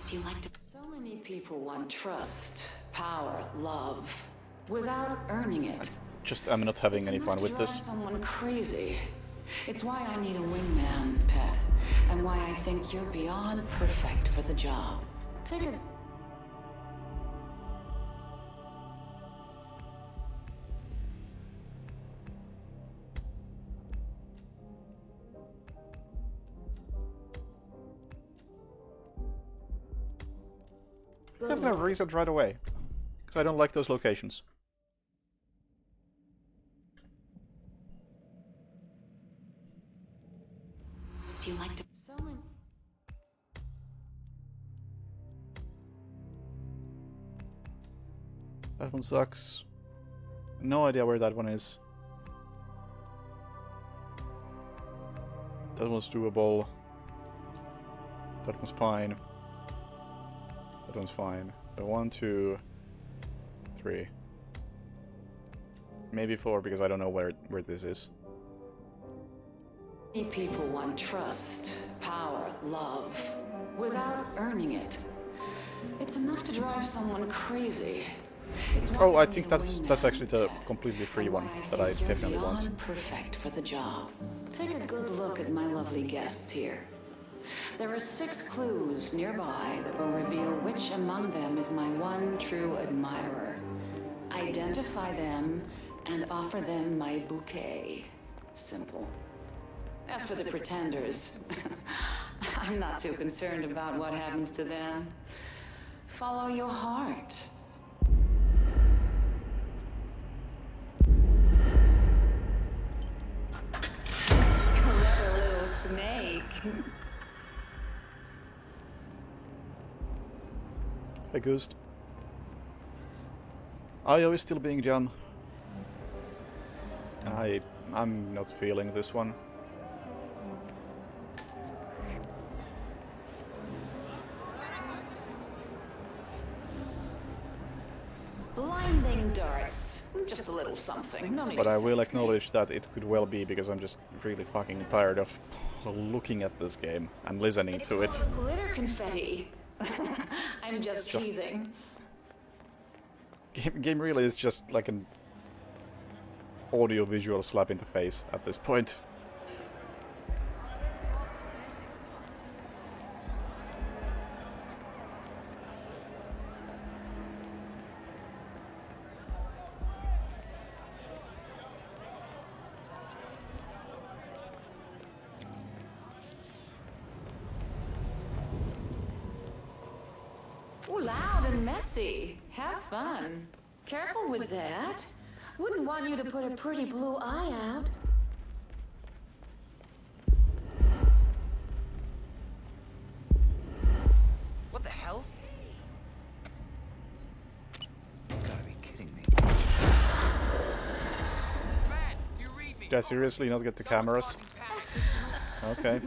Speaker 4: Do you like to... So many people want trust, power, love, without earning it.
Speaker 1: I'm not having any fun with
Speaker 4: It's
Speaker 1: this.
Speaker 4: enough to drive someone crazy. It's why I need a wingman, pet, and why I think you're beyond perfect for the job. Take a...
Speaker 1: I'm gonna reset right away. Because I don't like those locations.
Speaker 4: Do you like to... So many...
Speaker 1: That one sucks. No idea where that one is. That one's doable. That one's fine. That one's fine. So 1, 2, 3. Maybe 4 because I don't know where this is.
Speaker 4: Many people want trust, power, love, without earning it. It's enough to drive someone crazy. It's
Speaker 1: Oh, I think that's actually the completely free one that I definitely want.
Speaker 4: Perfect for the job. Take a good look at my lovely guests here. There are 6 clues nearby that will reveal which among them is my one true admirer. Identify them and offer them my bouquet. Simple. As for the pretenders, I'm not too concerned about what happens to them. Follow your heart. Clever little snake.
Speaker 1: Hey, Ghost. Io is still being John. And I'm not feeling this one.
Speaker 4: Blinding darts. Just a little something. No need
Speaker 1: But
Speaker 4: to
Speaker 1: I will acknowledge that it could well be because I'm just really fucking tired of looking at this game and listening to it.
Speaker 4: Glitter confetti. I'm just teasing.
Speaker 1: Game really is just like an audio-visual slap in the face at this point.
Speaker 4: Ooh, loud and messy. Have fun. Careful with that. Wouldn't want you to put a pretty blue eye out.
Speaker 1: Did I seriously not get the cameras? Okay.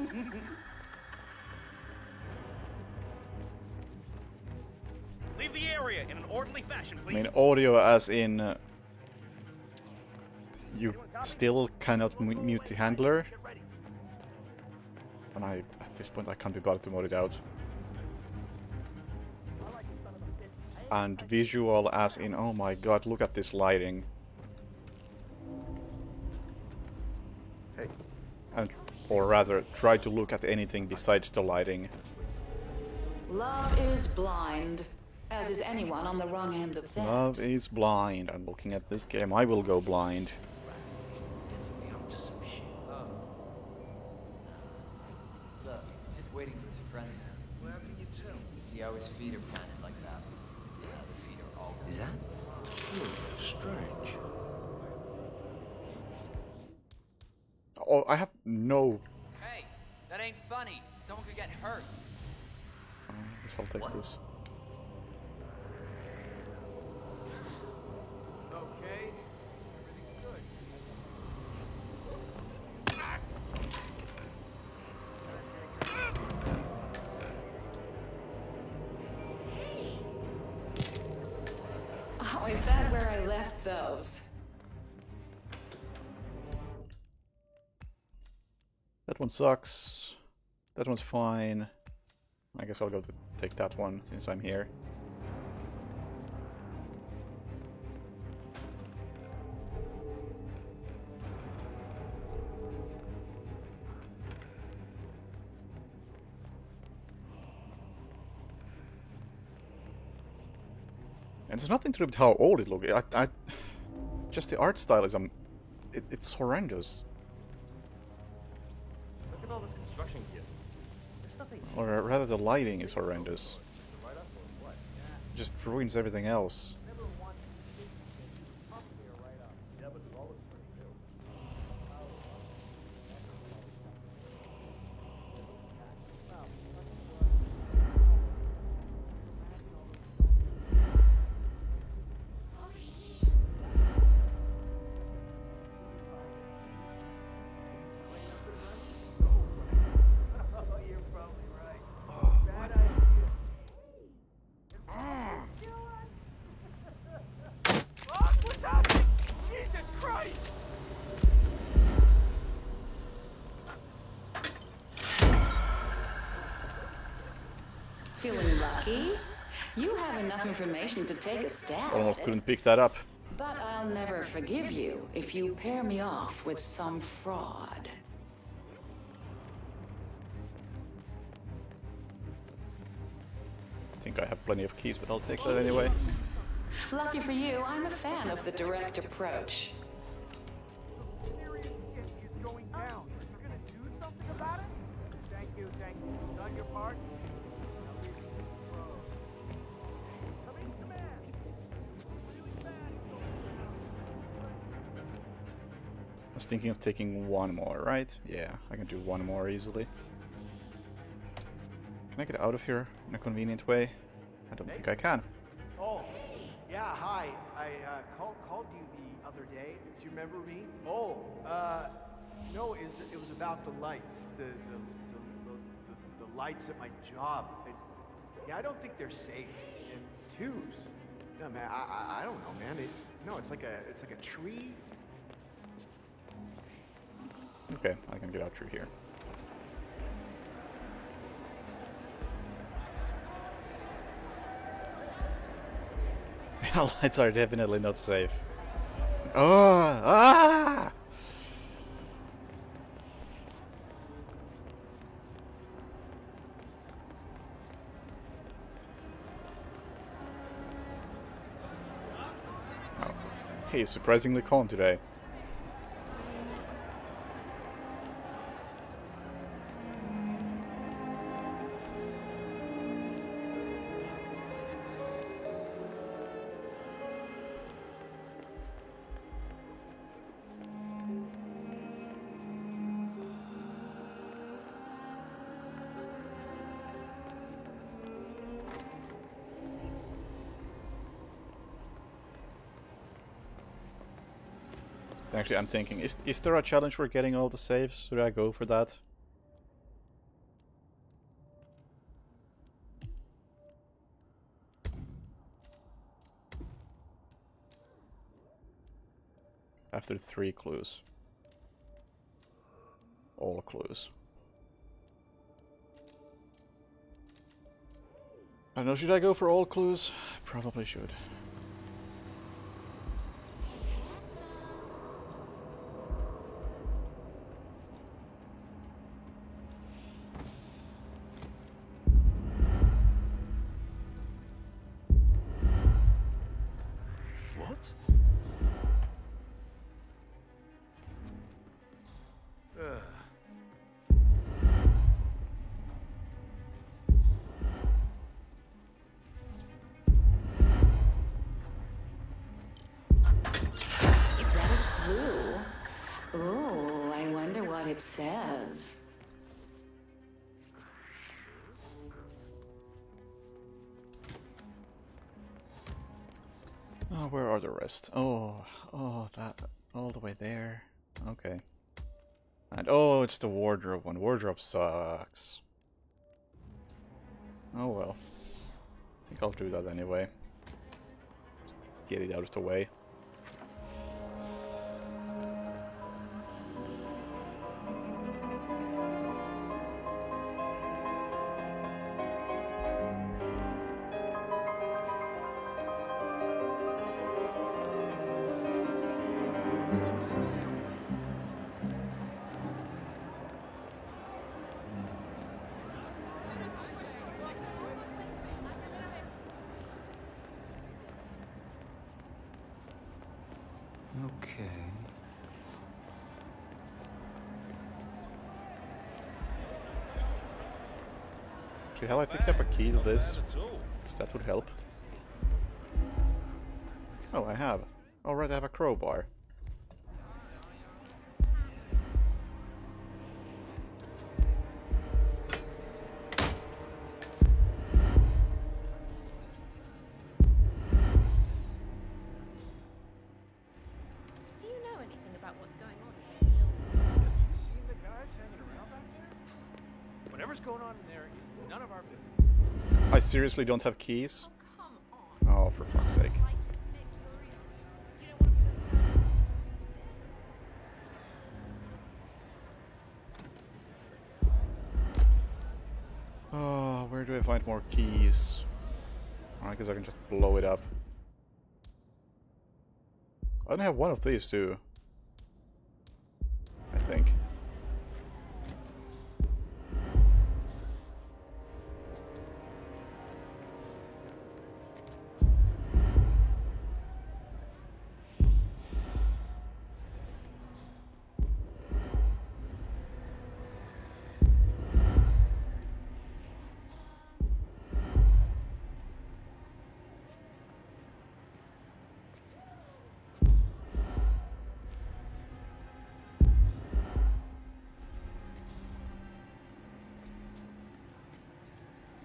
Speaker 7: Leave the area in an orderly fashion,
Speaker 1: I
Speaker 7: please.
Speaker 1: mean, audio as in... you still cannot mute the handler. And at this point, I can't be bothered to mode it out. And visual as in, oh my god, look at this lighting.
Speaker 10: Hey.
Speaker 1: And, or rather, try to look at anything besides the lighting.
Speaker 4: Love is blind, as is anyone on the wrong end of that.
Speaker 1: Love is blind. I'm looking at this game. I will go blind.
Speaker 11: Look, he's just waiting for his friend now. Well, how can you tell? See how his feet are planted like that? Yeah, the feet are all... Is that?
Speaker 10: Strange.
Speaker 1: Oh, I have no...
Speaker 11: Hey, that ain't funny. Someone could get hurt.
Speaker 1: I guess I'll take this.
Speaker 7: Okay. Everything's good.
Speaker 4: Oh, is that where I left those?
Speaker 1: That one sucks. That one's fine. I guess I'll go to take that one since I'm here. And it's nothing to do with how old it looks. Just the art style is it's horrendous.
Speaker 13: Look at all this construction gear. There's nothing.
Speaker 1: Or rather, the lighting is horrendous.
Speaker 13: Right up or what?
Speaker 1: It just ruins everything else.
Speaker 13: Yeah, but the wall looks pretty new. You're probably right. Bad idea. Fuck, what's happening? Jesus Christ!
Speaker 4: Feeling lucky? You have enough information to take a stab
Speaker 1: Almost
Speaker 4: at it.
Speaker 1: couldn't pick that up.
Speaker 4: But I'll never forgive you if you pair me off with some fraud.
Speaker 1: I think I have plenty of keys, but I'll take that anyway.
Speaker 4: Lucky for you, I'm a fan of the direct approach.
Speaker 7: Serious shit is going down. Are you gonna do something about it? Thank you, thank you. You've done your part. Now leave it to the pro. Come in, command. Really bad
Speaker 1: I was thinking of taking one more, right? Yeah, I can do one more easily. Can I get out of here in a convenient way? I don't think I can.
Speaker 13: Oh, yeah, hi. I called you the other day. Do you remember me? Oh, no, it was about the lights. The lights at my job. Yeah, I don't think they're safe. And tubes. No, man, I don't know, man. It's like a tree.
Speaker 1: Okay, I can get out through here. Lights are definitely not safe. Oh! Ah! Oh. He's surprisingly calm today. Actually, I'm thinking, is there a challenge for getting all the saves? Should I go for that? After 3 clues. All clues. I don't know, should I go for all clues? Probably should.
Speaker 2: What?
Speaker 4: Is that a clue? Oh, I wonder what it says.
Speaker 1: Oh, where are the rest? Oh, that all the way there. Okay. And oh, it's the wardrobe one. Wardrobe sucks. Oh well. I think I'll do that anyway. Get it out of the way.
Speaker 11: Okay.
Speaker 1: Actually, have I picked up a key to this? So that would help. Oh, I have. Alright, I have a crowbar.
Speaker 8: Do you know anything about what's going on in there?
Speaker 7: Have you seen the guys hanging around back there? Whatever's going on in there is none of our business.
Speaker 1: I seriously don't have keys? Oh, for fuck's sake. Oh, where do I find more keys? I guess I can just blow it up. I only have one of these too. I think.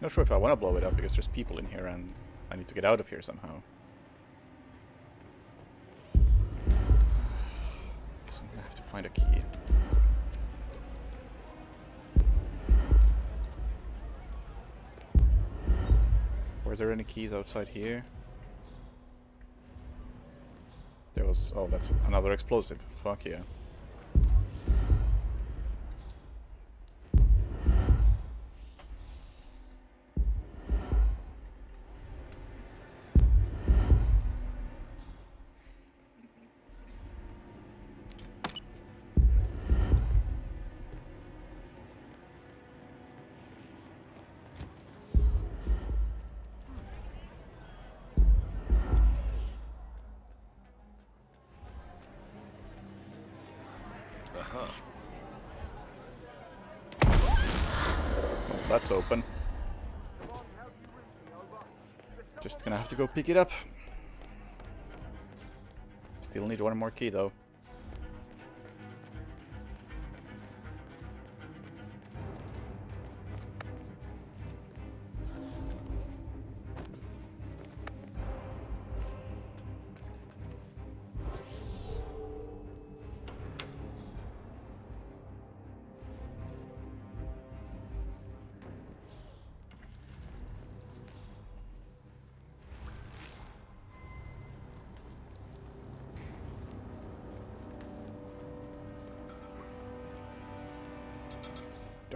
Speaker 1: Not sure if I want to blow it up because there's people in here and I need to get out of here somehow. Guess I'm gonna have to find a key. Were there any keys outside here? There was... oh, that's another explosive. Fuck yeah. Well, that's open. Just gonna have to go pick it up. Still need one more key though.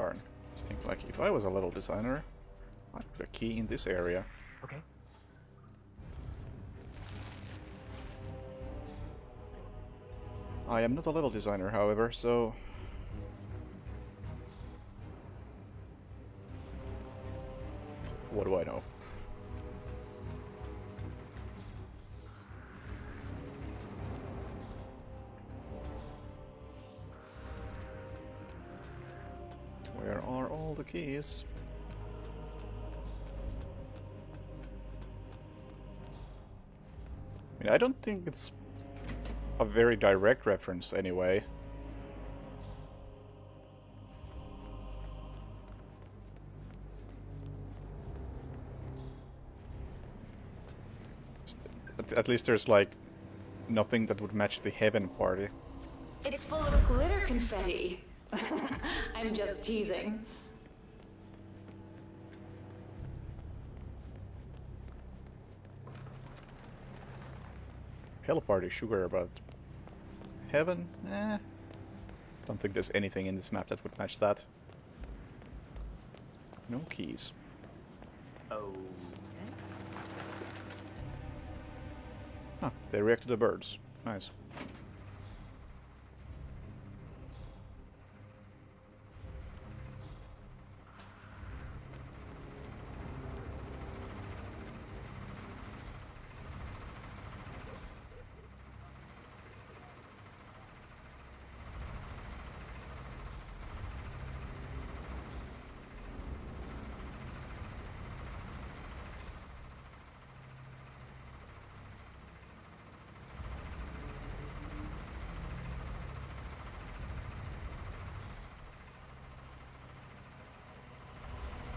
Speaker 1: darn. I was thinking, like, if I was a level designer, I'd put a key in this area.
Speaker 16: Okay.
Speaker 1: I am not a level designer, however, so... what do I know? Where are all the keys? I mean, I don't think it's a very direct reference anyway. At least there's like nothing that would match the heaven party.
Speaker 4: It's full of glitter confetti. I'm just teasing.
Speaker 1: Hell party, sure, but heaven? Eh. Don't think there's anything in this map that would match that. No keys.
Speaker 16: Oh.
Speaker 1: Huh, they react to the birds. Nice.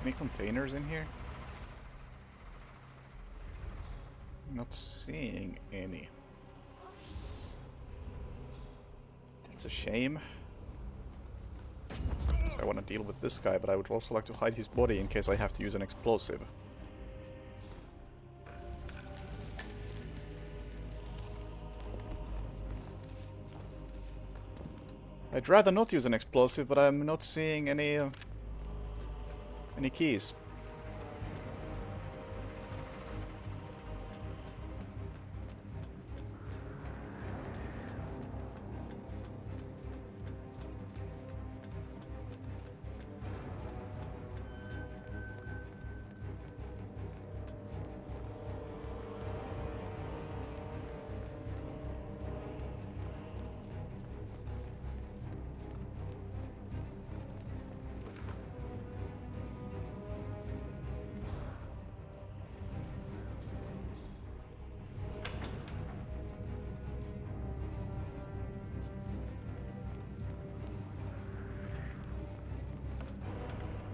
Speaker 1: Any containers in here? Not seeing any. That's a shame. So I want to deal with this guy, but I would also like to hide his body in case I have to use an explosive. I'd rather not use an explosive, but I'm not seeing any keys.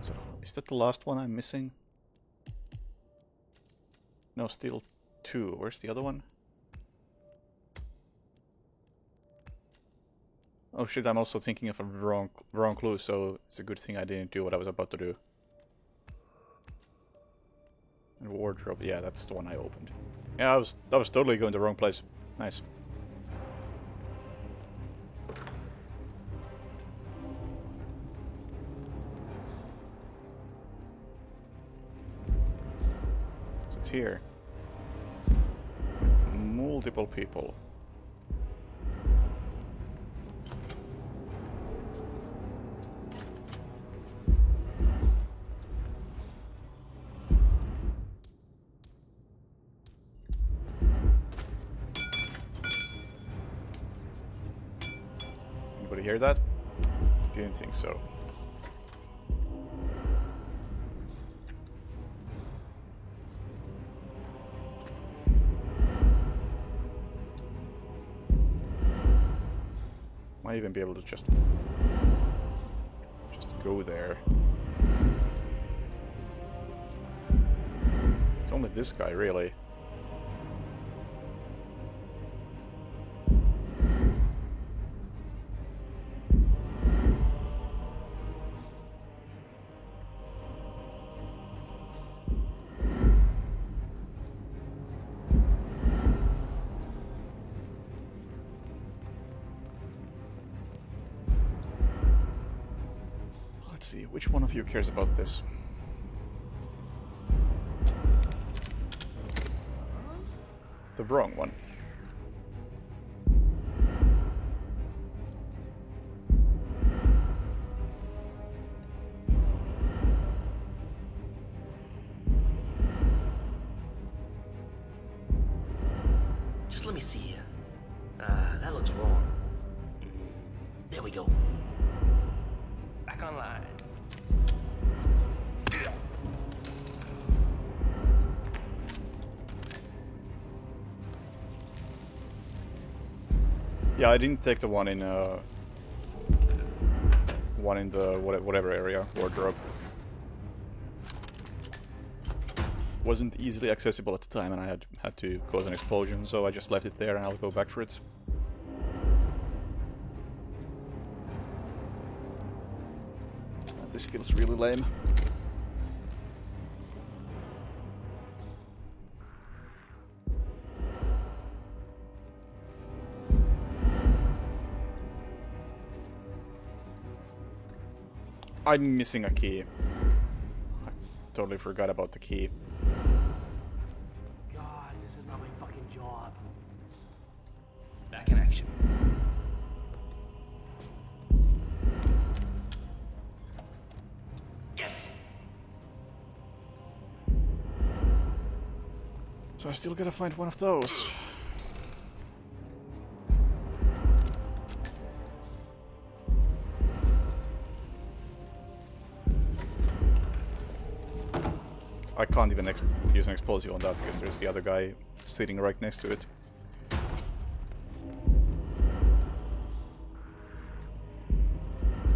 Speaker 1: So, is that the last one I'm missing? No, still two. Where's the other one? Oh shit, I'm also thinking of a wrong clue, so it's a good thing I didn't do what I was about to do. And wardrobe, yeah, that's the one I opened. Yeah, I was totally going the wrong place. Nice. So it's here. With multiple people. Anybody hear that? Didn't think so. Might even be able to just go there. It's only this guy, really. Let's see, which one of you cares about this? The wrong one.
Speaker 16: Just let me see here. That looks wrong. There we go. Back online.
Speaker 1: Yeah, I didn't take the one in the whatever area, wardrobe. Wasn't easily accessible at the time, and I had to cause an explosion, so I just left it there, and I'll go back for it. This feels really lame. I'm missing a key. I totally forgot about the key.
Speaker 7: God, this is not my fucking job.
Speaker 16: Back in action. Yes.
Speaker 1: So I still gotta find one of those. I can't even use an explosive on that because there's the other guy sitting right next to it.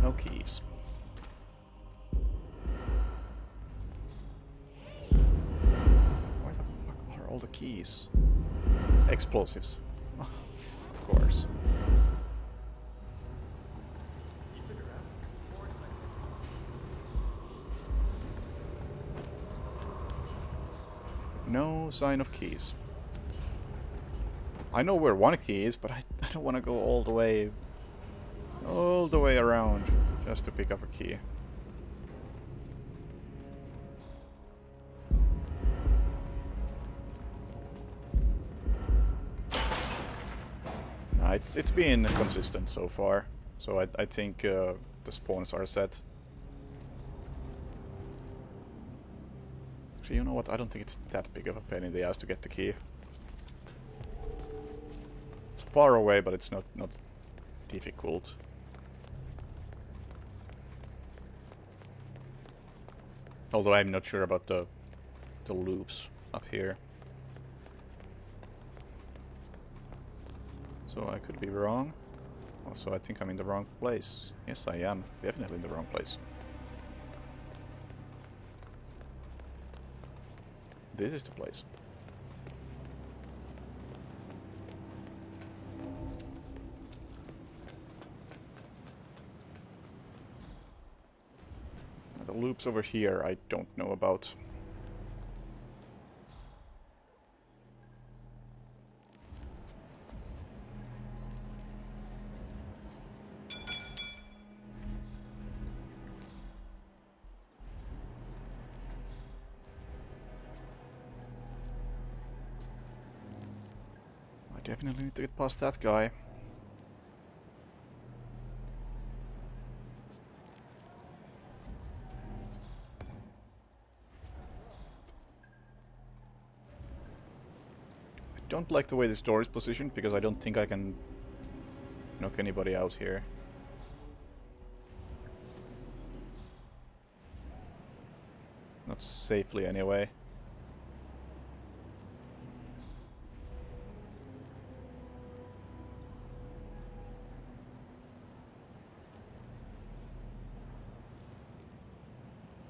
Speaker 1: No keys. Where the fuck are all the keys? Explosives. Oh, of course. No sign of keys. I know where one key is, but I don't want to go all the way around just to pick up a key. Nah, it's been consistent so far, so I think the spawns are set. Actually, you know what? I don't think it's that big of a pain in the ass to get the key. It's far away, but it's not difficult. Although I'm not sure about the loops up here. So I could be wrong. Also, I think I'm in the wrong place. Yes, I am. Definitely in the wrong place. This is the place. The loops over here I don't know about. Definitely need to get past that guy. I don't like the way this door is positioned because I don't think I can knock anybody out here. Not safely anyway.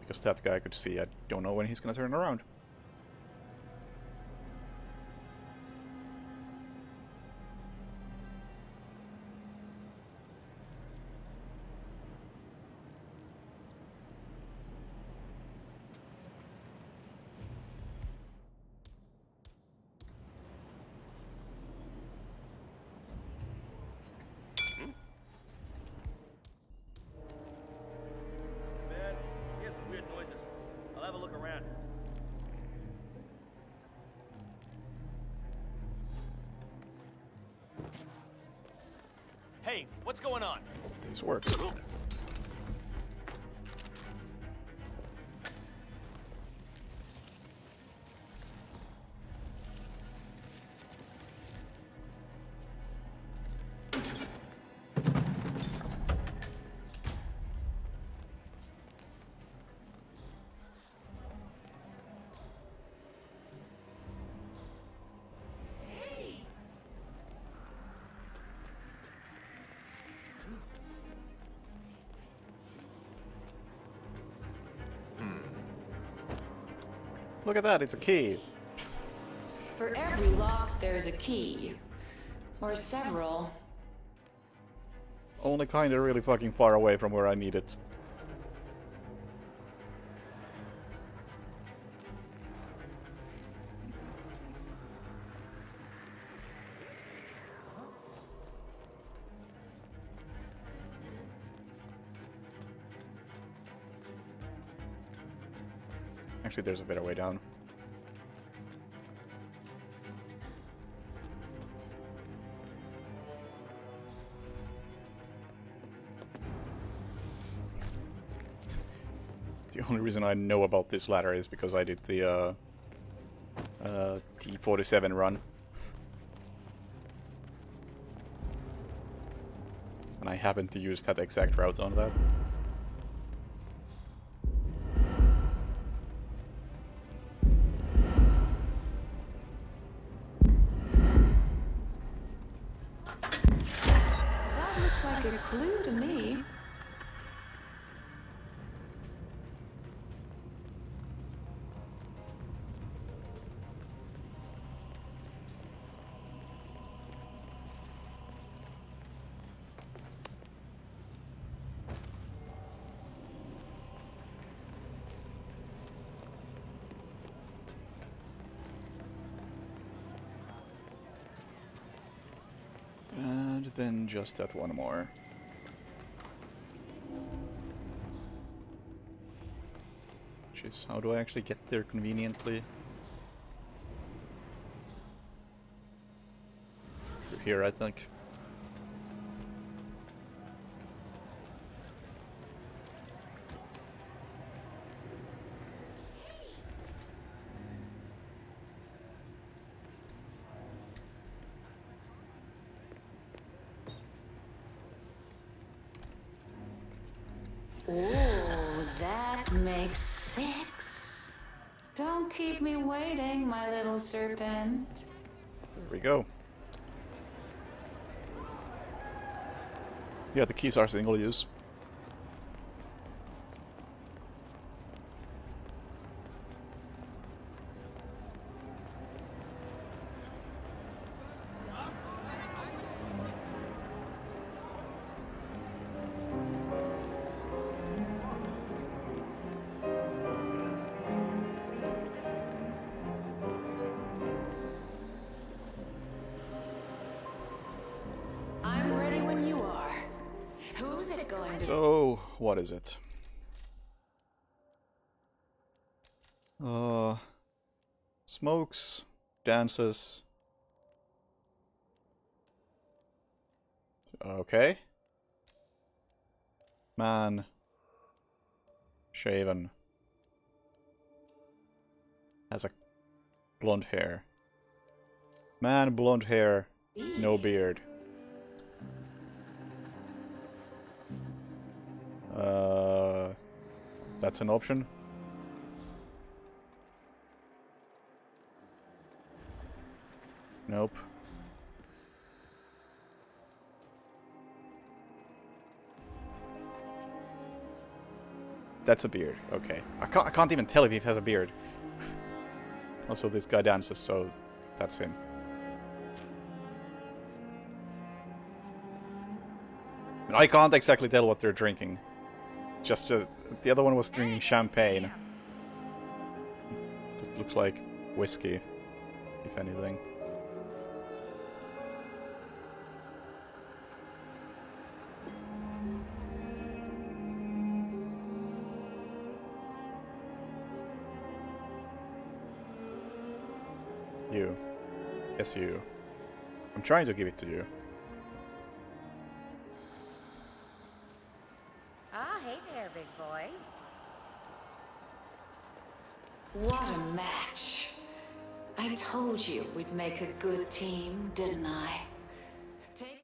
Speaker 1: Because that guy I could see, I don't know when he's gonna turn around.
Speaker 7: can.
Speaker 17: Hey, what's going on?
Speaker 1: This works. Look at that, it's a key.
Speaker 4: For every lock, there's a key. Or several.
Speaker 1: Only kinda really fucking far away from where I need it. Actually, there's a better way down. The only reason I know about this ladder is because I did the T-47 run. And I happened to use that exact route on that.
Speaker 4: That looks like a clue to me.
Speaker 1: And then just that one more. Which is, how do I actually get there conveniently? Through here, I think.
Speaker 4: Ooh, that makes 6. Don't keep me waiting, my little serpent.
Speaker 1: There we go. Yeah, the keys are single use.
Speaker 4: I'm ready when you are. Who's it going to be?
Speaker 1: So, what is it? Smokes, dances. Okay. Man. Shaven. Has a blonde hair. Man, blonde hair, no beard. That's an option. Nope. That's a beard. Okay. I can't even tell if he has a beard. Also, this guy dances, so that's him. And I can't exactly tell what they're drinking. Just the other one was drinking champagne. It looks like whiskey, if anything. You. Yes, you. I'm trying to give it to you.
Speaker 4: Ah, hey there, big boy.
Speaker 17: What a match. I told you we'd make a good team, didn't I? Take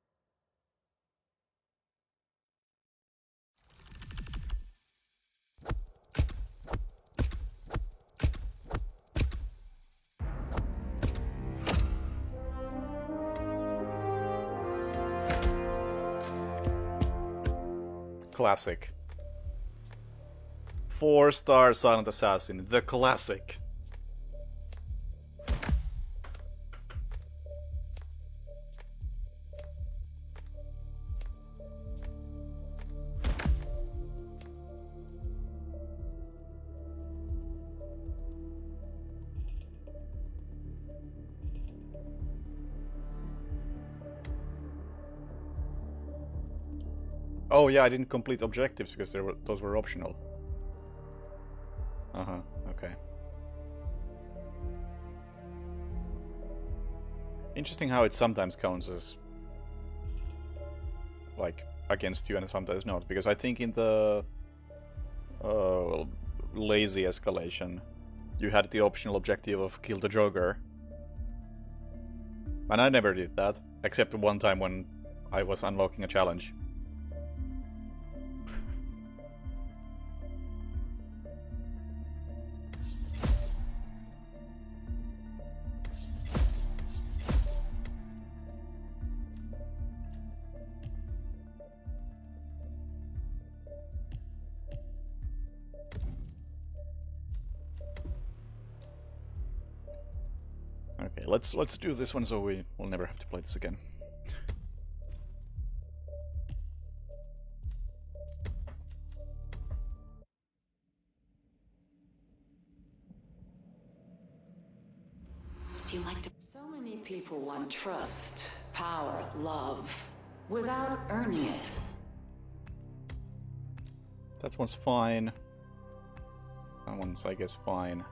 Speaker 1: Classic. 4-star Silent Assassin, the classic. Oh yeah, I didn't complete objectives because those were optional. Uh-huh, okay. Interesting how it sometimes counts as like against you and sometimes not, because I think in the lazy escalation you had the optional objective of kill the Joker. And I never did that, except one time when I was unlocking a challenge. Okay, let's do this one so we will never have to play this again.
Speaker 17: Do you like to? So many people want trust, power, love, without earning it.
Speaker 1: That one's fine. That one's, I guess, fine.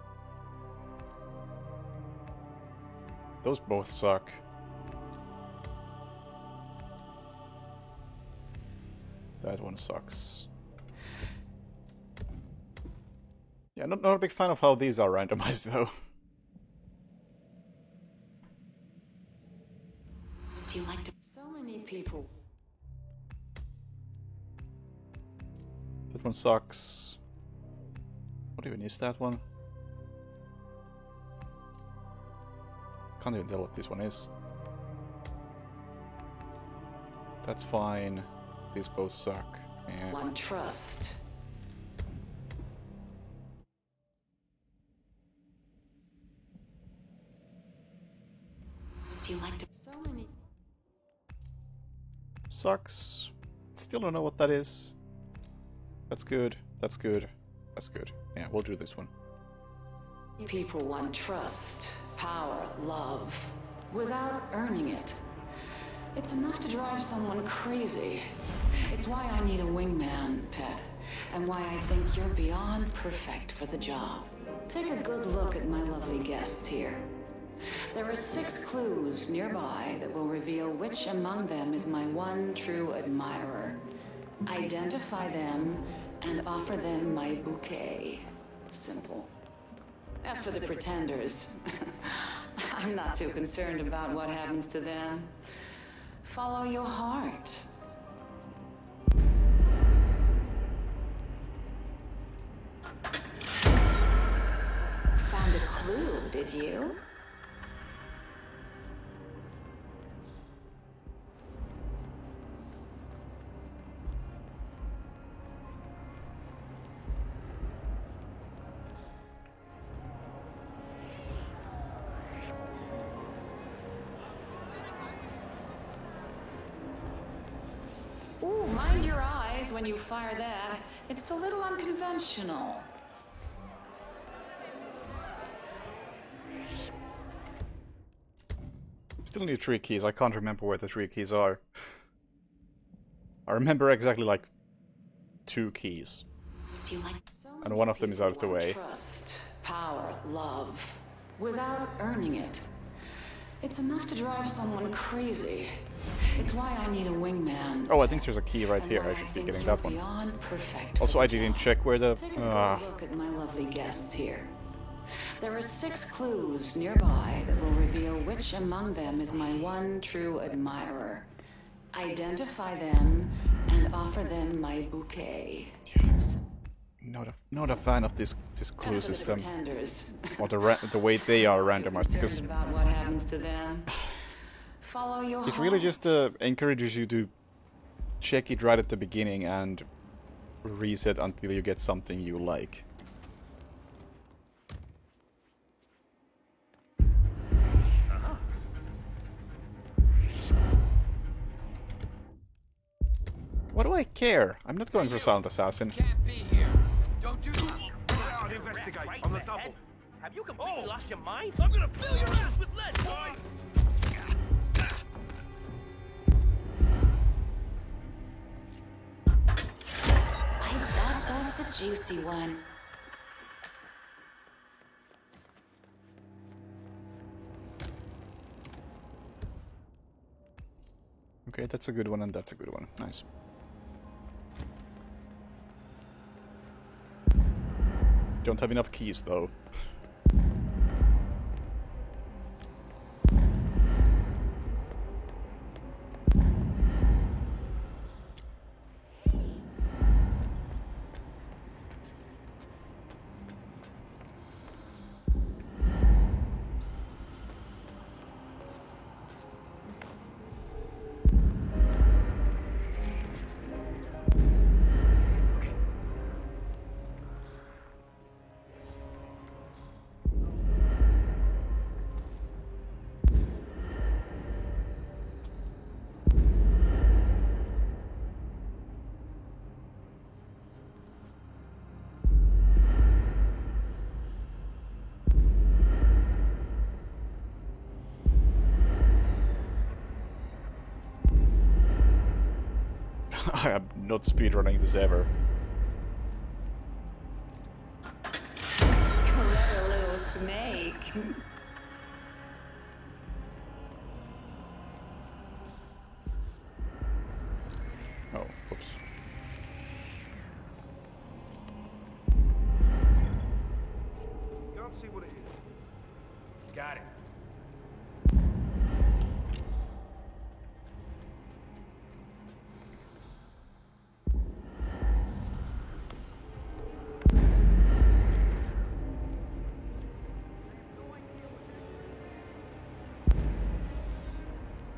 Speaker 1: Those both suck. That one sucks. Yeah, not a big fan of how these are randomized though.
Speaker 17: Do you like to? So many people.
Speaker 1: That one sucks. What even is that one? Can't even tell what this one is. That's fine. These both suck. Yeah.
Speaker 17: Want trust. Do you like to? So many.
Speaker 1: Sucks. Still don't know what that is. That's good. That's good. That's good. Yeah, we'll do this one.
Speaker 17: People want trust, power, love, without earning it. It's enough to drive someone crazy. It's why I need a wingman, pet, and why I think you're beyond perfect for the job. Take a good look at my lovely guests here. There are 6 clues nearby that will reveal which among them is my one true admirer. Identify them and offer them my bouquet. Simple. As for the pretenders, I'm not too concerned about what happens to them. Follow your heart. Found a clue, did you? Ooh, mind your eyes when you fire that. It's a little unconventional.
Speaker 1: Still need 3 keys. I can't remember where the 3 keys are. I remember exactly like 2 keys.
Speaker 17: Do you like so
Speaker 1: and one of them is out of the way.
Speaker 17: Trust, power, love, without earning it. It's enough to drive someone crazy. It's why I need a wingman.
Speaker 1: Oh, I think there's a key right here. I should be getting that one. Also, I didn't check where the...
Speaker 17: Take a good look at my lovely guests here. There are 6 clues nearby that will reveal which among them is my one true admirer. Identify them and offer them my bouquet.
Speaker 1: Yes. Not a fan of this clue system. Or the way they are randomized, because
Speaker 17: About what happens to them. Follow your
Speaker 1: it really just encourages you to check it right at the beginning and reset until you get something you like. What do I care? I'm not going for Silent Assassin.
Speaker 7: Can't be here. Don't do that. I'll investigate on the double.
Speaker 18: Have you completely lost your mind?
Speaker 12: I'm gonna fill your ass with lead, boy!
Speaker 4: I bet that's a juicy one.
Speaker 1: Okay, that's a good one, and that's a good one. Nice. Don't have enough keys, though. I am not speedrunning this ever.
Speaker 17: Clever little snake.
Speaker 1: Oh, whoops.
Speaker 7: Go and see what it is. Got it.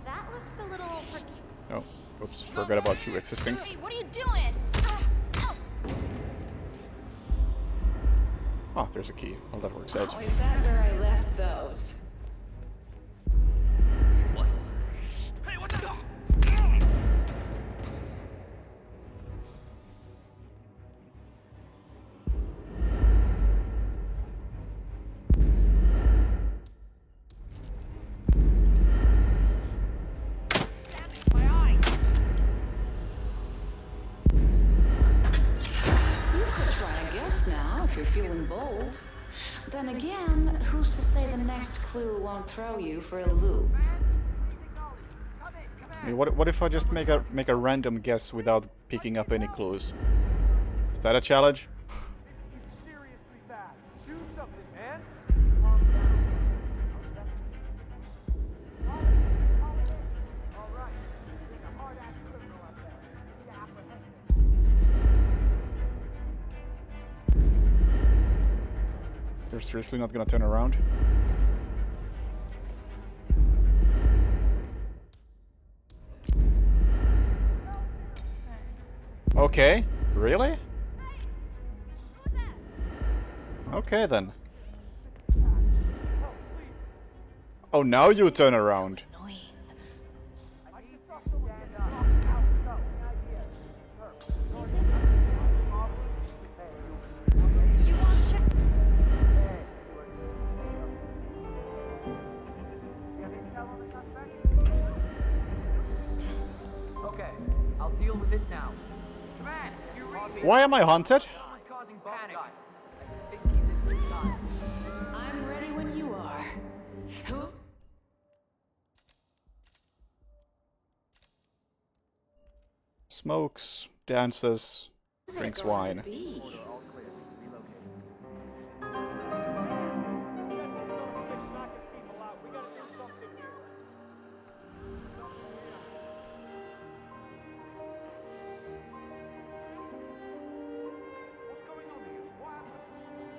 Speaker 6: That looks a little
Speaker 1: Oh, oops, forgot about you existing.
Speaker 6: Hey, what are you doing?
Speaker 1: Oh, there's a key. Well, that works out.
Speaker 17: Oh, is that where I left those?
Speaker 12: What? Hey, what the...
Speaker 17: You could try a guess now if you're feeling bold. Then again, who's to say the next clue won't throw you for a loop?
Speaker 1: I mean, what if I just make a random guess without picking up any clues? Is that a challenge?
Speaker 7: Seriously bad. Do something, man. All right. There's a hard-ass criminal out there. We need to apprehend him.
Speaker 1: They're seriously not gonna turn around? Okay, really? Okay then. Oh, now you turn around.
Speaker 11: Okay, I'll deal with it now. Command, you read me.
Speaker 1: Why am I haunted?
Speaker 11: Someone's causing panic. I think he's in good time.
Speaker 17: I'm ready when you are. Who?
Speaker 1: Smokes, dances, drinks wine.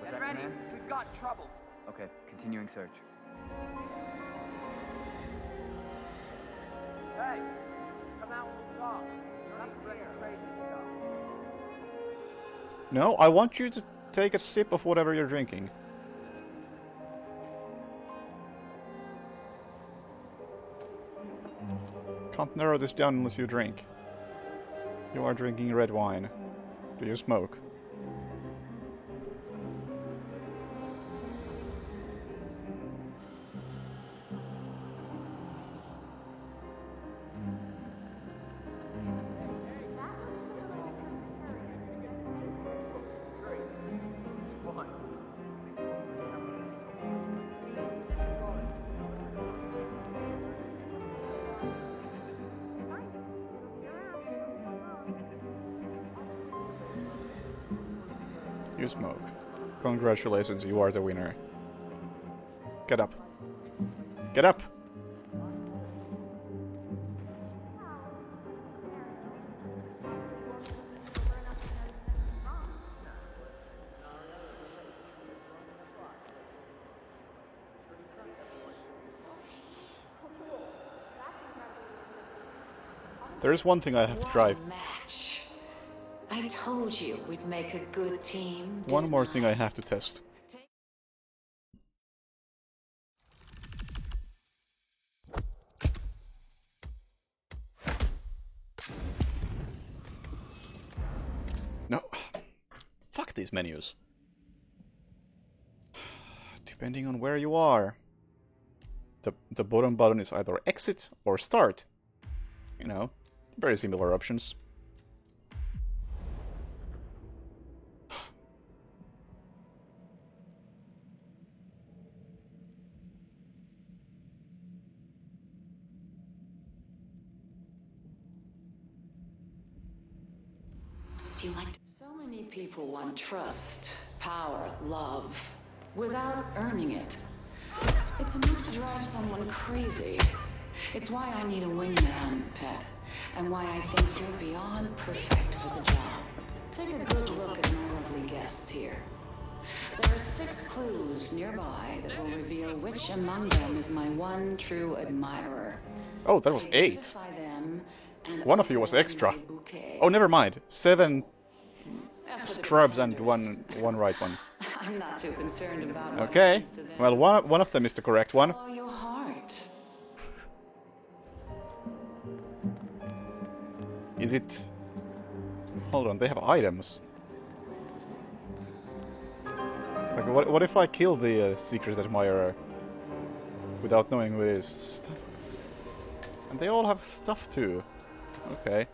Speaker 11: Get ready. We've got trouble. Okay, continuing search.
Speaker 7: Hey, come out and we'll talk. You don't have to bring crazy stuff.
Speaker 1: No, I want you to take a sip of whatever you're drinking. Can't narrow this down unless you drink. You are drinking red wine. Do you smoke? You smoke. Congratulations, you are the winner. Get up. Get up! There is one thing I have to try.
Speaker 17: Match. I told you we'd make a good team.
Speaker 1: One more thing I have to test. No. Fuck these menus. Depending on where you are. The bottom button is either exit or start. You know, very similar options.
Speaker 17: Do you like so many people want trust, power, love, without earning it. It's enough to drive someone crazy. It's why I need a wingman, pet, and why I think you're beyond perfect for the job. Take a good look at my lovely guests here. There are 6 clues nearby that will reveal which among them is my one true admirer.
Speaker 1: Oh, that was 8.
Speaker 17: Identify them and
Speaker 1: One of you was extra. Oh, never mind. 7 scrubs and one right one.
Speaker 17: I'm not too concerned about what
Speaker 1: Okay.
Speaker 17: happens to them.
Speaker 1: Well, one of them is the correct one.
Speaker 17: Follow your heart.
Speaker 1: Is it... Hold on, they have items. Like, what if I kill the secret admirer without knowing who it is? And they all have stuff too. Okay.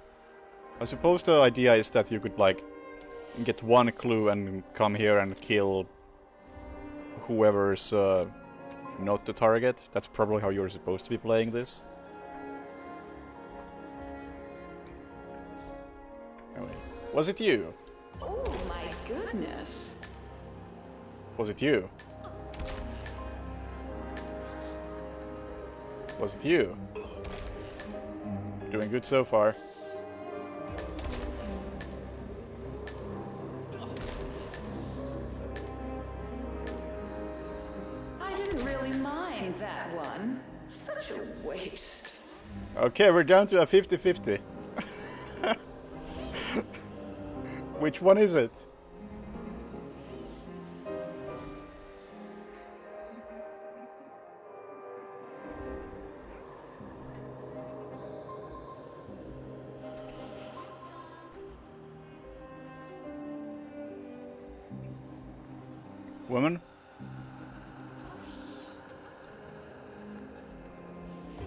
Speaker 1: I suppose the idea is that you could, like, get one clue and come here and kill whoever's not the target. That's probably how you're supposed to be playing this. Anyway, was it you?
Speaker 17: Oh my goodness.
Speaker 1: Was it you? Was it you? Doing good so far.
Speaker 17: I didn't really mind that one. Such a waste.
Speaker 1: Okay, we're down to a 50-50. Which one is it? Woman?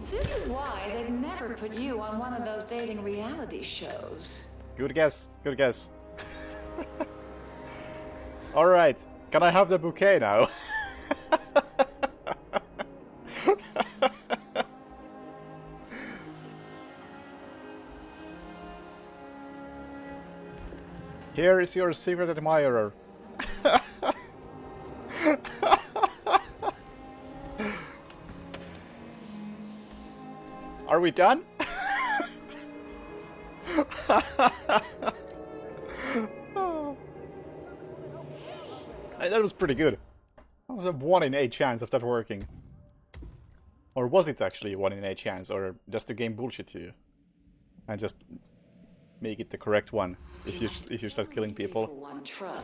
Speaker 17: This is why they'd never put you on one of those dating reality shows.
Speaker 1: Good guess, good guess. Alright, can I have the bouquet now? Here is your secret admirer. Are we done? That was pretty good. That was a 1 in 8 chance of that working. Or was it actually a 1 in 8 chance, or does the game bullshit you? And just make it the correct one if you start killing people.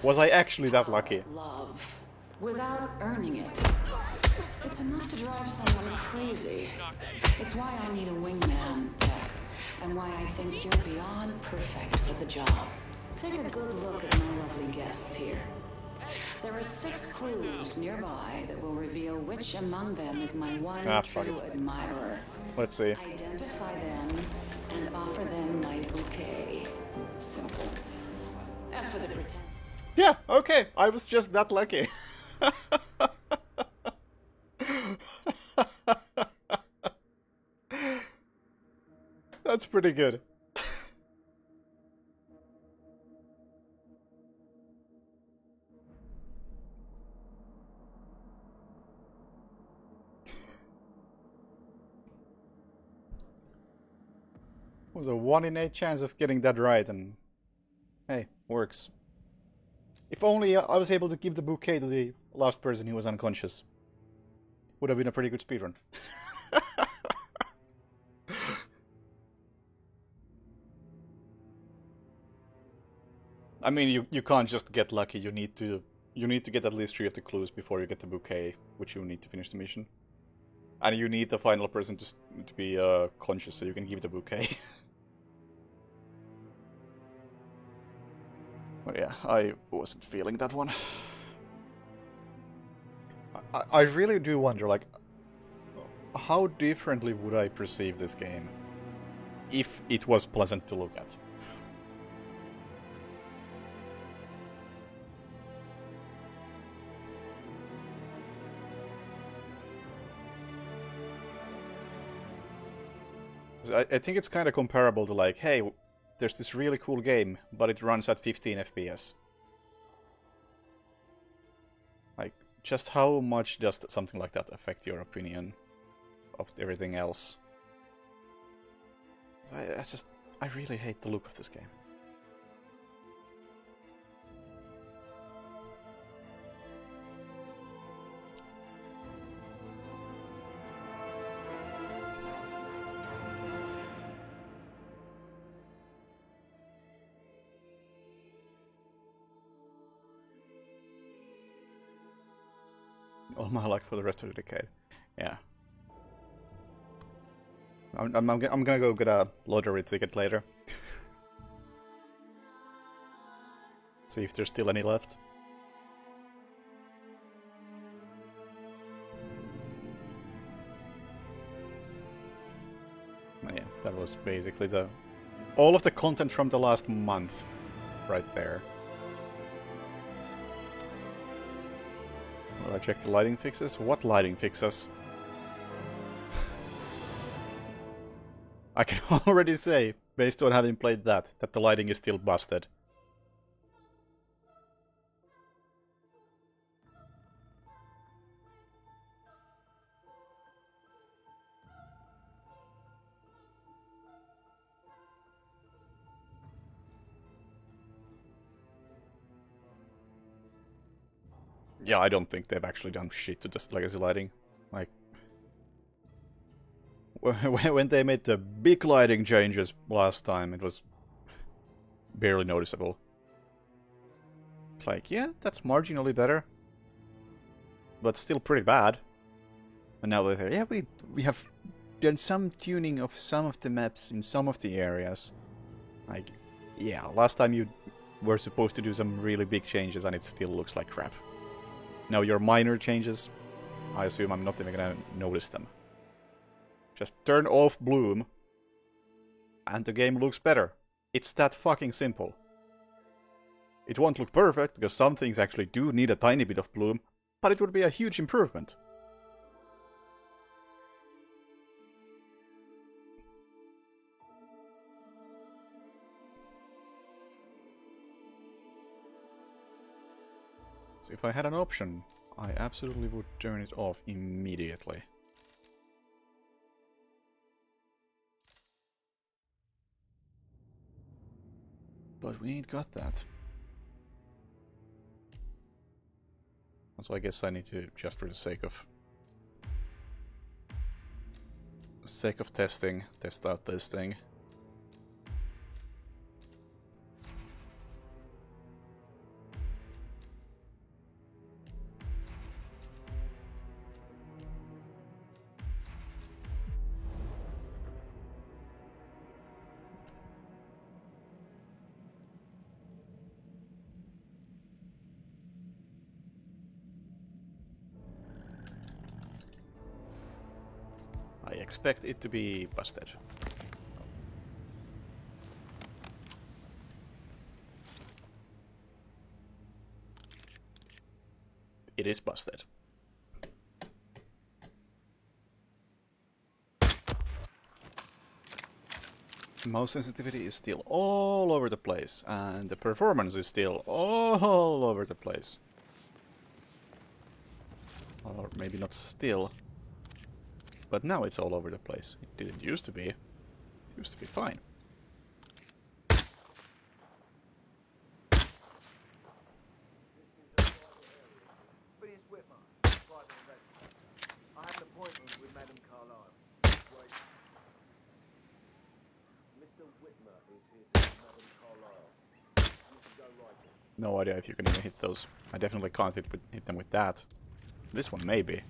Speaker 1: Was I actually that lucky?
Speaker 17: Love, without earning it. It's enough to drive someone crazy. It's why I need a wingman, Pet, and why I think you're beyond perfect for the job. Take a good look at my lovely guests here. There are 6 clues nearby that will reveal which among them is my one true admirer.
Speaker 1: Let's see.
Speaker 17: Identify them and offer them my bouquet. Simple. As for the pretend.
Speaker 1: Yeah, okay. I was just that lucky. That's pretty good. It was a 1 in 8 chance of getting that right, and hey, works. If only I was able to give the bouquet to the last person who was unconscious. Would have been a pretty good speedrun. I mean, you can't just get lucky. You need to get at least 3 of the clues before you get the bouquet, which you need to finish the mission. And you need the final person to be conscious so you can give the bouquet. But yeah, I wasn't feeling that one. I really do wonder, like, how differently would I perceive this game if it was pleasant to look at? I think it's kind of comparable to, like, hey, there's this really cool game, but it runs at 15 FPS. Like, just how much does something like that affect your opinion of everything else? I really hate the look of this game. All my luck for the rest of the decade. Yeah. I'm gonna go get a lottery ticket later. See if there's still any left. Oh, yeah, that was basically all of the content from the last month right there. Will I check the lighting fixes? What lighting fixes? I can already say, based on having played that the lighting is still busted. Yeah, I don't think they've actually done shit to this legacy lighting. Like, when they made the big lighting changes last time, it was barely noticeable. It's like, yeah, that's marginally better, but still pretty bad. And now they say, yeah, we have done some tuning of some of the maps in some of the areas. Like, yeah, last time you were supposed to do some really big changes and it still looks like crap. Now your minor changes, I assume I'm not even gonna notice them. Just turn off bloom, and the game looks better. It's that fucking simple. It won't look perfect, because some things actually do need a tiny bit of bloom, but it would be a huge improvement. So if I had an option, I absolutely would turn it off immediately. But we ain't got that. So I guess I need to, just for the sake of testing, test out this thing. I expect it to be busted. It is busted. Mouse sensitivity is still all over the place, and the performance is still all over the place. Or maybe not still. But now it's all over the place. It didn't used to be. It used to be fine.
Speaker 13: Phineas Whitmer, private investigator. I have an appointment with Madame Carlyle. Wait. Mr. Whitmer is here to see Madame Carlyle. You can go right in.
Speaker 1: No idea if you can even hit those. I definitely can't hit them with that. This one maybe.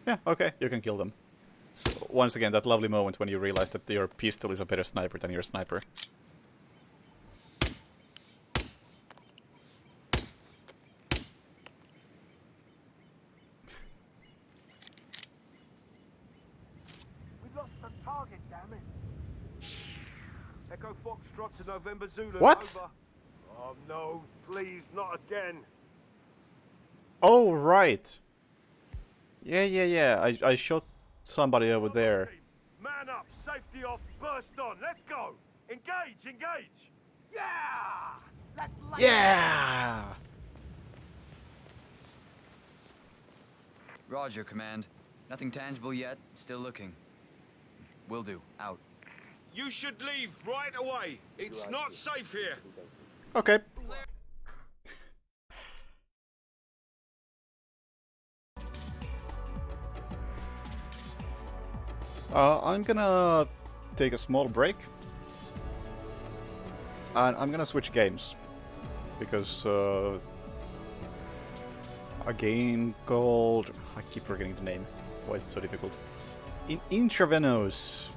Speaker 1: Yeah, okay, you can kill them. It's once again that lovely moment when you realize that your pistol is a better sniper than your sniper.
Speaker 7: We lost the target, damn it.
Speaker 12: Echo Foxtrot to November Zulu.
Speaker 1: What?
Speaker 12: Over. Oh no, please, not again.
Speaker 1: Oh, right. Yeah. I shot somebody over there.
Speaker 12: Man up, safety off, burst on. Let's go. Engage.
Speaker 7: Yeah! Let's light
Speaker 1: Yeah!
Speaker 11: Roger, Command. Nothing tangible yet. Still looking. Will do. Out.
Speaker 12: You should leave right away. It's not safe here.
Speaker 1: Okay. I'm gonna take a small break, and I'm gonna switch games, because a game called... I keep forgetting the name, why it's so difficult. Intravenous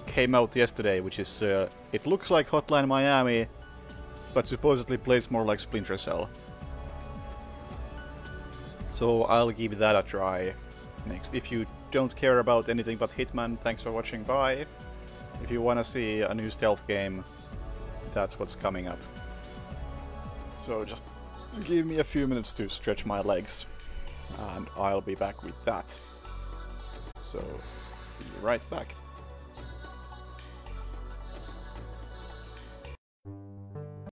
Speaker 1: came out yesterday, which is, it looks like Hotline Miami, but supposedly plays more like Splinter Cell. So I'll give that a try next. If you don't care about anything but Hitman, thanks for watching, bye. If you wanna see a new stealth game, that's what's coming up. So just give me a few minutes to stretch my legs, and I'll be back with that. So, be right back.